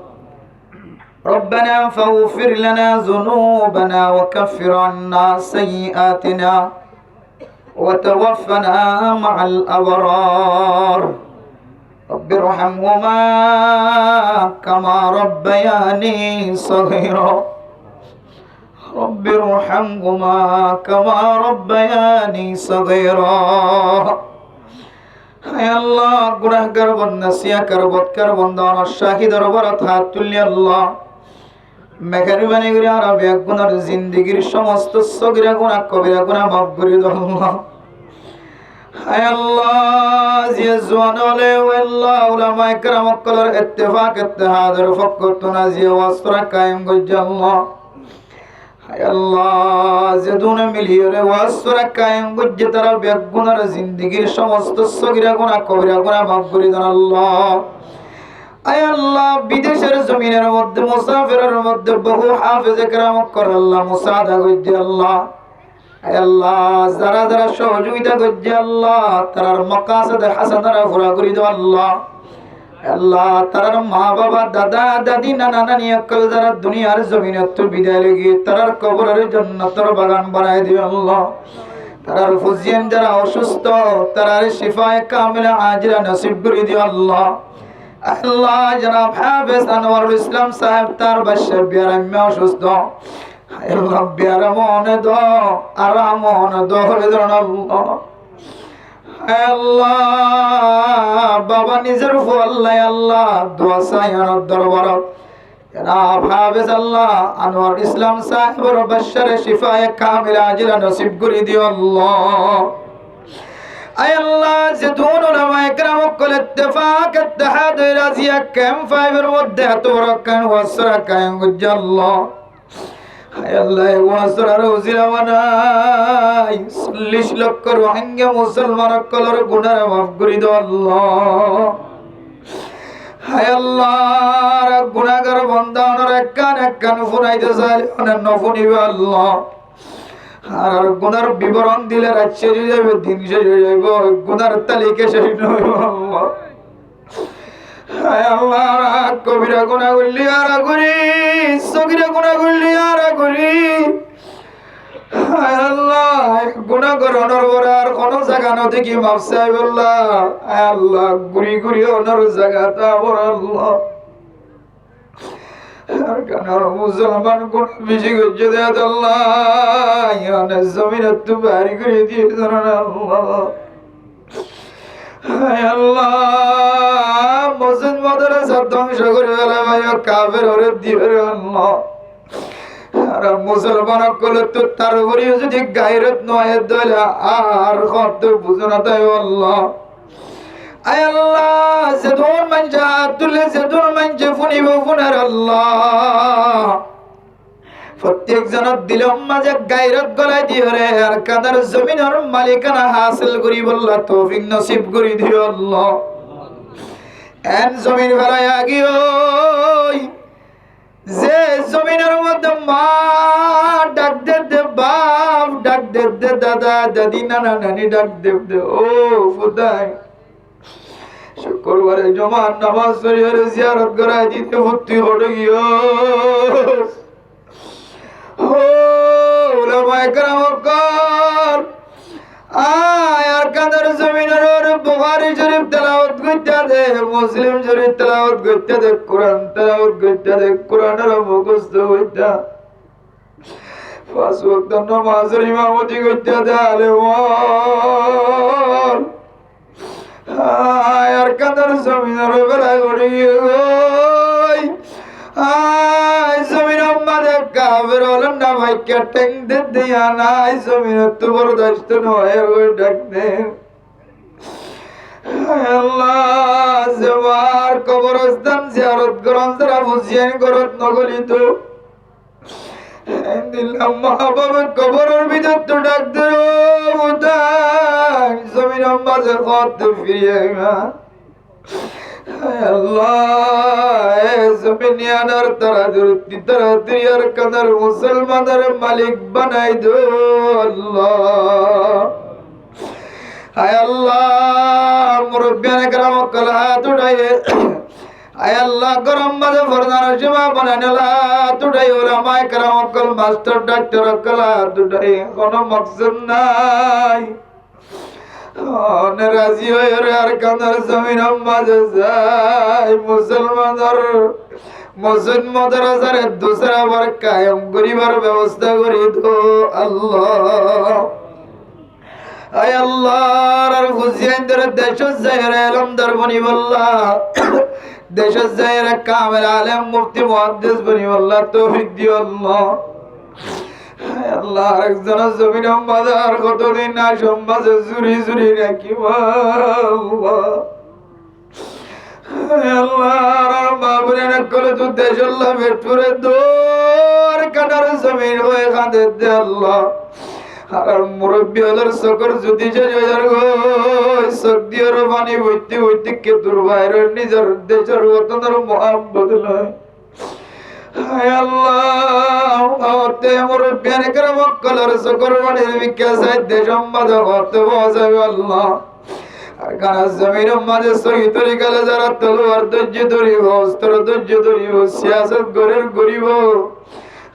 ربنا فاغفر لنا ذنوبنا وكفر عنا سيئاتنا وتوفنا مع الأبرار رب ارحمهما كما ربياني صغيرا رب ارحمهما كما ربياني صغيرا হায় আল্লাহ গুনাহগার বান্দা সিয়াকার বদকার বান্দা শাহিদের বরাত হাত তুলি আল্লাহ মেহেরবানি করে আর বেক গুনার জিন্দেগীর সমস্ত সগীরা গুনাহ কবিরা গুনাহ মাফ করে দাও আল্লাহ হায় আল্লাহ যে জওয়ান হলে আল্লাহ উলামায়ে কেরাম কলর ইত্তেফাক ইত্তেহাদের ফকতুনা যে ওয়াসরা কায়েম গজ্জ আল্লাহ হায় আল্লাহ যে দুনে মিলিয়ে রে ওয়াসরা কায়েম গজ্জ তারা বেক গুনার জিন্দেগীর সমস্ত সগীরা গুনাহ কবিরা গুনাহ মাফ করে দাও আল্লাহ আয় আল্লাহ বিদেশের জমিনের মধ্যে মুসাফিরের মধ্যে বহু হাফেজে কেরাম কর আল্লাহ মুসাদা গজ্জ আল্লাহ আয় আল্লাহ যারা যারা সহযোগিতা করছে আল্লাহ তার মাকাসদ হাসানারা পুরা করে দাও আল্লাহ আল্লাহ তার মা বাবা দাদা দাদি নানা নানি অকল যারা দুনিয়ার জমিনে তো বিদায় লেগে তার কবরের জান্নাতের বাগান বানায় দিও আল্লাহ তার ফুজিয়ান যারা অসুস্থ তার শিফায়ে কামিলা আজিলা নসিব করে দিও আল্লাহ আল্লাহ জনাব হাফেজ আনোয়ারুল ইসলাম সাহেব তার বাসা বিয়ারামে অসুস্থ আল্লাহ বিয়ারামনে দো আরামনে দো আল্লাহ আল্লাহ বাবা নিজের আল্লাহ আল্লাহ দোয়া চাইয়ানোর দরবারত জনাব হাফেজ আল্লাহ আনোয়ারুল ইসলাম সাহেবের বাসারে শিফায়ে কামিলা আজিলা নসিব করে দিও আল্লাহ আয় আল্লাহ যে দুন উলামায়ে কেরাম কল ইত্তেফাক ইত্তেহাদ রাজিয়া কাম ফাইবের মধ্যে এত বড় কান ওয়াসরা কায়েম গজ্জ আল্লাহ আয় আল্লাহ ওয়াসরা রোজিলা বানাই 40 লক্ষ রোহিঙ্গা মুসলমান কলর গুনাহ মাফ করে দাও আল্লাহ আয় আল্লাহ গুনাহগার বান্দা ওনার কান ফুনাইতে চাইলে ওনার নফুনিবে আল্লাহ আর গুনার বিবরণ দিলে রাত শেষ হয়ে যাবে দিন শেষ হয়ে যাবে গুনার তালিকা শেষ হইবে আল্লাহ হায় আল্লাহ কবিরা গুনাহ করলি আর করি সগীরা গুনাহ করলি আর করি হায় আল্লাহ গুনাহ করানোর পরে আর কোন জায়গা না দেখি মাফ চাইব আল্লাহ হায় আল্লাহ গুরি গুরি ওনার জায়গাটা বড় আল্লাহ আর কানার মুসলমান কোন বেশি গজ্জ দেয় আল্লাহ ইয়ানে জমিনে তো বাড়ি করে দিয়ে আল্লাহ হায় আল্লাহ মসজিদ মাদ্রাসা ধ্বংস করে ফেলে ভাই কাফের ওরে দিবে আল্লাহ আর মুসলমান কলে তো তার উপরে যদি গায়রত নয় দলে আর কত বুঝনা তাই আল্লাহ আয় আল্লাহ যেদুন মানজা তুলে যেদুন মানজে ফুনিব ফুনার আল্লাহ প্রত্যেক জনের দিলের মাঝে গায়রত গলায় দিও রে আর কাদার জমিনের মালিকানা হাসিল করি বললা তৌফিক নসিব করি দিও আল্লাহ এন জমিন ভরায় আগিও যে জমিনের মধ্যে মা ডাক দে বাপ ডাক দে দাদা দাদি নানা নানি ডাক দে ও খুদাই শুক্রবারে জমান নামাজ পড়ে জিয়ারত করায় দিতে ভর্তি হয়ে গিয়ে ও উলামায়ে কেরাম কর আয় আর কাদের জমিনের বুখারী শরীফ তেলাওয়াত করতে দে মুসলিম শরীফ তেলাওয়াত করতে দে কোরআন তেলাওয়াত করতে দে কোরআনের মুখস্থ হইতা পাঁচ ওয়াক্ত নামাজের ইমামতি করতে দে আলেম আর কাদের জমিনের বেলায় গড়ি গই আয় জমিন আমারে কাবের হলেন না ভাই কেটেং দে দিয়া নাই জমিন তো বরদাস্ত নয় ওই ডাক দে আল্লাহ জবার কবরস্থান জিয়ারত করন যারা বুঝিয়েন করত নগলি তো দিল্লাহ মা বাবা কবরের ভিতর তো ডাক দে জমিন মাঝে কত ফিরিয়ে আল্লাহ জমিনিয়ানার তারা আর কাদার মুসলমানের মালিক বানাই দো আল্লাহ হায় আল্লাহ মুরব্বিয়ান کرام কল হাত উঠাইয়ে হায় আল্লাহ গরম মাঝে ফরদান সীমা বানানেলা তুড়াই ওলামায়ে کرام কল মাস্টার ডাক্তার কল হাত উঠাই কোনো মকসদ নাই রাজি হয়ে আর কানার জমিন মাঝে যায় মুসলমানের মসজিদ মাদ্রাসার দুসরা বার কায়েম করিবার ব্যবস্থা করি দো আল্লাহ আয় আল্লাহ আর হুসেনদের দেশ জায়গা এলম দরবনি বল্লাহ দেশ জায়গা কামেল আলেম মুফতি মুহাদ্দিস বনি বল্লাহ তৌফিক দিও আল্লাহ আল্লাহ একজন জমিন বাজার কতদিন না সমাজে জুরি জুরি রাখিবা আল্লাহ আল্লাহ বাবরে না করে তো দেশ আল্লাহ মেটুরে দোর কাটার জমিন হয়ে কাঁদে দে আল্লাহ আর মুরব্বী হলার সকর যদি যে যার গো সক্তির পানি বইতে বইতে কে দুর্বাইর নিজের দেশের ওতনের মোহাম্মদ লয় হায় আল্লাহ ওতে মুরব্বী کرام কলর সকর পানি বিকাশ দেশ সম্মাদ হতে বসাবে আল্লাহ আর কানা জমিন মাঝে সহি তরিকালে যারা তলোয়ার ধৈর্য ধরিব অস্ত্র ধৈর্য ধরিব সিয়াসত গরের গরিব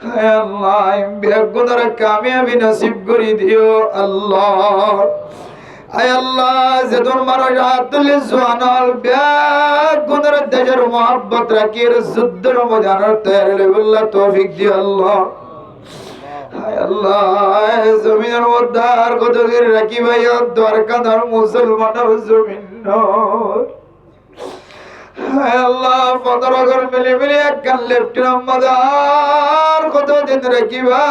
হায় আল্লাহ বেগুনার কামিয়াবি নসিব করি দিও আল্লাহ হায় আল্লাহ যেদন মানুষ হাত তুলে জোয়ানাল বেগুনার দেশের মহব্বত রাখির যুদ্ধের ময়দানের তৈরি লেবুল্লাহ তৌফিক দিও আল্লাহ হায় আল্লাহ জমিনের মধ্যে আর কতদিন রাখি ভাইয়া দ্বারকাধার মুসলমানের জমিন হায় আল্লাহ 15 ঘর মিলে মিলে একখান লেফটেন্যান্ট মাদার কতদিন রাখিবা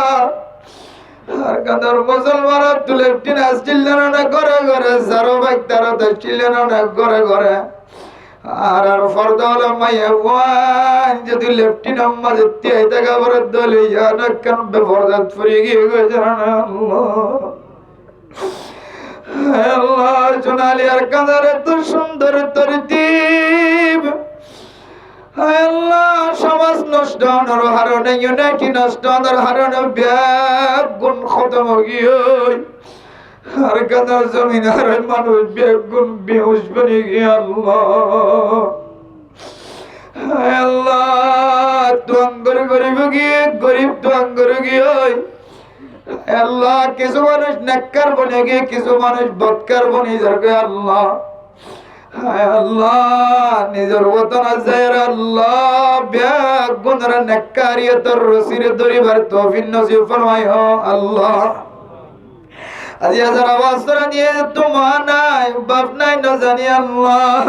আর কাদার মুসলমান তো লেফটেন্যান্ট আসছিলেন না ঘরে ঘরে সারো ভাই তারা আসছিলেন না ঘরে ঘরে আর আর ফরদাওয়ালা মাইয়া ওয়ান যদি লেফটেন্যান্ট মাঝে তিয়াই টাকা বড় দলে জানা কেন বেফরদাত ফুরি গিয়ে গেছে আল্লাহ সোনালি আর কাদার এত সুন্দর তরতিব আল্লাহ সমাজ নষ্ট হওয়ার হারণে ইউনাইটি নষ্ট হওয়ার হারণে ব্যাগ গুণ খতম গিয়ে আর কাদার জমিন আর মানুষ ব্যাগ গুণ বেহুশ বনে গিয়ে আল্লাহ তুয়াঙ্গর গরিব গিয়ে গরিব তুয়াঙ্গর গিয়ে আল্লাহ কিছু মানুষ নেককার বনে গিয়ে কিছু মানুষ বদকার বনে যাবে আল্লাহ আল্লাহ নিজের ওতন আজায়ের আল্লাহ ব্যাগ গুণরা নেককারিয়তর রসির দরিবার তৌফিক নসিব ফরমাইও আল্লাহ আজি হাজার আওয়াজ তোরা নিয়ে তোমা নাই বাপ নাই না জানি আল্লাহ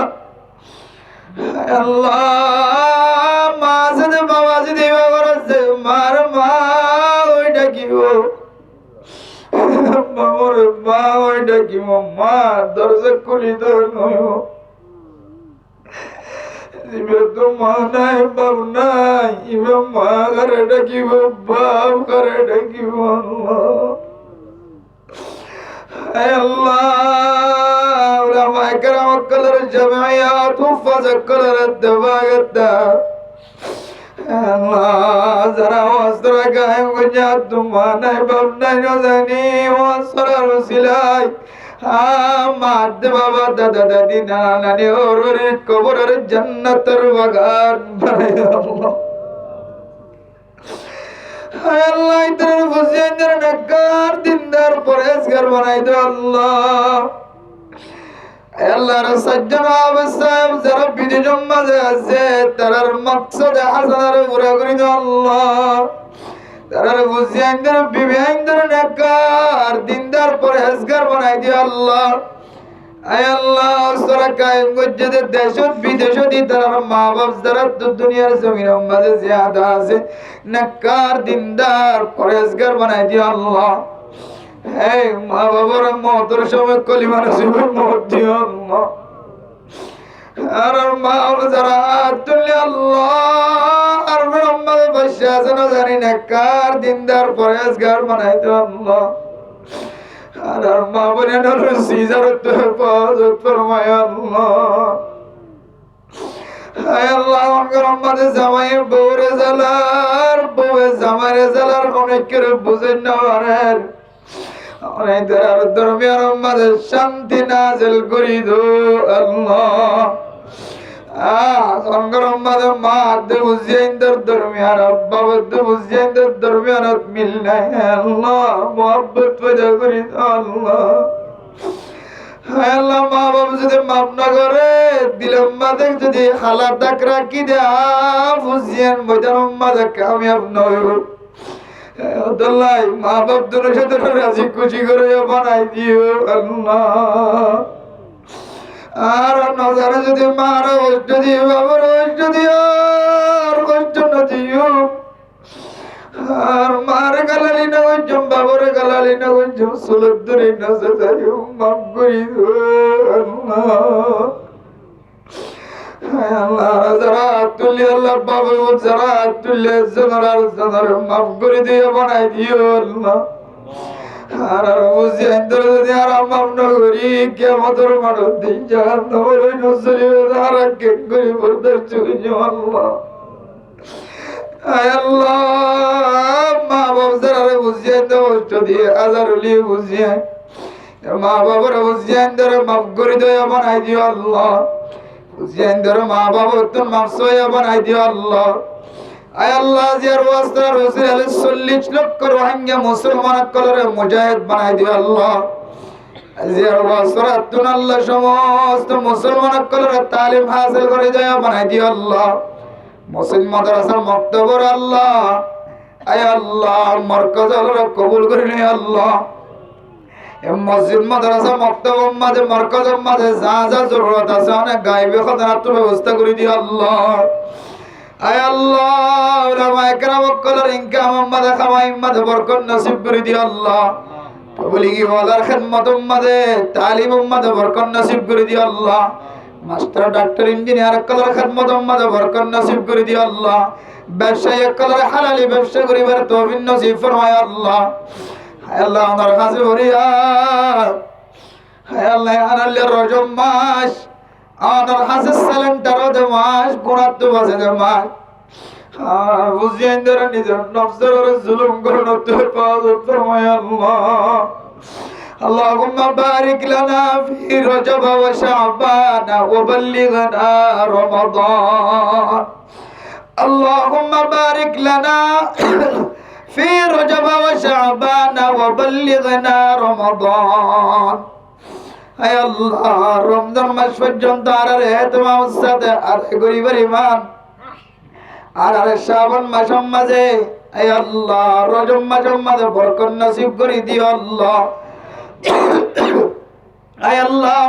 আল্লাহ মা যদি বাবা যদি বাবারছে মার মা ওই ডাকিব মামর মা ওই ডাকিব মা দরজা খুলি তো নয় ইবে তো মা নাই বাপ নাই ইবে মা ঘরে ডাকিব বাপ ঘরে ডাকিব আল্লাহ উলামায়ে কেরাম কলর জামিয়াত হুফাজ কলর দবাগতা আল্লাহ যারা ওয়াসরা গায়ে গুঞ্জা তোমা নাই বাপ নাই জানি ওয়াসরার সিলাই মাদ বাবা দাদা দাদি নানা নানি ওর কবরের জান্নাতের বাগান বানাই আল্লাহ আল্লাহ ইতর হুসেনদের নেককার দিনদার পরেজগার বানাই দাও আল্লাহ আল্লাহর সজ্জন সাহেব যারা বিদেশ মাঝে আছে তার মকসদ হাসানার পুরা করে দাও আল্লাহ তার হুসেনদের বিবেকদের নেককার দিনদার পরেজগার বানাই দিও আল্লাহ আয় আল্লাহ সরা কায়েম গজ্জে দেশত বিদেশত তার মা বাপ যারা দুনিয়ার জমিনের মাঝে জিয়াদা আছে নেককার দিনদার পরেজগার বানাই দিও আল্লাহ হে মা বাবার মওতের সময় কলিমা নসিব মওত দিও আল্লাহ আর মা যারা তুলে আল্লাহ আর মোহাম্মদ বসে আছে না জানি নেককার দিনদার পরেজগার বানাই দিও আল্লাহ আর মা বলে না সিজারত হেফাজত ফরমায় আল্লাহ আয় আল্লাহ আমাদের জামাই বউরে জালার বউয়ে জামাইরে জালার অনেক করে বুঝেন না আরে আমাদের দরমিয়ার মাঝে শান্তি নাযিল করি দো আল্লাহ। সংগ্রাম মাঝে মা দে বুঝিয়েন্দর দরমিয়ার আব্বা দে বুঝিয়েন্দর দরমিয়ার মিল নাই আল্লাহ, মোহাব্বত পয়দা করি দো আল্লাহ। আল্লাহ মা বাবা যদি মাফ না করে দিলাম মাঝে যদি হালাত ডাক রাখি দেয়া বুঝিয়েন ময়দান মাঝে কামিয়াব নয় আল্লাহ। মা বাপ দুটোর সাথে রাজি খুশি করে বানাই দিও আল্লাহ। আর নজারে যদি মার কষ্ট দিও বাবার কষ্ট দিও আর কষ্ট না দিও। আর মার গালালি না কইছম বাবার গালালি না কইছম সুলত ধরে না যাইও মাফ করি দিও আল্লাহ। আল্লাহ যারা তুলি আল্লাহ বাবু যারা তুলে জনরার জনর মাফ করে দিও বানাই দিও আল্লাহ। আর বুঝি আইন্দর যদি আর মাফ না করি কিয়ামতের মাঠে দিন জাহান্নামের ওই নজরে আর কে করি বরদাস্ত করি আল্লাহ। আয় আল্লাহ মা বাবা যারা বুঝি আইন্দর কষ্ট দিয়ে আজারুলি বুঝি মা বাবার বুঝি আইন্দর মাফ করে দিও বানাই দিও আল্লাহ। বুঝিয়েন্দর মা বাবা তোর মাফ সয়া বানাই দিও আল্লাহ। আয় আল্লাহ জিয়ার ওয়াস্তা রাসূল 40 লক্ষ রোহিঙ্গা মুসলমান কলরে মুজাহিদ বানাই দিও আল্লাহ। জিয়ার ওয়াস্তা তুন আল্লাহ সমস্ত মুসলমান কলরে তালিম হাসিল করে দেয়া বানাই দিও আল্লাহ। মুসলিম মাদ্রাসা মক্তবর আল্লাহ আয় আল্লাহ মারকাজ আল্লাহ কবুল করে নে আল্লাহ। মসজিদ মাদ্রাসা মক্তব মাঝে মারকাজ মাঝে যা যা জরুরত আছে অনেক গায়বে খজানাত ব্যবস্থা করে দিও আল্লাহ। আয় আল্লাহ উলামা ইকরাম কলর ইনকাম মাঝে খামাই মাঝে বরকত নসিব করে দিও আল্লাহ। তবলিগি ওয়ালার খিদমত মাঝে তালিম মাঝে বরকত নসিব করে দিও আল্লাহ। Master doctor engineer colour Khidmat মাঝে বরকত নসিব করে দিও আল্লাহ। ব্যবসায়ী কলর হালালি ব্যবসা করিবার তৌফিক নসিব ফরমায় আল্লাহ। আল্লাহ আমার কাছে হরিয়া আল্লাহ আনাল্লে রজব মাস আমার কাছে সালেন্টারও দে মাস গুণাত্ম বাজে দে মাস বুঝিয়ে ধরে নিজের নফসের জুলুম করুন ফরমায় আল্লাহ। আল্লাহুম্মা বারিক লানা ফি রজব ওয়া শাবান ওয়া বাল্লিগনা রমাদান। আল্লাহুম্মা বারিক লানা في رجب وشعبان وبلغنا رمضان। আয় আল্লাহ রমজান মাস পর্যন্ত আর এহতেমাম সাথে আর গরিবের ঈমান আর শাবান মাসের মাঝে আয় আল্লাহ রজব মাসের মাঝে বরকত নসিব করে দিও আল্লাহ। আয় আল্লাহ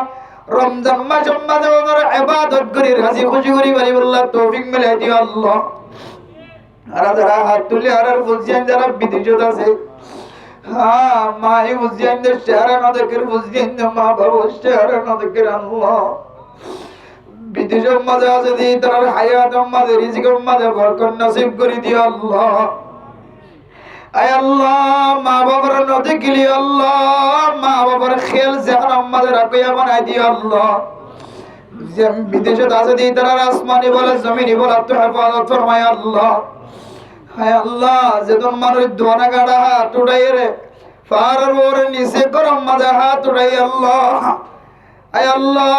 রমজান মাসের মাঝে ওদের ইবাদত করি রাজি খুশি করি আল্লাহ তৌফিক মিলাই দিও আল্লাহ। আর যারা হাত তুলে আর বুঝিয়েন যারা বিদেশত আছে মাই বুঝিয়েন চেহারা না দেখে বুঝিয়েন মা বাবা চেহারা না দেখে আল্লাহ। বিদেশের মাঝে আছে দি তার হায়াতের মাঝে রিজিকের মাঝে বরকত নসিব করে দিও আল্লাহ। আয় আল্লাহ মা বাবার না দেখলি আল্লাহ মা বাবার খেয়াল চেহারার মাঝে রাখিয়া বানাই দিও আল্লাহ। বিদেশে আছে দি তার আসমানি বলে জমিনি বলে তো হেফাজত ফরমায় আল্লাহ। হায় আল্লাহ যেদিন মানুষ দোয়ানা গাড়া হাত উঠাই রে ফার ওর নিচে গরম মাঝে হাত উঠাই আল্লাহ। আয় আল্লাহ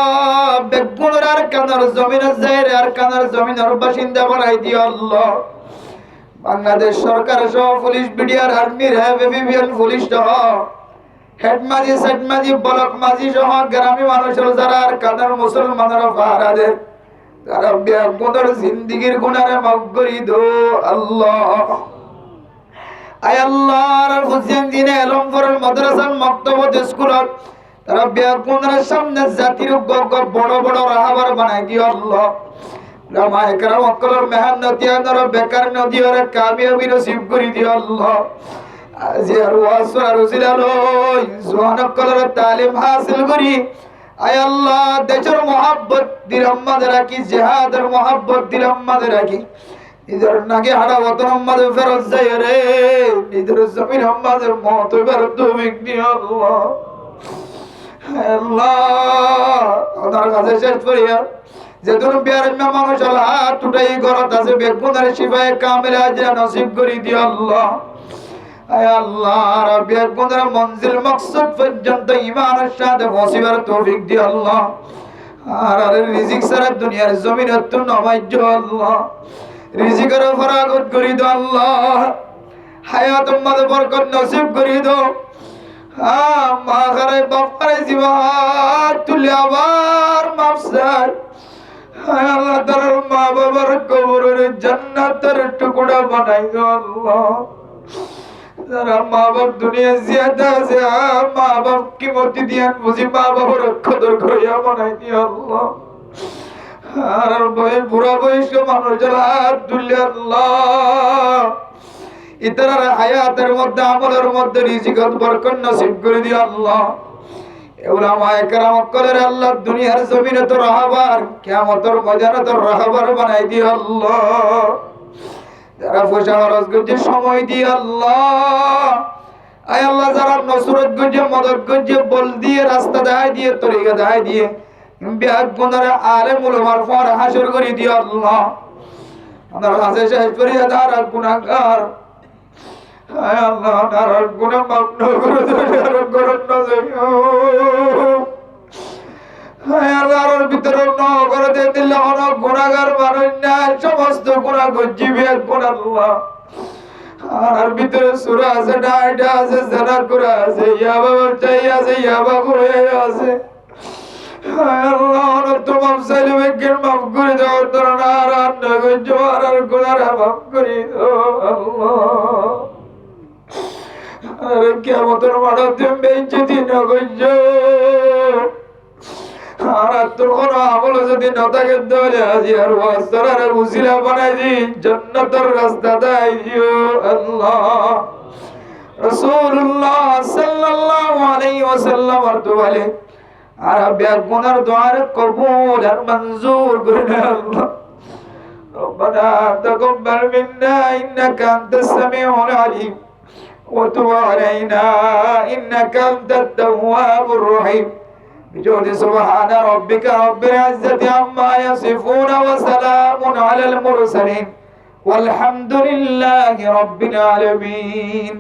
বেগুনের আর কানার জমিনের যাইরে আর কানার জমিনের বাসিন্দা বানাই দিও আল্লাহ। বাংলাদেশ সরকার সহ police BDR army RAB ABBN police সহ হেড মাঝি সেট মাঝি ব্লক মাঝি সহ গ্রামী মানুষের যারা আর কানার মুসলমানেরা পাহারা দেয় তারা বেগুনের জিন্দিগির গুনারে মাফ করে দো আল্লাহ। আয় আল্লাহ হুসেন দিনে এলমপুরের মাদ্রাসার মক্তবত স্কুলত তারা বেগুনের সামনে জাতির বড় বড় রাহাবার বানাই দিও আল্লাহ। উলামা ইকরাম ওয়াক্কলর মেহনতিয়ানর বেকার নদিয়রে কামিয়াবি নসিব করে দিও আল্লাহ। আজিয়ার ওয়াসরা রসিলালো জওয়ানকলর তালিম হাসিল করি আয় আল্লাহ দেশের মোহাব্বত দিলাম মাঝে রাখি জিহাদের মোহাব্বত দিলাম মাঝে রাখি নিজের নাকি হাড়া বতন মাঝে ফেরত যাই রে নিজের জমির মাঝে মত ফেরত বিঘ্নি আল্লাহ। আল্লাহ ওনার কাছে শেষ করিয়া যেদিন বিয়ার মানুষ হাত উঠাই ঘরত আছে বেগুনের শিফায়ে কামিল হাজরা নসিব করে দিও আল্লাহ। আয় আল্লাহ রাব্বি গুনার মঞ্জিল মাকসুদ পর্যন্ত ঈমানের সাথে পৌঁছিবার তৌফিক দিও আল্লাহ। আর রিজিক সারা দুনিয়ার জমিনে তো নামাইজ আল্লাহ, রিজিকের ফরাগত করি দাও আল্লাহ, হায়াত উম্মত বরকত নসিব করি দাও। মা ঘরে বাপারে জীবন তুলে আবার মাফ চাই। আল্লাহ তার মা বাবার কবরের জান্নাতের টুকরা বানাই দাও আল্লাহ। যারা মা বাপ দুনিয়া জিয়াদা আছে মা বাপ কি মতি দিয়ান বুঝি মা বাবার কদর করিয়া বানাই দিও আল্লাহ। আর বুড়া বয়স্ক মানুষ যারা হাত তুললে আল্লাহ ইতার হায়াতের মধ্যে আমলের মধ্যে রিজিকত বরকত নসিব করে দিও আল্লাহ। উলামায়ে কেরাম কলের আল্লাহ দুনিয়ার জমিনে তো রাহবার, কিয়ামতের ময়দানে তো রাহবার বানাই দিও আল্লাহ। যারা পয়সা খরচ করছে সময় দিয়ে আল্লাহ, আয় আল্লাহ যারা নসরত করছে মদত করছে বল দিয়ে রাস্তা দেখাই দিয়ে তরিকা দেখাই দিয়ে বিয়াক গুনারে আলেম উলামার পর হাসর করে দিও আল্লাহ। আমার কাছে শেষ করিয়া যারা গুনাহগার আয় আল্লাহ তার গুনাহ মাফ করে দাও, করুন না যাইও আয় আল্লাহর ভিতরে ন করে দিলে অনেক গুনাহগার মানুষ না সমস্ত গুনাহ করছি বিয়াক গুনাহ আল্লাহ। আর ভিতরে সূরা আছে, ডাইটা আছে, জানা করে আছে, ইয়াবা চাই আছে, ইয়াবা করে আছে। আল্লাহ তোমার চাইলে বেগের মাফ করে দাও, তোর আর আর গুনার মাফ করে দাও আল্লাহ। আর কিয়ামতের মাঠে তুমি বেইজ্জতি না কইছো। আর তোর কোন আমল যদি না থাকে তাহলে আজি আর ওয়াসরার উসিলা বানাই দি জান্নাতের রাস্তা দেই দিও আল্লাহ। রাসূলুল্লাহ সাল্লাল্লাহু আলাইহি ওয়াসাল্লাম আর বলে আর বিয়া গুনার দোয়ার কবুল আর মঞ্জুর করে আল্লাহ। ربنا تقبل منا إنك أنت السميع العليم وتب علينا إنك أنت التواب الرحيم بجود سبحان ربك رب العزة عما يصفون وسلام على المرسلين والحمد لله رب العالمين.